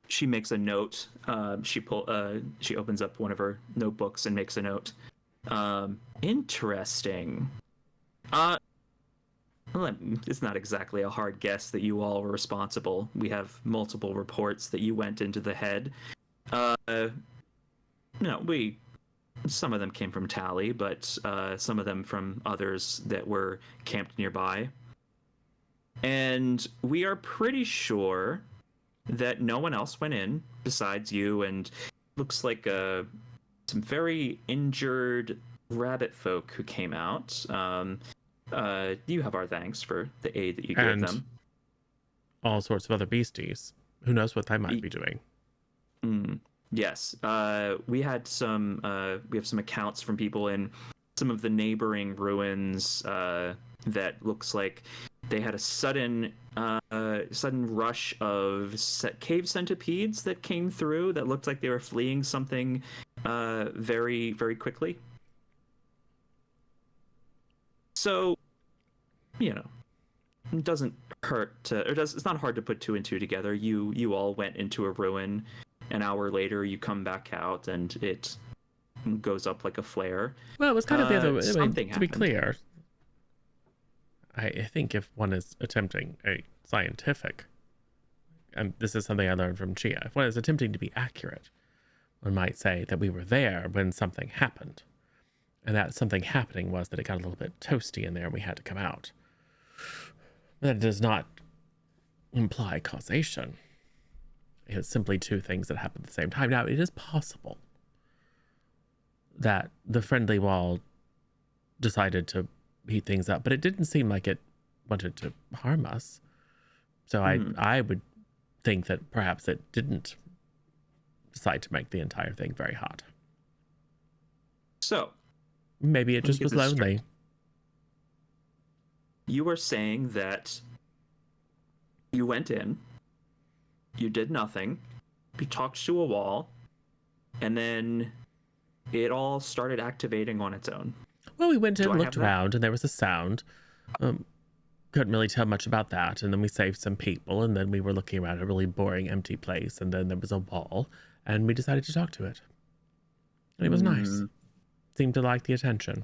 She makes a note. She opens up one of her notebooks and makes a note. Interesting. It's not exactly a hard guess that you all were responsible. We have multiple reports that you went into the head. Some of them came from Tally, but some of them from others that were camped nearby. And we are pretty sure that no one else went in besides you, and looks like some very injured rabbit folk who came out. You have our thanks for the aid that you gave them. All sorts of other beasties. Who knows what they might be doing? Yes. We have some accounts from people in some of the neighboring ruins that looks like they had a sudden rush of cave centipedes that came through that looked like they were fleeing something very, very quickly. So, it doesn't hurt to, it's not hard to put two and two together. You all went into a ruin. An hour later, you come back out, and it goes up like a flare. Well, it was kind of the other way. Something to be happened. clear, I think if one is attempting a scientific, and this is something I learned from Chia, if one is attempting to be accurate, one might say that we were there when something happened. And that something happening was that it got a little bit toasty in there and we had to come out. But that does not imply causation. It's simply two things that happen at the same time. Now, it is possible that the friendly wall decided to heat things up, but it didn't seem like it wanted to harm us. So I would think that perhaps it didn't decide to make the entire thing very hot. So maybe it just was lonely. Straight. You were saying that you went in, you did nothing, you talked to a wall, and then it all started activating on its own. Well, we went in, looked around, and there was a sound. Couldn't really tell much about that. And then we saved some people, and then we were looking around a really boring, empty place, and then there was a wall, and we decided to talk to it. And it was nice. Seemed to like the attention.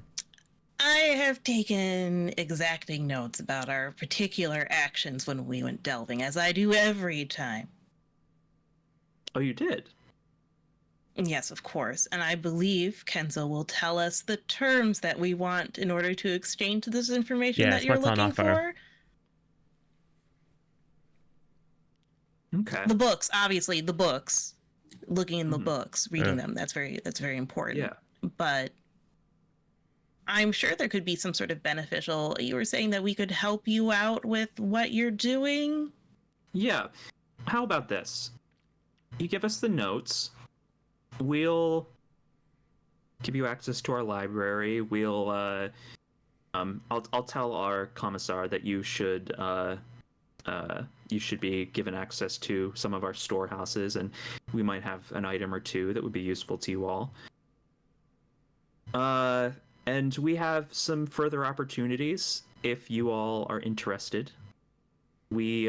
I have taken exacting notes about our particular actions when we went delving, as I do every time. Oh, you did? Yes, of course. And I believe Kenzo will tell us the terms that we want in order to exchange this information that you're looking for. Okay. The books, obviously, the books. Looking in the books, reading them, that's very important. Yeah. But I'm sure there could be some sort of beneficial. You were saying that we could help you out with what you're doing? Yeah. How about this? You give us the notes. We'll give you access to our library. We'll I'll tell our commissar that you should be given access to some of our storehouses, and we might have an item or two that would be useful to you all. And we have some further opportunities if you all are interested. We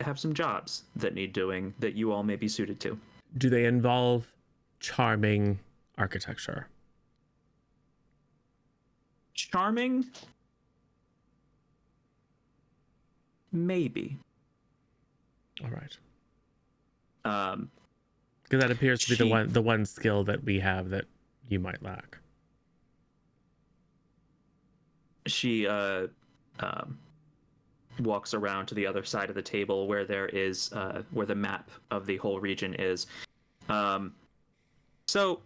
have some jobs that need doing that you all may be suited to. Do they involve charming architecture? Charming? Maybe. All right. Because that appears to be the one skill that we have that you might lack. She walks around to the other side of the table where there is where the map of the whole region is. So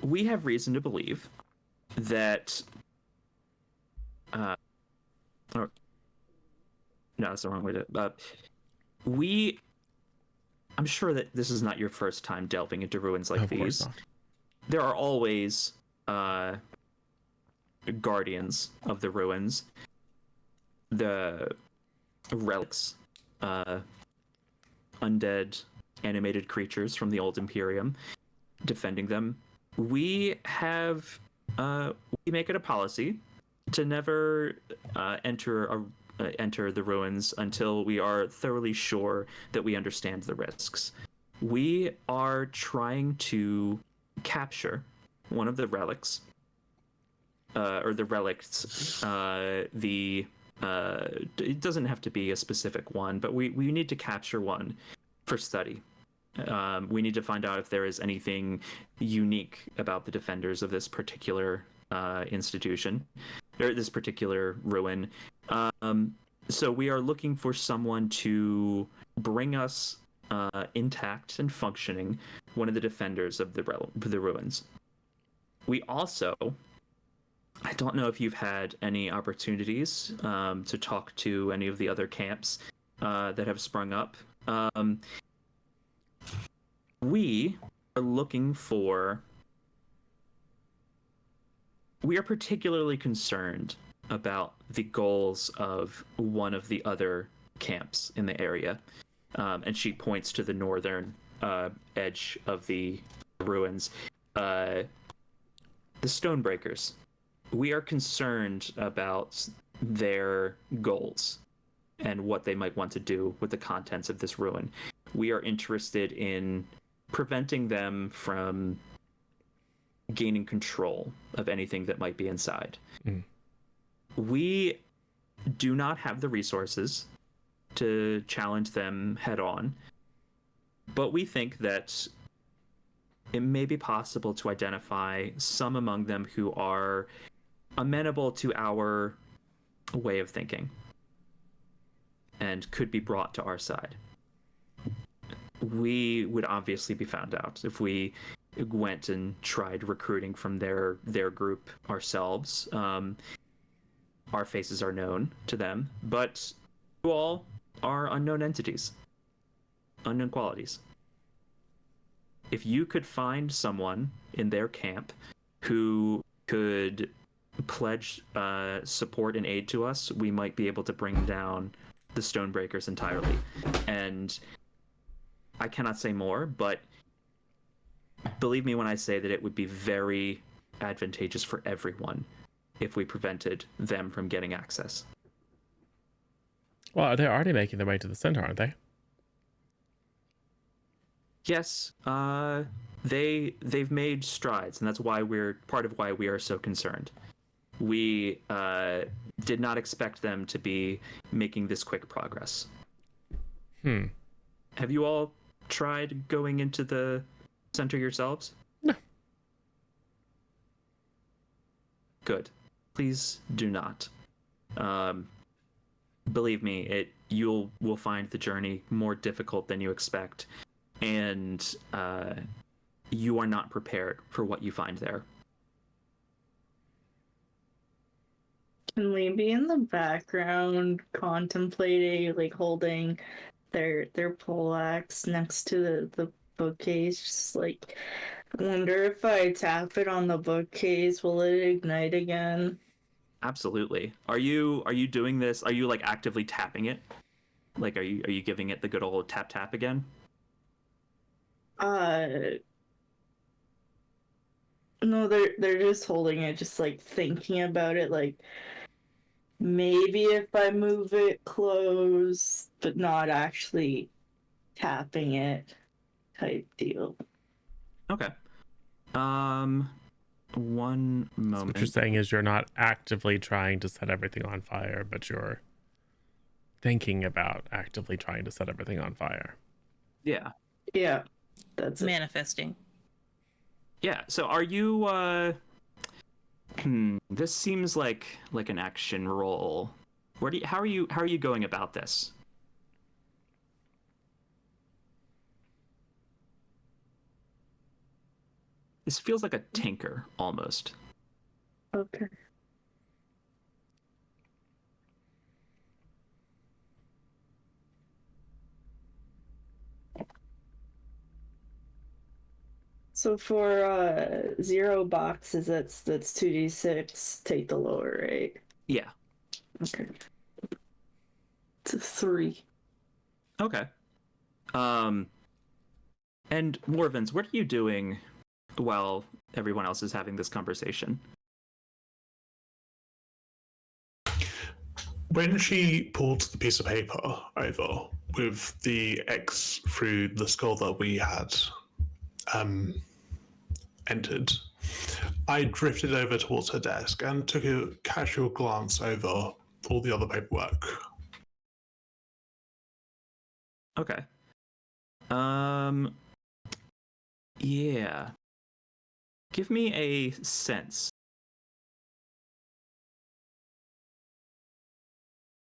we have reason to believe that no, that's the wrong way to I'm sure that this is not your first time delving into ruins like these. Of course not. There are always guardians of the ruins, the relics, undead animated creatures from the old Imperium defending them. We make it a policy to never enter the ruins until we are thoroughly sure that we understand the risks. We are trying to capture one of the relics, or the relics. It doesn't have to be a specific one, but we need to capture one for study. We need to find out if there is anything unique about the defenders of this particular institution, or this particular ruin. So we are looking for someone to bring us intact and functioning one of the defenders of the ruins. We also, I don't know if you've had any opportunities to talk to any of the other camps that have sprung up. We are particularly concerned about the goals of one of the other camps in the area. And she points to the northern edge of the ruins. The Stonebreakers. We are concerned about their goals and what they might want to do with the contents of this ruin. We are interested in preventing them from gaining control of anything that might be inside. We do not have the resources to challenge them head on, but we think that it may be possible to identify some among them who are amenable to our way of thinking. and could be brought to our side. We would obviously be found out if we went and tried recruiting from their group ourselves. Our faces are known to them, but you all are unknown entities, unknown qualities. If you could find someone in their camp who could pledge support and aid to us, we might be able to bring down the Stonebreakers entirely. And I cannot say more, but believe me when I say that it would be very advantageous for everyone if we prevented them from getting access. Well, they're already making their way to the center, aren't they? Yes, they've made strides, and that's why part of why we are so concerned. We did not expect them to be making this quick progress. Have you all tried going into the center yourselves? No. Good. Please do not. Believe me, you'll find the journey more difficult than you expect, and you are not prepared for what you find there. Can we be in the background contemplating, like holding their poleaxe next to the bookcase? Just like, I wonder if I tap it on the bookcase, will it ignite again? Absolutely. Are you doing this? Are you like actively tapping it? Like, are you giving it the good old tap tap again? No, they're just holding it, just like thinking about it, like maybe if I move it close, but not actually tapping it, type deal. Okay. One moment. So what you're saying is you're not actively trying to set everything on fire, but you're thinking about actively trying to set everything on fire. Yeah. Yeah, that's it. Manifesting. Yeah. So are you? This seems like an action roll. How are you going about this? This feels like a tinker almost. Okay. So for 0 boxes, that's 2d6. Take the lower, right? Yeah. Okay. It's a 3. Okay. And Morvins, what are you doing while everyone else is having this conversation? When she pulled the piece of paper over with the X through the skull that we had entered, I drifted over towards her desk and took a casual glance over all the other paperwork. Okay. Yeah. Give me a sense.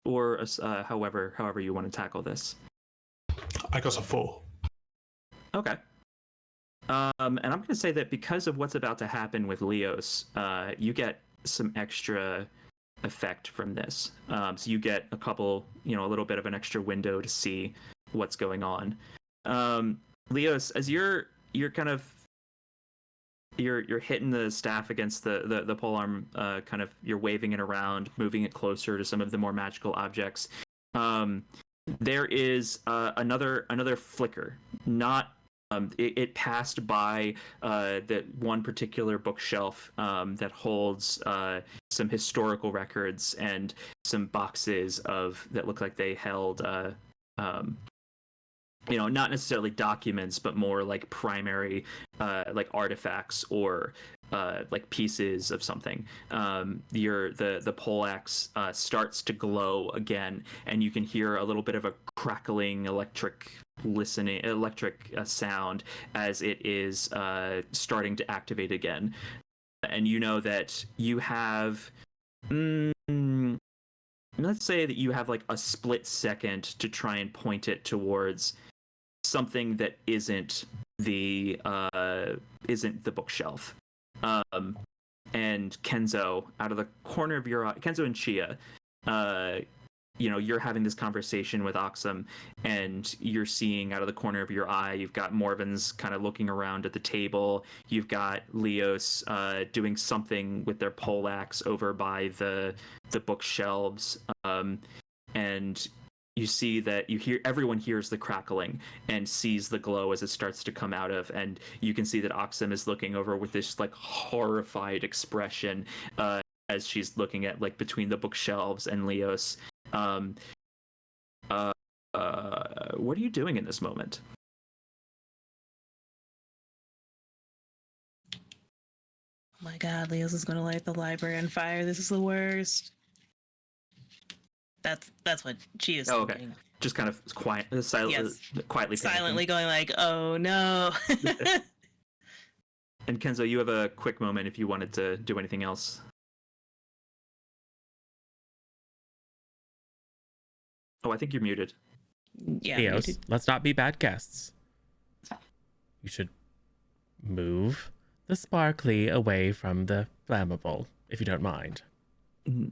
Or however you want to tackle this. I got a 4. Okay. And I'm going to say that because of what's about to happen with Leos, you get some extra effect from this. So you get a little bit of an extra window to see what's going on. Leos, as you're kind of you're hitting the staff against the polearm, kind of you're waving it around, moving it closer to some of the more magical objects. There is another flicker. Not it passed by that one particular bookshelf that holds some historical records and some boxes that look like they held not necessarily documents, but more like primary like artifacts or like pieces of something. The poleaxe starts to glow again, and you can hear a little bit of a crackling electric sound as it is starting to activate again. And you know that you have let's say that you have like a split second to try and point it towards something that isn't the bookshelf. And Kenzo, out of the corner of your eye, Kenzo and Chia, you're having this conversation with Oxum, and you're seeing out of the corner of your eye, you've got Morvins kind of looking around at the table. You've got Leos doing something with their poleaxe over by the bookshelves, and you see that everyone hears the crackling and sees the glow as it starts to come out of, and you can see that Oxum is looking over with this like horrified expression as she's looking at like between the bookshelves and Leos. What are you doing in this moment? Oh my god, Leos is gonna light the library on fire. This is the worst. That's what she is thinking. Just kind of quietly panicking. Silently going like, oh no. And Kenzo, you have a quick moment if you wanted to do anything else. Oh, I think you're muted. Yeah. Leos, let's not be bad guests. You should move the sparkly away from the flammable, if you don't mind. Mm-hmm.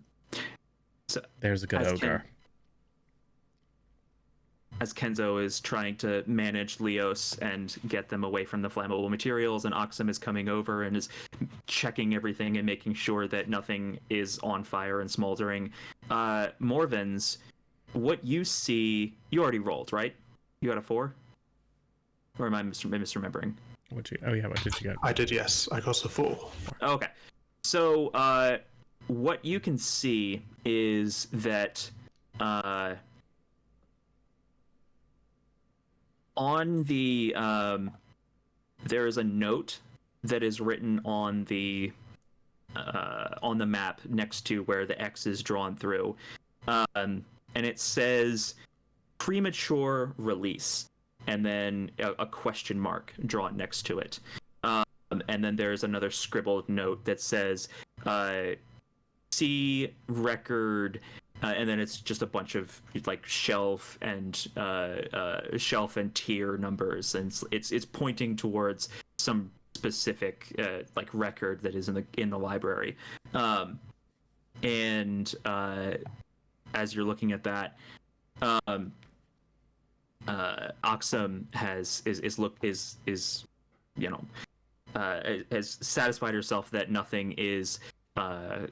So, there's a good ogre. As Kenzo is trying to manage Leos and get them away from the flammable materials, and Oxum is coming over and is checking everything and making sure that nothing is on fire and smoldering. Morvins, what you see, you already rolled, right? You got a 4? Or am I misremembering? What did you get? I did, yes. I got a 4. Okay. So, what you can see is that on the there is a note that is written on the map next to where the X is drawn through, and it says premature release, and then a question mark drawn next to it, and then there's another scribbled note that says see record, and then it's just a bunch of like shelf and tier numbers, and it's pointing towards some specific like record that is in the library. And as you're looking at that, Oxum has satisfied herself that nothing is at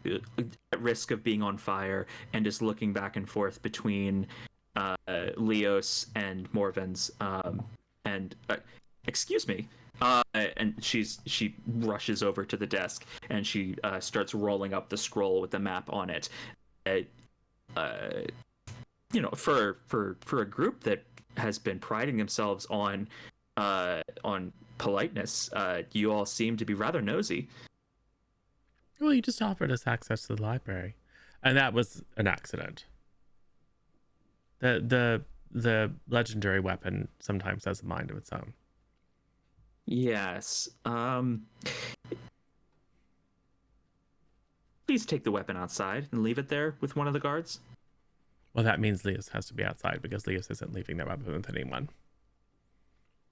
risk of being on fire, and is looking back and forth between Leos and Morvins, and excuse me, and she rushes over to the desk and she starts rolling up the scroll with the map on it. For a group that has been priding themselves on politeness, you all seem to be rather nosy. Well, you just offered us access to the library, and that was an accident. The legendary weapon sometimes has a mind of its own. Yes. Please take the weapon outside and leave it there with one of the guards. Well, that means Leos has to be outside, because Leos isn't leaving their weapon with anyone.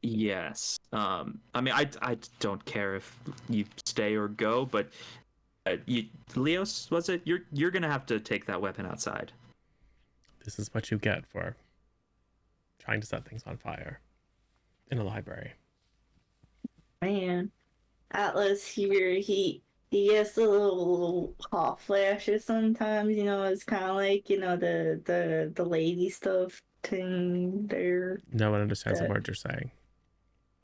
Yes. I mean, I don't care if you stay or go, but Leos, was it? You're gonna have to take that weapon outside. This is what you get for trying to set things on fire in a library. Man, Atlas here, he gets a little hot flashes sometimes. It's kind of like the lady stuff thing there. No one understands a word you're saying.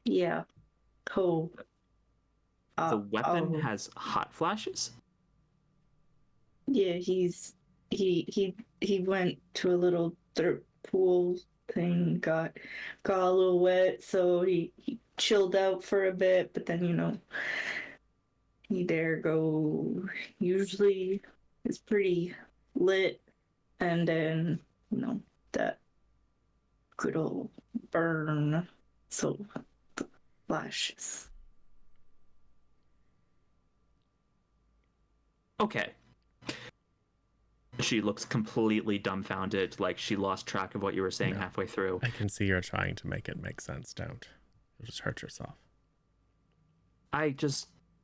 Yeah, cool. The weapon has hot flashes? Yeah, he went to a little dirt pool thing, got a little wet, so he chilled out for a bit, but then he dare go. Usually it's pretty lit, and then that good old burn, so the flashes. Okay. She looks completely dumbfounded, like she lost track of what you were saying No. halfway through. I can see you're trying to make it make sense. Don't. You'll just hurt yourself.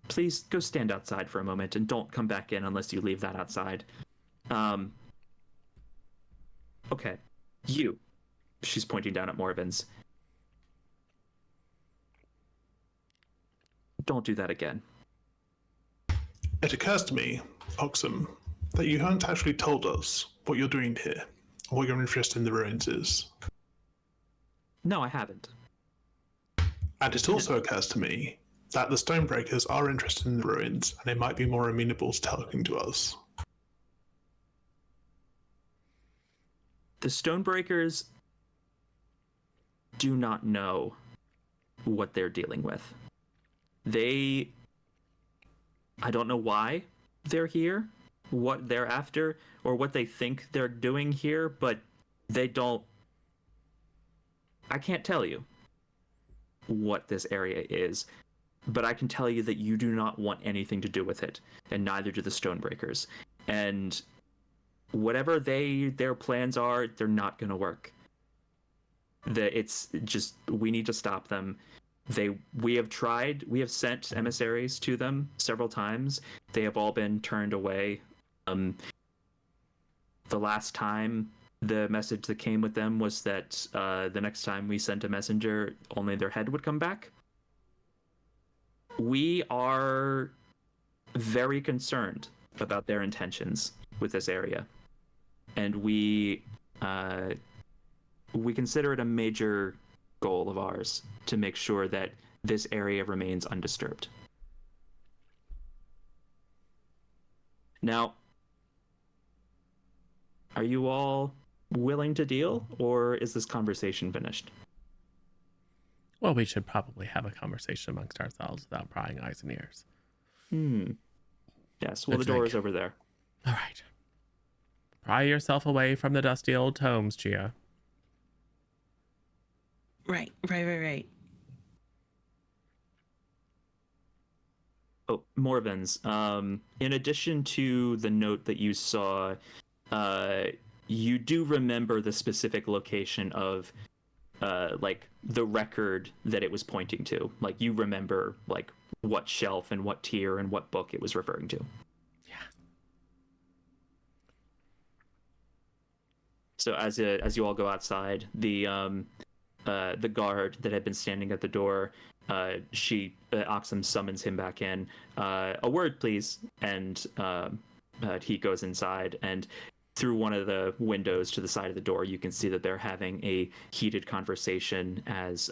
Please go stand outside for a moment and don't come back in unless you leave that outside. Okay. You. She's pointing down at Morvins. Don't do that again. It occurs to me, Oxum, that you haven't actually told us what you're doing here, or what your interest in the ruins is. No, I haven't. And it also occurs to me that the Stonebreakers are interested in the ruins, and they might be more amenable to talking to us. The Stonebreakers do not know what they're dealing with. I don't know why they're here, what they're after, or what they think they're doing here, but they don't. I can't tell you what this area is, but I can tell you that you do not want anything to do with it, and neither do the Stonebreakers. And whatever their plans are, they're not going to work. It's just, we need to stop them. We have sent emissaries to them several times. They have all been turned away. The last time, the message that came with them was that the next time we sent a messenger, only their head would come back. We are very concerned about their intentions with this area, and we consider it a major goal of ours to make sure that this area remains undisturbed. Now, are you all willing to deal, or is this conversation finished? Well, we should probably have a conversation amongst ourselves without prying eyes and ears. Yes, well, Good the door drink. is over there. All right. Pry yourself away from the dusty old tomes, Chia. Right. Oh, Morvins, in addition to the note that you saw, you do remember the specific location of like the record that it was pointing to. Like, you remember like what shelf and what tier and what book it was referring to. Yeah. So as you all go outside, the guard that had been standing at the door, Oxum summons him back in. A word, please. And he goes inside, and through one of the windows to the side of the door, you can see that they're having a heated conversation as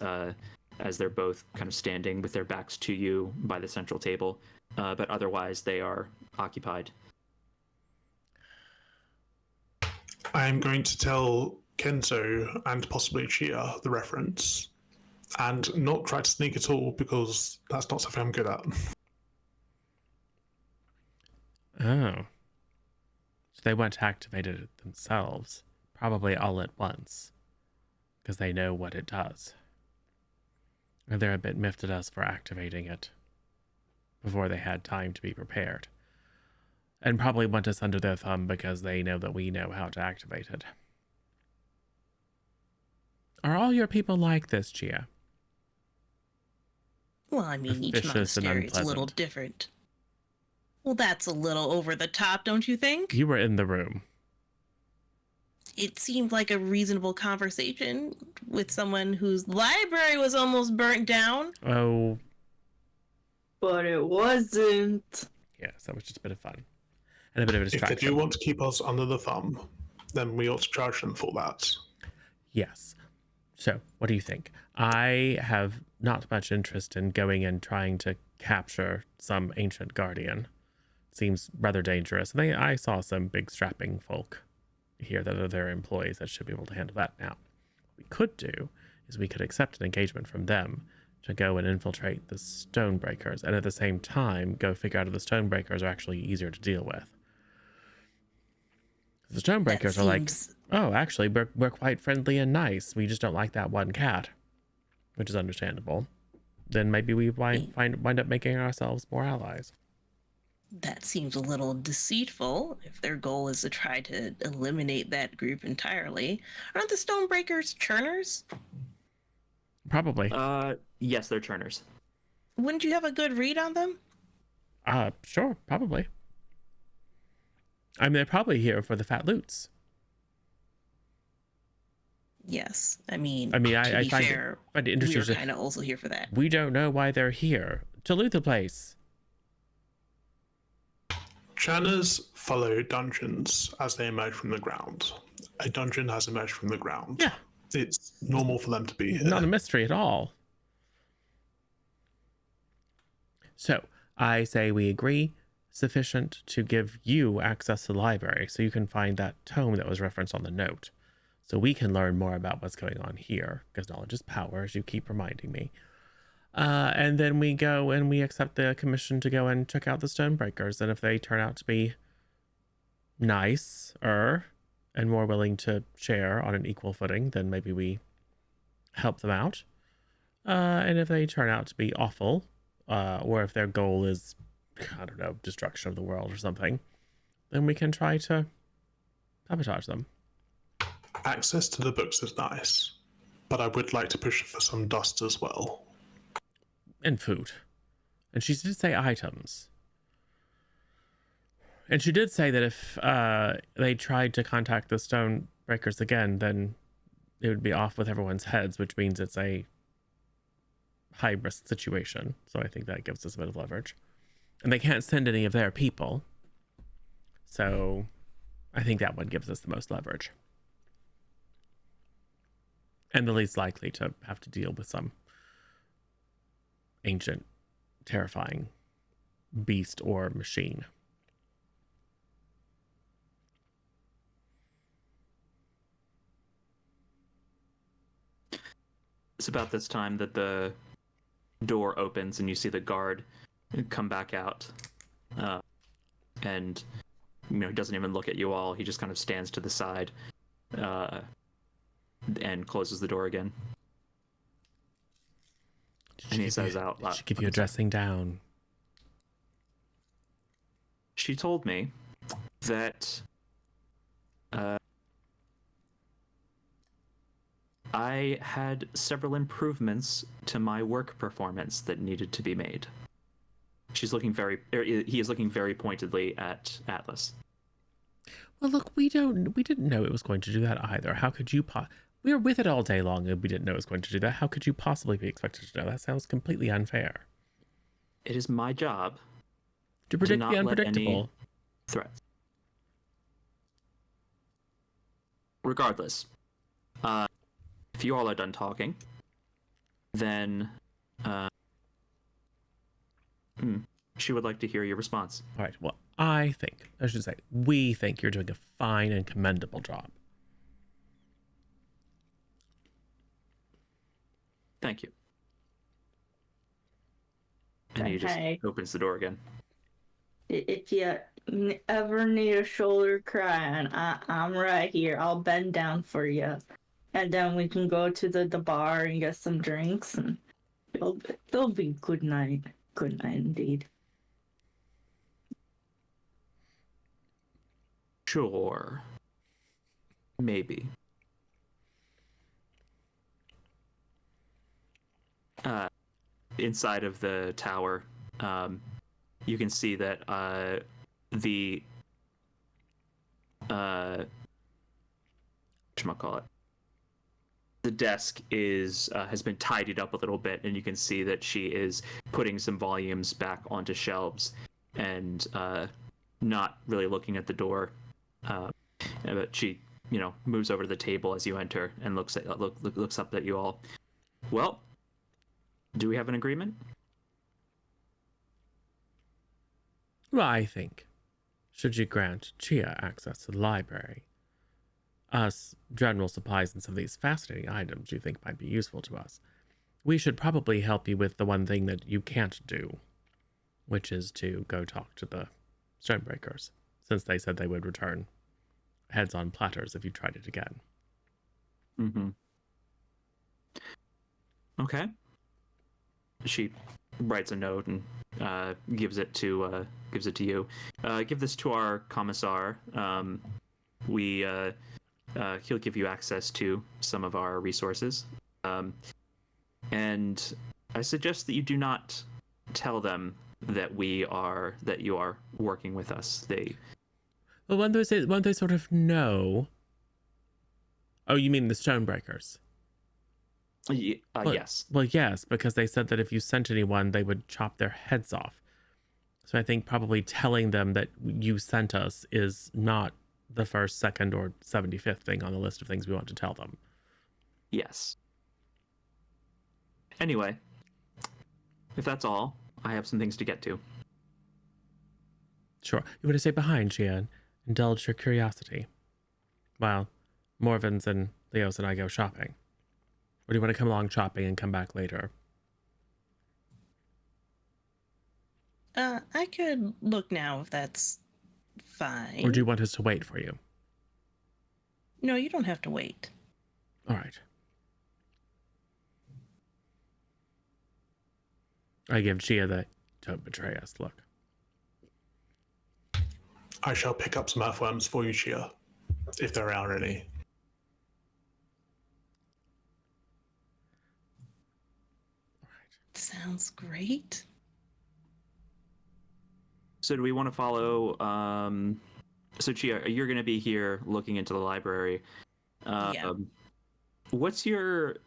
they're both kind of standing with their backs to you by the central table. But otherwise, they are occupied. I'm going to tell Kenzo and possibly Chia the reference, and not try to sneak at all, because that's not something I'm good at. Oh. So they went to activate it themselves, probably all at once, because they know what it does. And they're a bit miffed at us for activating it before they had time to be prepared. And probably want us under their thumb because they know that we know how to activate it. Are all your people like this, Chia? Well, I mean, each Officious and monastery is a little unpleasant. different. Well, that's a little over the top, don't you think? You were in the room. It seemed like a reasonable conversation with someone whose library was almost burnt down. Oh, But it wasn't. yes, that was just a bit of fun. And a bit of a If they distraction. do want to keep us under the thumb, then we ought to charge them for that. Yes. So, what do you think? I have not much interest in going and trying to capture some ancient guardian. Seems rather dangerous. And I saw some big strapping folk here that are their employees that should be able to handle that now. What we could do is we could accept an engagement from them to go and infiltrate the Stonebreakers, and at the same time go figure out if the Stonebreakers are actually easier to deal with. The Stonebreakers are like, oh, actually, we're quite friendly and nice. We just don't like that one cat, which is understandable. Then maybe we wind up making ourselves more allies. That seems a little deceitful if their goal is to try to eliminate that group entirely. Aren't the Stonebreakers churners? Probably. Yes, they're churners. Wouldn't you have a good read on them? Sure, probably. I mean, they're probably here for the fat loots. Yes. I mean, I to be find fair, it we're interesting. kind of also here for that. We don't know why they're here. To loot the place. Channers follow dungeons as they emerge from the ground. A dungeon has emerged from the ground. Yeah. It's normal for them to be here. Not a mystery at all. So, I say we agree sufficient to give you access to the library so you can find that tome that was referenced on the note. So we can learn more about what's going on here, because knowledge is power, as you keep reminding me. And then we go and we accept the commission to go and check out the Stonebreakers. And if they turn out to be nicer and more willing to share on an equal footing, then maybe we help them out. And if they turn out to be awful, or if their goal is, I don't know, destruction of the world or something, then we can try to sabotage them. Access to the books is nice, but I would like to push for some dust as well. And food. And she did say items. And she did say that if they tried to contact the Stonebreakers again, then it would be off with everyone's heads, which means it's a high-risk situation. So I think that gives us a bit of leverage. And they can't send any of their people. So I think that one gives us the most leverage. And the least likely to have to deal with some ancient, terrifying beast or machine. It's about this time that the door opens and you see the guard come back out. And, he doesn't even look at you all. He just kind of stands to the side and closes the door again. And he says out loud, Did she give you a dressing down? She told me that I had several improvements to my work performance that needed to be made. He is looking very pointedly at Atlas. Well, look, we didn't know it was going to do that either. How could you we were with it all day long and we didn't know it was going to do that. How could you possibly be expected to know? That sounds completely unfair. It is my job To predict not the let unpredictable. any threats. Regardless, if you all are done talking, then she would like to hear your response. All right. Well, we think you're doing a fine and commendable job. Thank you. And he just opens the door again. If you ever need a shoulder crying, I'm right here. I'll bend down for you. And then we can go to the bar and get some drinks, and it'll be good night. Good night indeed. Sure. Maybe. Inside of the tower, you can see that the whatchamacallit, the desk has been tidied up a little bit, and you can see that she is putting some volumes back onto shelves and not really looking at the door. But she, moves over to the table as you enter and looks up at you all. Well, do we have an agreement? Well, I think, should you grant Chia access to the library, us general supplies and some of these fascinating items you think might be useful to us, we should probably help you with the one thing that you can't do, which is to go talk to the Stonebreakers, since they said they would return heads on platters if you tried it again. Mm-hmm. Okay. she writes a note and gives it to you. Give this to our commissar. He'll give you access to some of our resources. And I suggest that you do not tell them that you are working with us. Well, won't they sort of know? Oh, you mean the Stonebreakers? Yes. Well, yes, because they said that if you sent anyone, they would chop their heads off. So I think probably telling them that you sent us is not the first, second, or 75th thing on the list of things we want to tell them. Yes. Anyway, if that's all, I have some things to get to. Sure. You want to stay behind, Gian? Indulge your curiosity. While Morvins and Leos and I go shopping. Or do you want to come along shopping and come back later? I could look now if that's fine. Or do you want us to wait for you? No, you don't have to wait. All right. I give Gia the "don't betray us" look. I shall pick up some earthworms for you, Chia, if there are any. Sounds great. So do we want to follow? So Chia, you're going to be here looking into the library. Yeah. What's your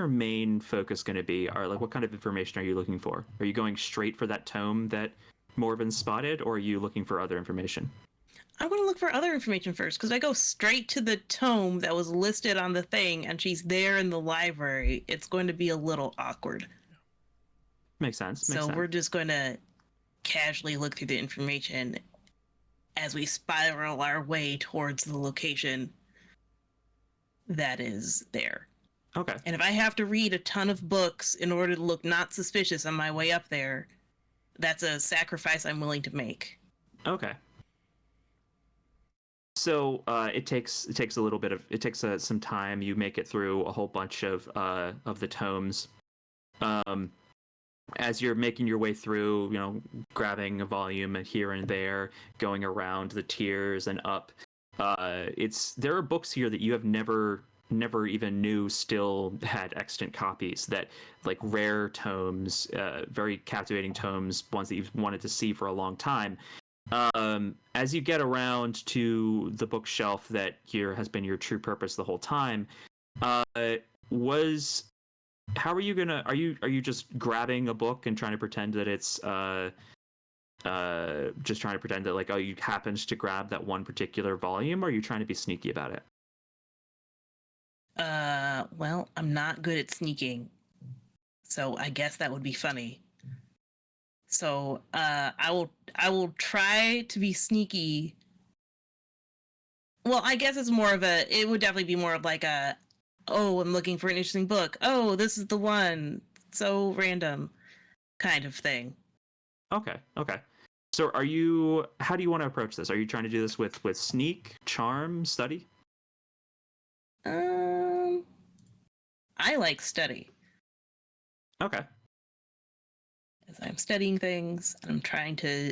main focus going to be? Or like, what kind of information are you looking for? Are you going straight for that tome that Morven spotted, or are you looking for other information? I want to look for other information first, because I go straight to the tome that was listed on the thing, and she's there in the library. It's going to be a little awkward. Makes sense. We're just going to casually look through the information as we spiral our way towards the location that is there. Okay. And if I have to read a ton of books in order to look not suspicious on my way up there, that's a sacrifice I'm willing to make. Okay. So it takes a little bit of some time. You make it through a whole bunch of the tomes. As you're making your way through, grabbing a volume here and there, going around the tiers and up. There are books here that you have never even knew still had extant copies, that like rare tomes, very captivating tomes, ones that you've wanted to see for a long time. As you get around to the bookshelf that here has been your true purpose the whole time, how are you gonna? Are you just grabbing a book and trying to pretend that it's just trying to pretend that like, oh, you happened to grab that one particular volume, or are you trying to be sneaky about it? Well, I'm not good at sneaking, so I guess that would be funny. So, I will try to be sneaky. Well, I guess it would definitely be more of like oh, I'm looking for an interesting book. Oh, this is the one. So random kind of thing. Okay. So how do you want to approach this? Are you trying to do this with sneak, charm, study? I like study. Okay. As I'm studying things, and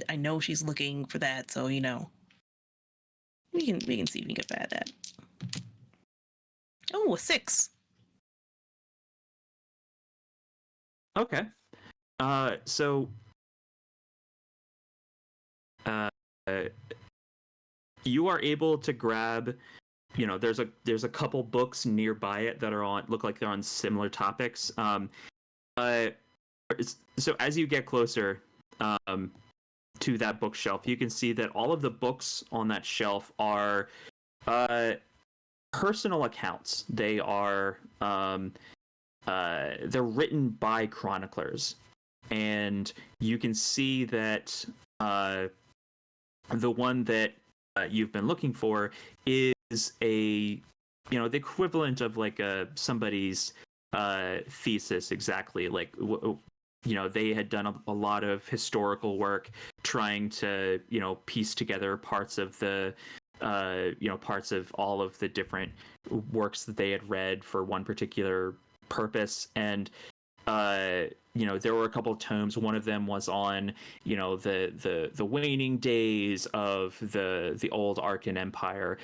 I know she's looking for that, so we can see if we can get bad at that. Oh, a 6. Okay. So you are able to grab, there's a couple books nearby it that look like they're on similar topics. So as you get closer to that bookshelf, you can see that all of the books on that shelf are personal accounts. They are they're written by chroniclers, and you can see that the one that you've been looking for is the equivalent of like somebody's thesis, exactly. Like they had done a lot of historical work trying to piece together parts of the parts of all of the different works that they had read for one particular purpose. And there were a couple of tomes. One of them was on, the waning days of the old Arkan Empire.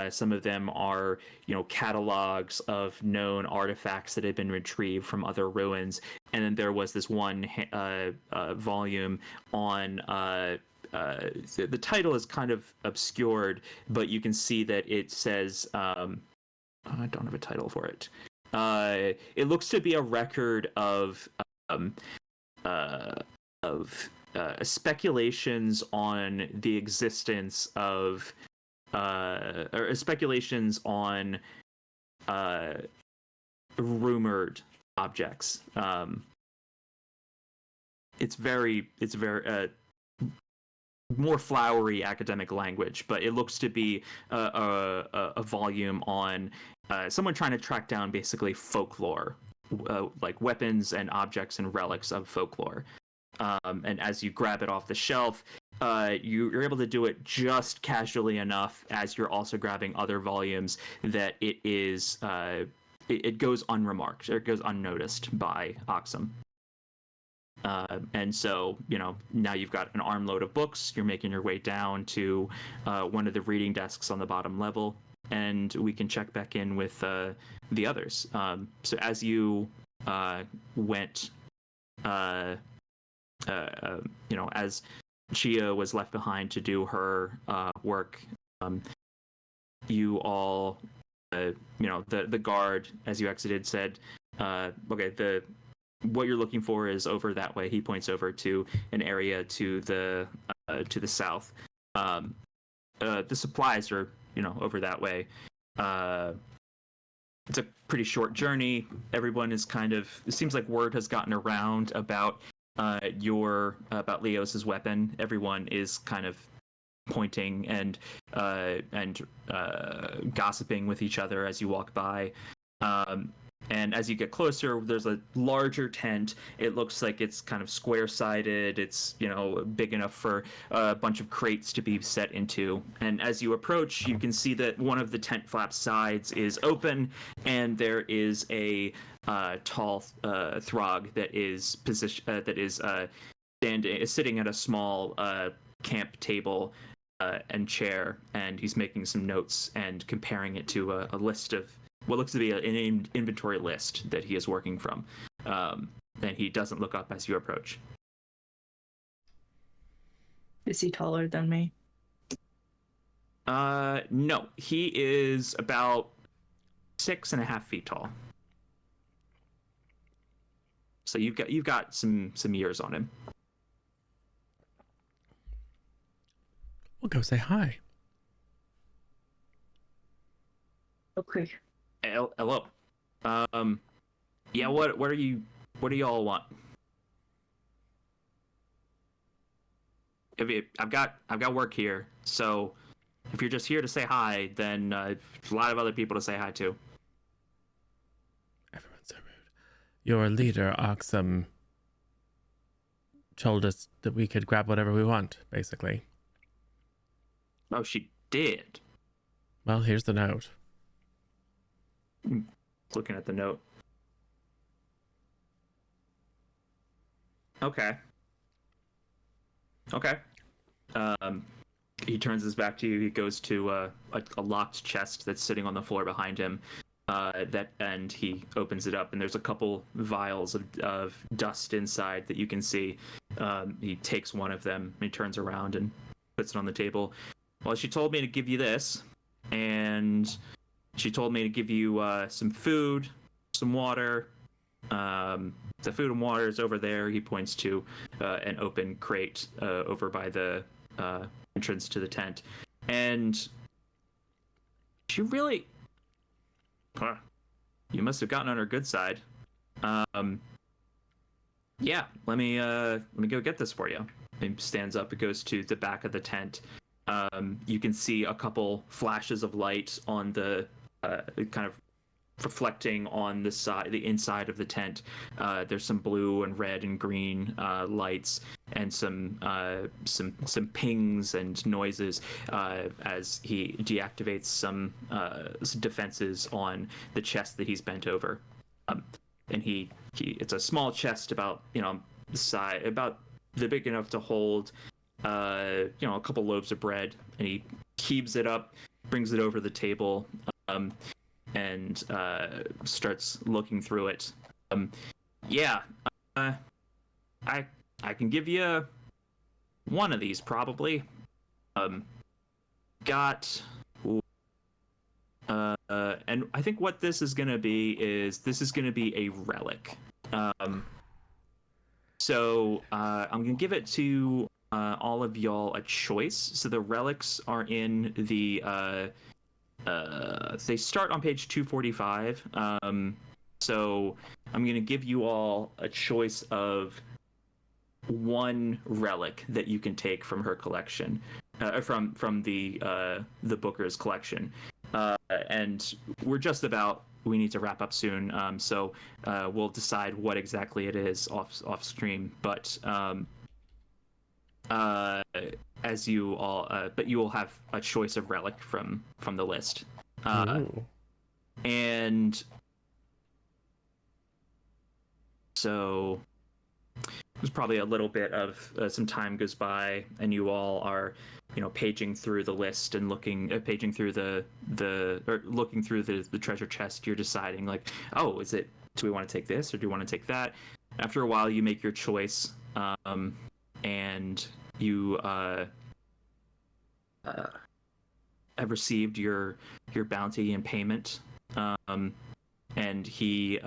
Some of them are, catalogs of known artifacts that had been retrieved from other ruins. And then there was this one volume on. The title is kind of obscured, but you can see that it says. I don't have a title for it. It looks to be a record of speculations on the existence of or speculations on rumored objects. It's very more flowery academic language, but it looks to be a volume on someone trying to track down basically folklore, like weapons and objects and relics of folklore. And as you grab it off the shelf, you're able to do it just casually enough as you're also grabbing other volumes that it is it goes unremarked, or it goes unnoticed by Oxum. And so, now you've got an armload of books. You're making your way down to one of the reading desks on the bottom level, and we can check back in with the others. So as you went, as Chia was left behind to do her work, you all, the guard, as you exited, said, okay, what you're looking for is over that way. He points over to an area to the south. The supplies are, over that way. It's a pretty short journey. Everyone is it seems like word has gotten around about about Leos's weapon. Everyone is kind of pointing and gossiping with each other as you walk by. And as you get closer, there's a larger tent. It looks like it's kind of square-sided. It's, big enough for a bunch of crates to be set into. And as you approach, you can see that one of the tent flap sides is open, and there is a tall Throg that is sitting at a small camp table and chair, and he's making some notes and comparing it to a list of what looks to be an inventory list that he is working from. And he doesn't look up as you approach. Is he taller than me? No, he is about 6.5 feet tall. So you've got some years on him. We'll go say hi. Okay. Hello. Yeah. What do y'all want? I've got work here, so if you're just here to say hi, then there's a lot of other people to say hi to. Everyone's so rude. Your leader, Oxum, told us that we could grab whatever we want, basically. Oh, she did? Well, here's the note. Looking at the note. Okay. He turns his back to you. He goes to a locked chest that's sitting on the floor behind him. And he opens it up, and there's a couple vials of dust inside that you can see. He takes one of them, and he turns around and puts it on the table. Well, she told me to give you this, and she told me to give you some food, some water. The food and water is over there. He points to an open crate over by the entrance to the tent. And she really... you must have gotten on her good side. Yeah, let me go get this for you. He stands up and goes to the back of the tent. You can see a couple flashes of light on the kind of reflecting on the inside of the tent. There's some blue and red and green lights, and some pings and noises as he deactivates some defenses on the chest that he's bent over. And he it's a small chest about the size, about the big enough to hold a couple loaves of bread, and he heaves it up, brings it over the table, and starts looking through it. Yeah, I can give you one of these probably. Got. And I think what this is going to be is a relic. So I'm going to give it to all of y'all a choice. So the relics are in the they start on page 245. So I'm going to give you all a choice of one relic that you can take from her collection, from the Booker's collection. And we need to wrap up soon, so we'll decide what exactly it is off stream. But as you all, but you will have a choice of relic from the list, and so there's probably a little bit of some time goes by, and you all are paging through the list and paging through looking through the treasure chest. You're deciding like, oh, do we want to take this or do we want to take that? After a while you make your choice, and you have received your bounty and payment, and he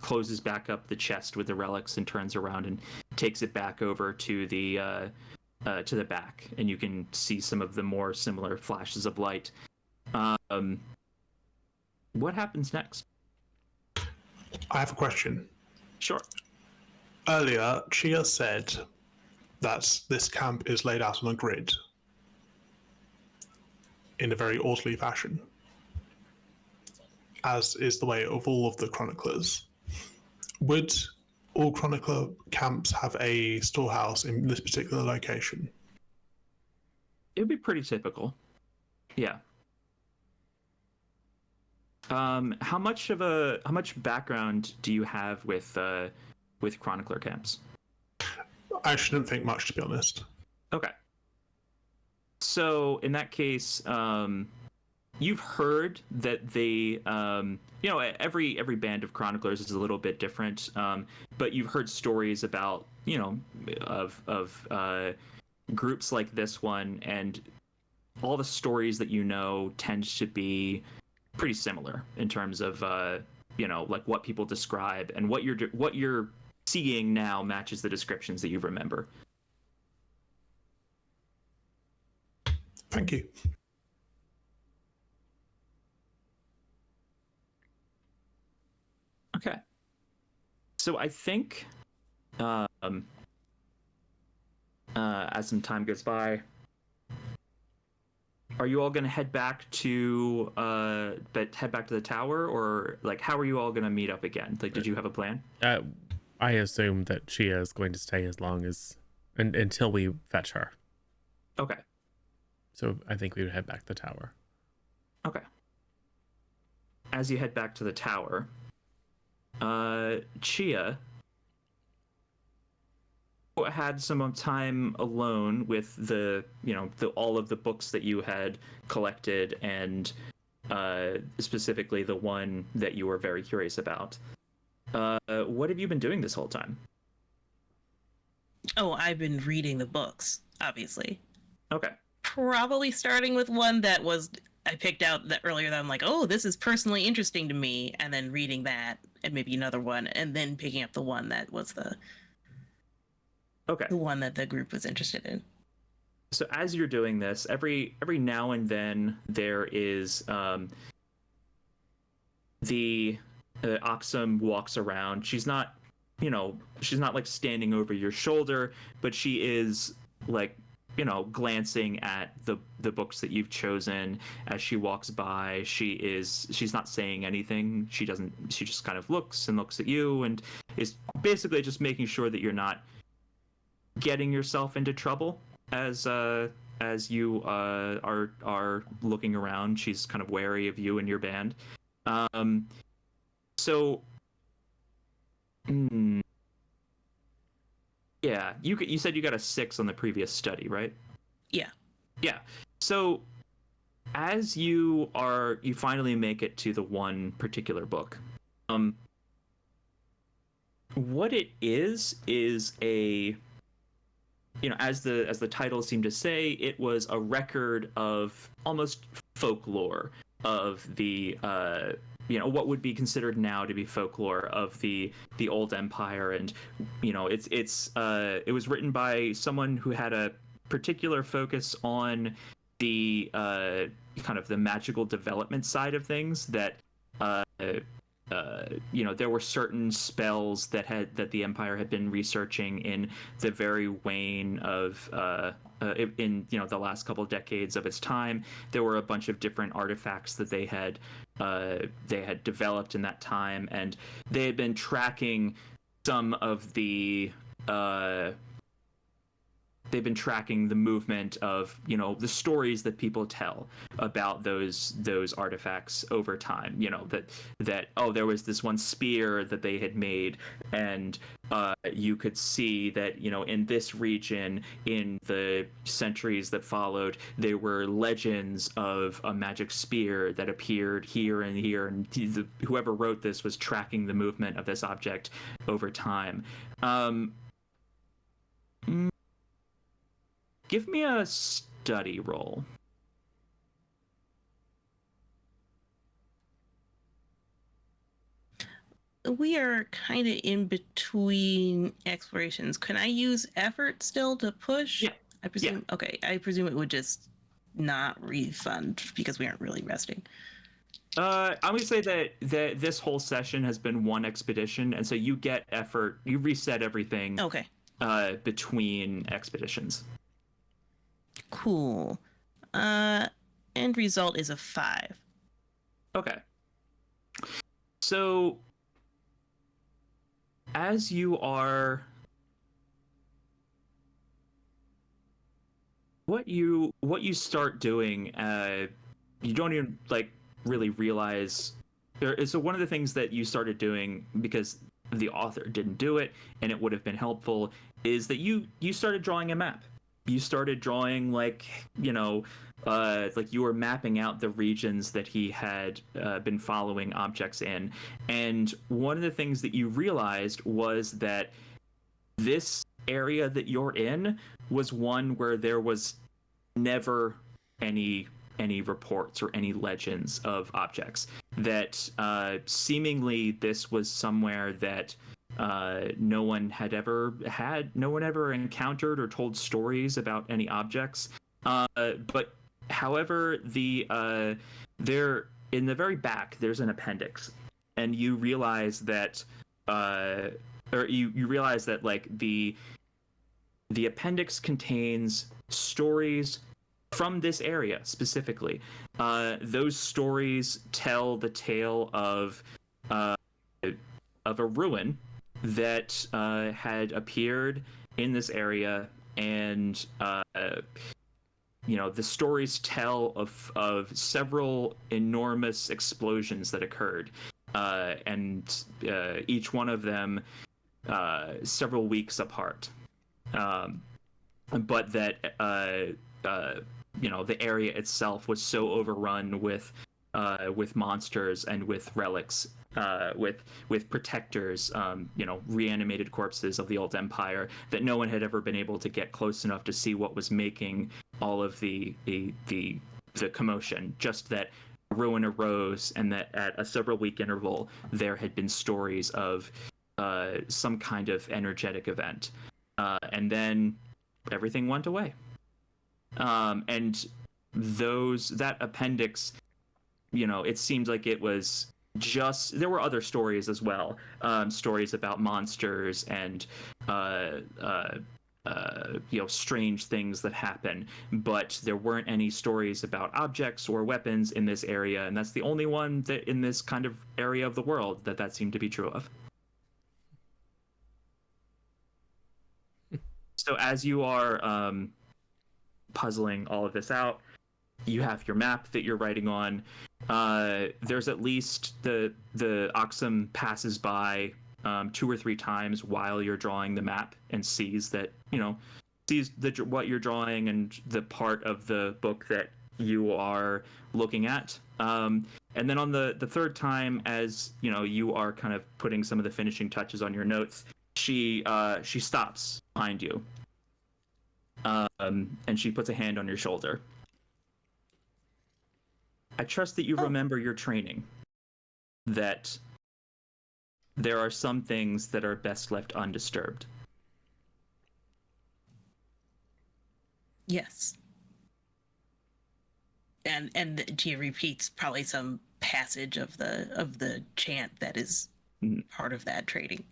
closes back up the chest with the relics and turns around and takes it back over to the back, and you can see some of the more similar flashes of light. What happens next? I have a question. Sure. Earlier, Chia said that this camp is laid out on a grid in a very orderly fashion, as is the way of all of the chroniclers. Would all chronicler camps have a storehouse in this particular location? It would be pretty typical. Yeah. How much background do you have with chronicler camps? I shouldn't think much, to be honest. Okay. So in that case, you've heard that they, every band of chroniclers is a little bit different, but you've heard stories about, of groups like this one, and all the stories that tend to be pretty similar in terms of, like what people describe, and what you're seeing now matches the descriptions that you remember. Thank you. Okay. So I think, as some time goes by, are you all going to head back to the tower, or like how are you all going to meet up again? Like, did you have a plan? I assume that Chia is going to stay as long as until we fetch her. Okay. So I think we would head back to the tower. Okay. As you head back to the tower, Chia had some time alone with all of the books that you had collected, and specifically the one that you were very curious about. What have you been doing this whole time? Oh, I've been reading the books, obviously. Okay. Probably starting with one that I picked out that earlier that I'm like, oh, this is personally interesting to me, and then reading that, and maybe another one, and then picking up the one that was the one that the group was interested in. So as you're doing this, every now and then there is the Oxum walks around. She's not like standing over your shoulder, but she is like glancing at the books that you've chosen as she walks by. She's not saying anything. She just kind of looks at you, and is basically just making sure that you're not getting yourself into trouble as you are looking around. She's kind of wary of you and your band. So Hmm. Yeah, you said you got a 6 on the previous study, right? Yeah. Yeah. So as you finally make it to the one particular book. What it is a, as the title seemed to say, it was a record of almost folklore of the what would be considered now to be folklore of the old empire. And it was written by someone who had a particular focus on the kind of the magical development side of things, that there were certain spells that the Empire had been researching in the very wane of in the last couple of decades of its time. There were a bunch of different artifacts that they had developed in that time, and they had been tracking some of the they've been tracking the movement of the stories that people tell about those artifacts over time. That there was this one spear that they had made, and you could see that in this region, in the centuries that followed, there were legends of a magic spear that appeared here and here, and whoever wrote this was tracking the movement of this object over time. Give me a study roll. We are kind of in between explorations. Can I use effort still to push? Yeah. I presume. Yeah. Okay. I presume it would just not refund because we aren't really resting. I'm gonna say that this whole session has been one expedition, and so you get effort. You reset everything. Okay. Between expeditions. Cool. End result is a 5. Okay. So as you are, what you start doing, you don't even really realize. So one of the things that you started doing, because the author didn't do it and it would have been helpful, is that you started drawing a map. You started drawing you were mapping out the regions that he had been following objects in. And one of the things that you realized was that this area that you're in was one where there was never any reports or any legends of objects. That seemingly this was somewhere that no one ever encountered or told stories about any objects. But however, there in the very back there's an appendix, and you realize that you realize that the appendix contains stories from this area specifically. Those stories tell the tale of a ruin that had appeared in this area, and the stories tell of several enormous explosions that occurred, and each one of them several weeks apart, but that the area itself was so overrun with monsters and with relics, with protectors, reanimated corpses of the old empire, that no one had ever been able to get close enough to see what was making all of the commotion. Just that a ruin arose, and that at a several week interval there had been stories of some kind of energetic event, and then everything went away. And that appendix, it seemed like it was just, there were other stories as well, stories about monsters and strange things that happen, but there weren't any stories about objects or weapons in this area, and that's the only one that in this kind of area of the world that seemed to be true of. So as you are puzzling all of this out, you have your map that you're writing on. There's at least the Oxum passes by 2 or 3 times while you're drawing the map and sees that, what you're drawing and the part of the book that you are looking at. And then on the third time, as you are kind of putting some of the finishing touches on your notes, she stops behind you, and she puts a hand on your shoulder. I trust that you remember your training, that there are some things that are best left undisturbed. Yes. And she repeats probably some passage of the chant that is part of that training.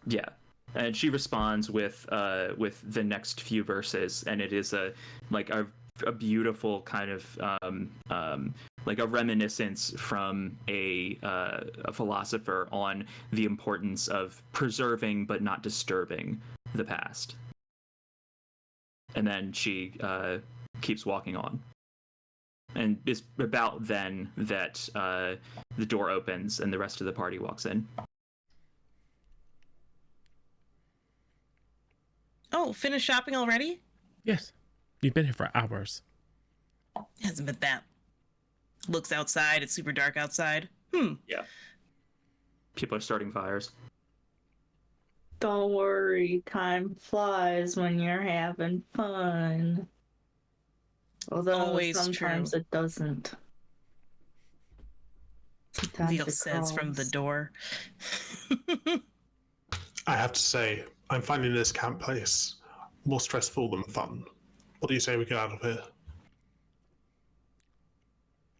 Yeah, and she responds with the next few verses, and it is a beautiful kind of like a reminiscence from a philosopher on the importance of preserving but not disturbing the past. And then she keeps walking on. And it's about then that the door opens and the rest of the party walks in. Oh, finished shopping already? Yes. You've been here for hours. Hasn't been that. Looks outside. It's super dark outside. Yeah. People are starting fires. Don't worry, time flies when you're having fun. Although Always sometimes true. it doesn't. Sometimes Veal it says from the crawls. door. I have to say, I'm finding this camp place more stressful than fun. What do you say we get out of here?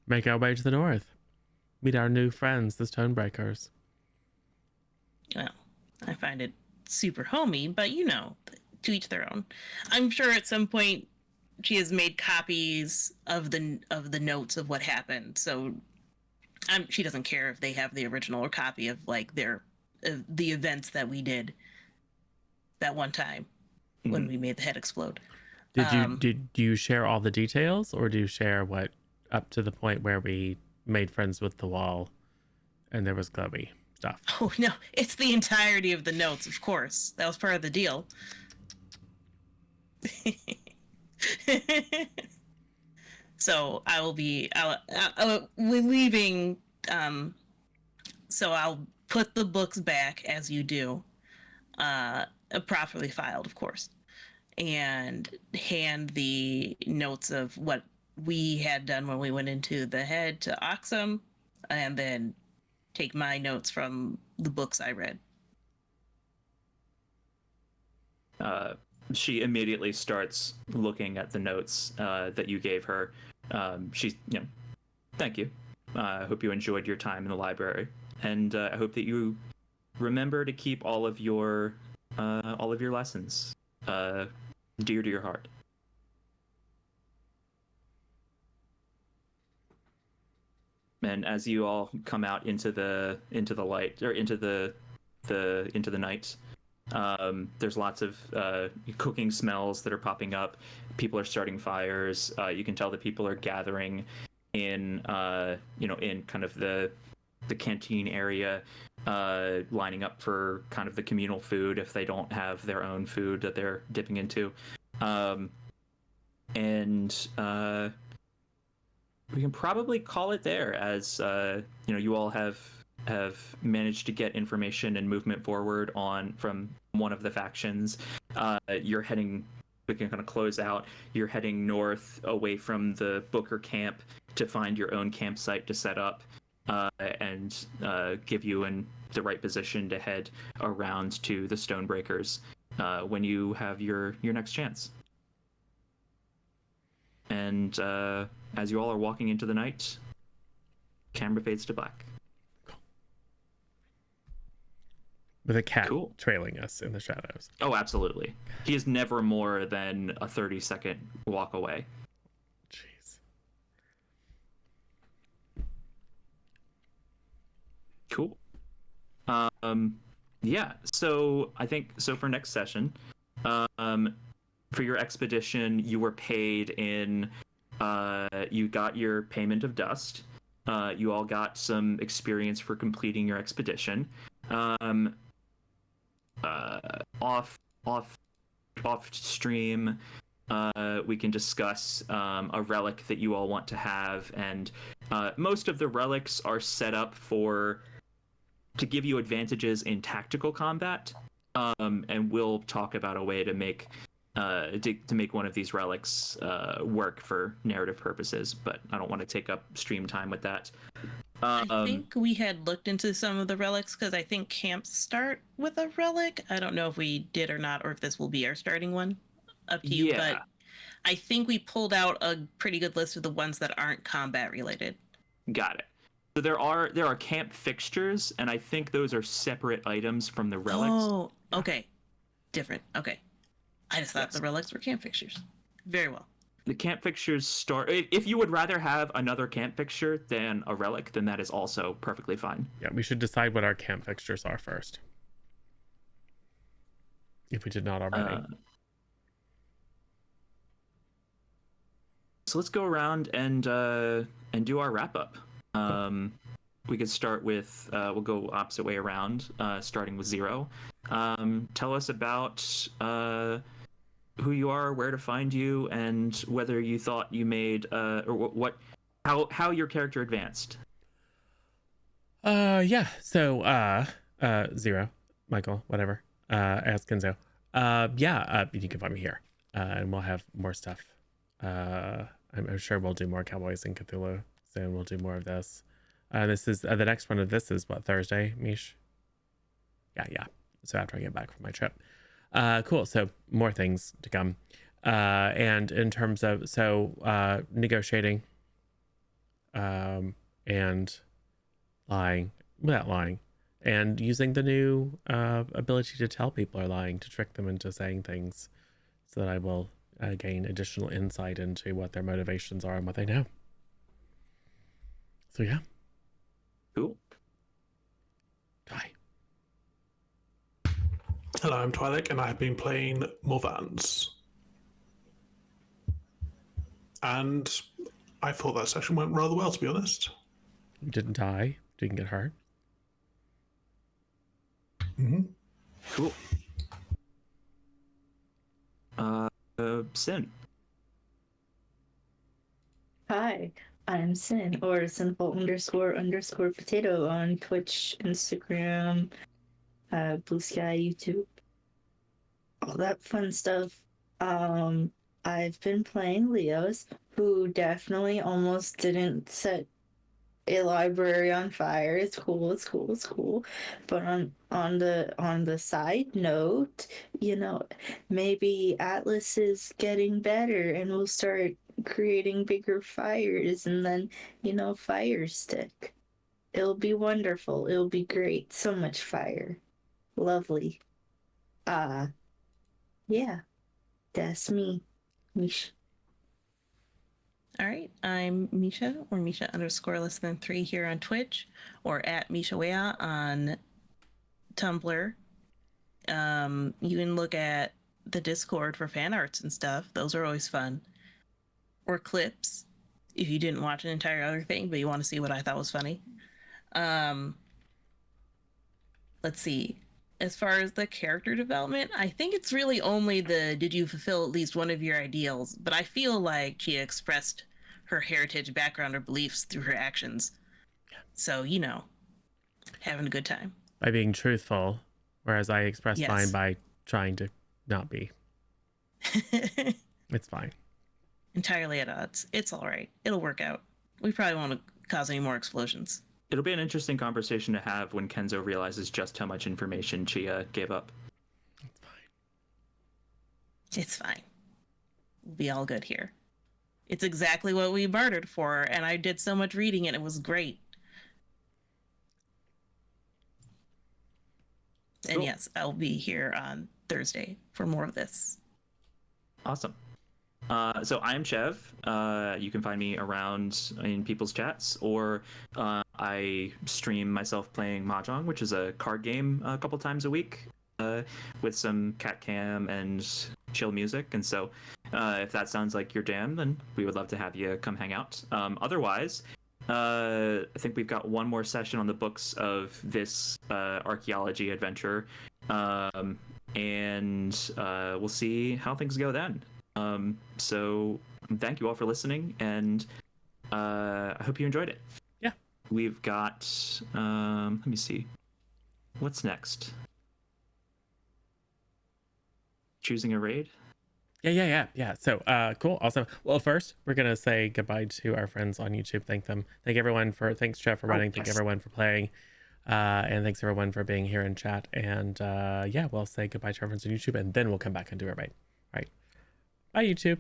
Make our way to the north. Meet our new friends, the Stonebreakers. Well, I find it super homey, but to each their own. I'm sure at some point she has made copies of the notes of what happened, so she doesn't care if they have the original or copy of the events that we did that one time when we made the head explode. Did you share all the details, or do you share what up to the point where we made friends with the wall and there was glowy stuff? Oh no, it's the entirety of the notes, of course. That was part of the deal. So we're leaving. So I'll put the books back as you do, properly filed, of course, and hand the notes of what we had done when we went into the head to Oxum, and then take my notes from the books I read. She immediately starts looking at the notes that you gave her. She's, thank you. I hope you enjoyed your time in the library, and I hope that you remember to keep all of your lessons dear to your heart. And as you all come out into the light, or into the night, there's lots of cooking smells that are popping up. People are starting fires. You can tell that people are gathering in in kind of the canteen area, lining up for kind of the communal food if they don't have their own food that they're dipping into. And we can probably call it there, as you all have managed to get information and movement forward from one of the factions. You're heading, we can kind of close out, you're heading north away from the Booker camp to find your own campsite to set up, and give you in the right position to head around to the Stonebreakers when you have your next chance. And as you all are walking into the night, camera fades to black. With a cat Cool. trailing us in the shadows. Oh, absolutely. He is never more than a 30-second walk away. Jeez. Cool. Yeah, so I think, so for next session, for your expedition, you were paid in, you got your payment of dust. You all got some experience for completing your expedition. off stream, we can discuss a relic that you all want to have, and most of the relics are set up to give you advantages in tactical combat, and we'll talk about a way to make one of these relics work for narrative purposes, but I don't want to take up stream time with that. I think we had looked into some of the relics because I think camps start with a relic. I don't know if we did or not, or if this will be our starting one. Up to you, Yeah. but I think we pulled out a pretty good list of the ones that aren't combat related. Got it. So there are camp fixtures, and I think those are separate items from the relics. Oh, okay. Different. Okay. I just thought the relics were camp fixtures. Very well. The camp fixtures start. If you would rather have another camp fixture than a relic, then that is also perfectly fine. Yeah, we should decide what our camp fixtures are first, if we did not already. So let's go around and do our wrap up. We could start with we'll go opposite way around, starting with Zero. Tell us about who you are, where to find you, and whether you thought you made how your character advanced. Yeah. So Zero, Michael, whatever. As Kenzo. You can find me here, and we'll have more stuff. I'm sure we'll do more Cowboys and Cthulhu soon. We'll do more of this. This is the next one of this is what, Thursday, Mish? Yeah. So after I get back from my trip. Cool. So more things to come. And in terms of negotiating, and lying without lying, and using the new ability to tell people are lying, to trick them into saying things, so that I will gain additional insight into what their motivations are and what they know. So yeah. Cool. Hi. Hello, I'm Twilight, and I have been playing Morvans. And I thought that session went rather well, to be honest. You didn't die. Didn't get hurt. Mm-hmm. Cool. Sin. Hi, I'm Sin, or Sinful__potato on Twitch, Instagram, Blue Sky, YouTube, all that fun stuff. I've been playing Leos, who definitely almost didn't set a library on fire. It's cool. But on the side note, maybe Atlas is getting better and we'll start creating bigger fires, and then fire stick. It'll be wonderful. It'll be great. So much fire. Lovely. Yeah. That's me. Mish. All right, I'm Misha, or Misha_3 here on Twitch, or at MishaWea on Tumblr. You can look at the Discord for fan arts and stuff. Those are always fun. Or clips, if you didn't watch an entire other thing, but you want to see what I thought was funny. Let's see. As far as the character development, I think it's really only did you fulfill at least one of your ideals, but I feel like she expressed her heritage, background, or beliefs through her actions. So, having a good time. By being truthful, whereas I expressed Yes. mine by trying to not be. It's fine. Entirely at odds. It's all right. It'll work out. We probably won't cause any more explosions. It'll be an interesting conversation to have when Kenzo realizes just how much information Chia gave up. It's fine. It's fine. We'll be all good here. It's exactly what we bartered for, and I did so much reading it. It was great. And Cool. yes, I'll be here on Thursday for more of this. Awesome. So I'm Chev. You can find me around in people's chats, or I stream myself playing Mahjong, which is a card game a couple times a week, with some cat cam and chill music. And so if that sounds like your jam, then we would love to have you come hang out. Otherwise, I think we've got one more session on the books of this archaeology adventure, And we'll see how things go then. So thank you all for listening, and I hope you enjoyed it. Yeah. We've got, let me see. What's next? Choosing a raid? Yeah. So, cool. Awesome. Well, first we're going to say goodbye to our friends on YouTube. Thanks everyone thanks Jeff for running. Thank everyone for playing. And thanks everyone for being here in chat. And, yeah, we'll say goodbye to our friends on YouTube, and then we'll come back and do our raid. All right. Bye, YouTube.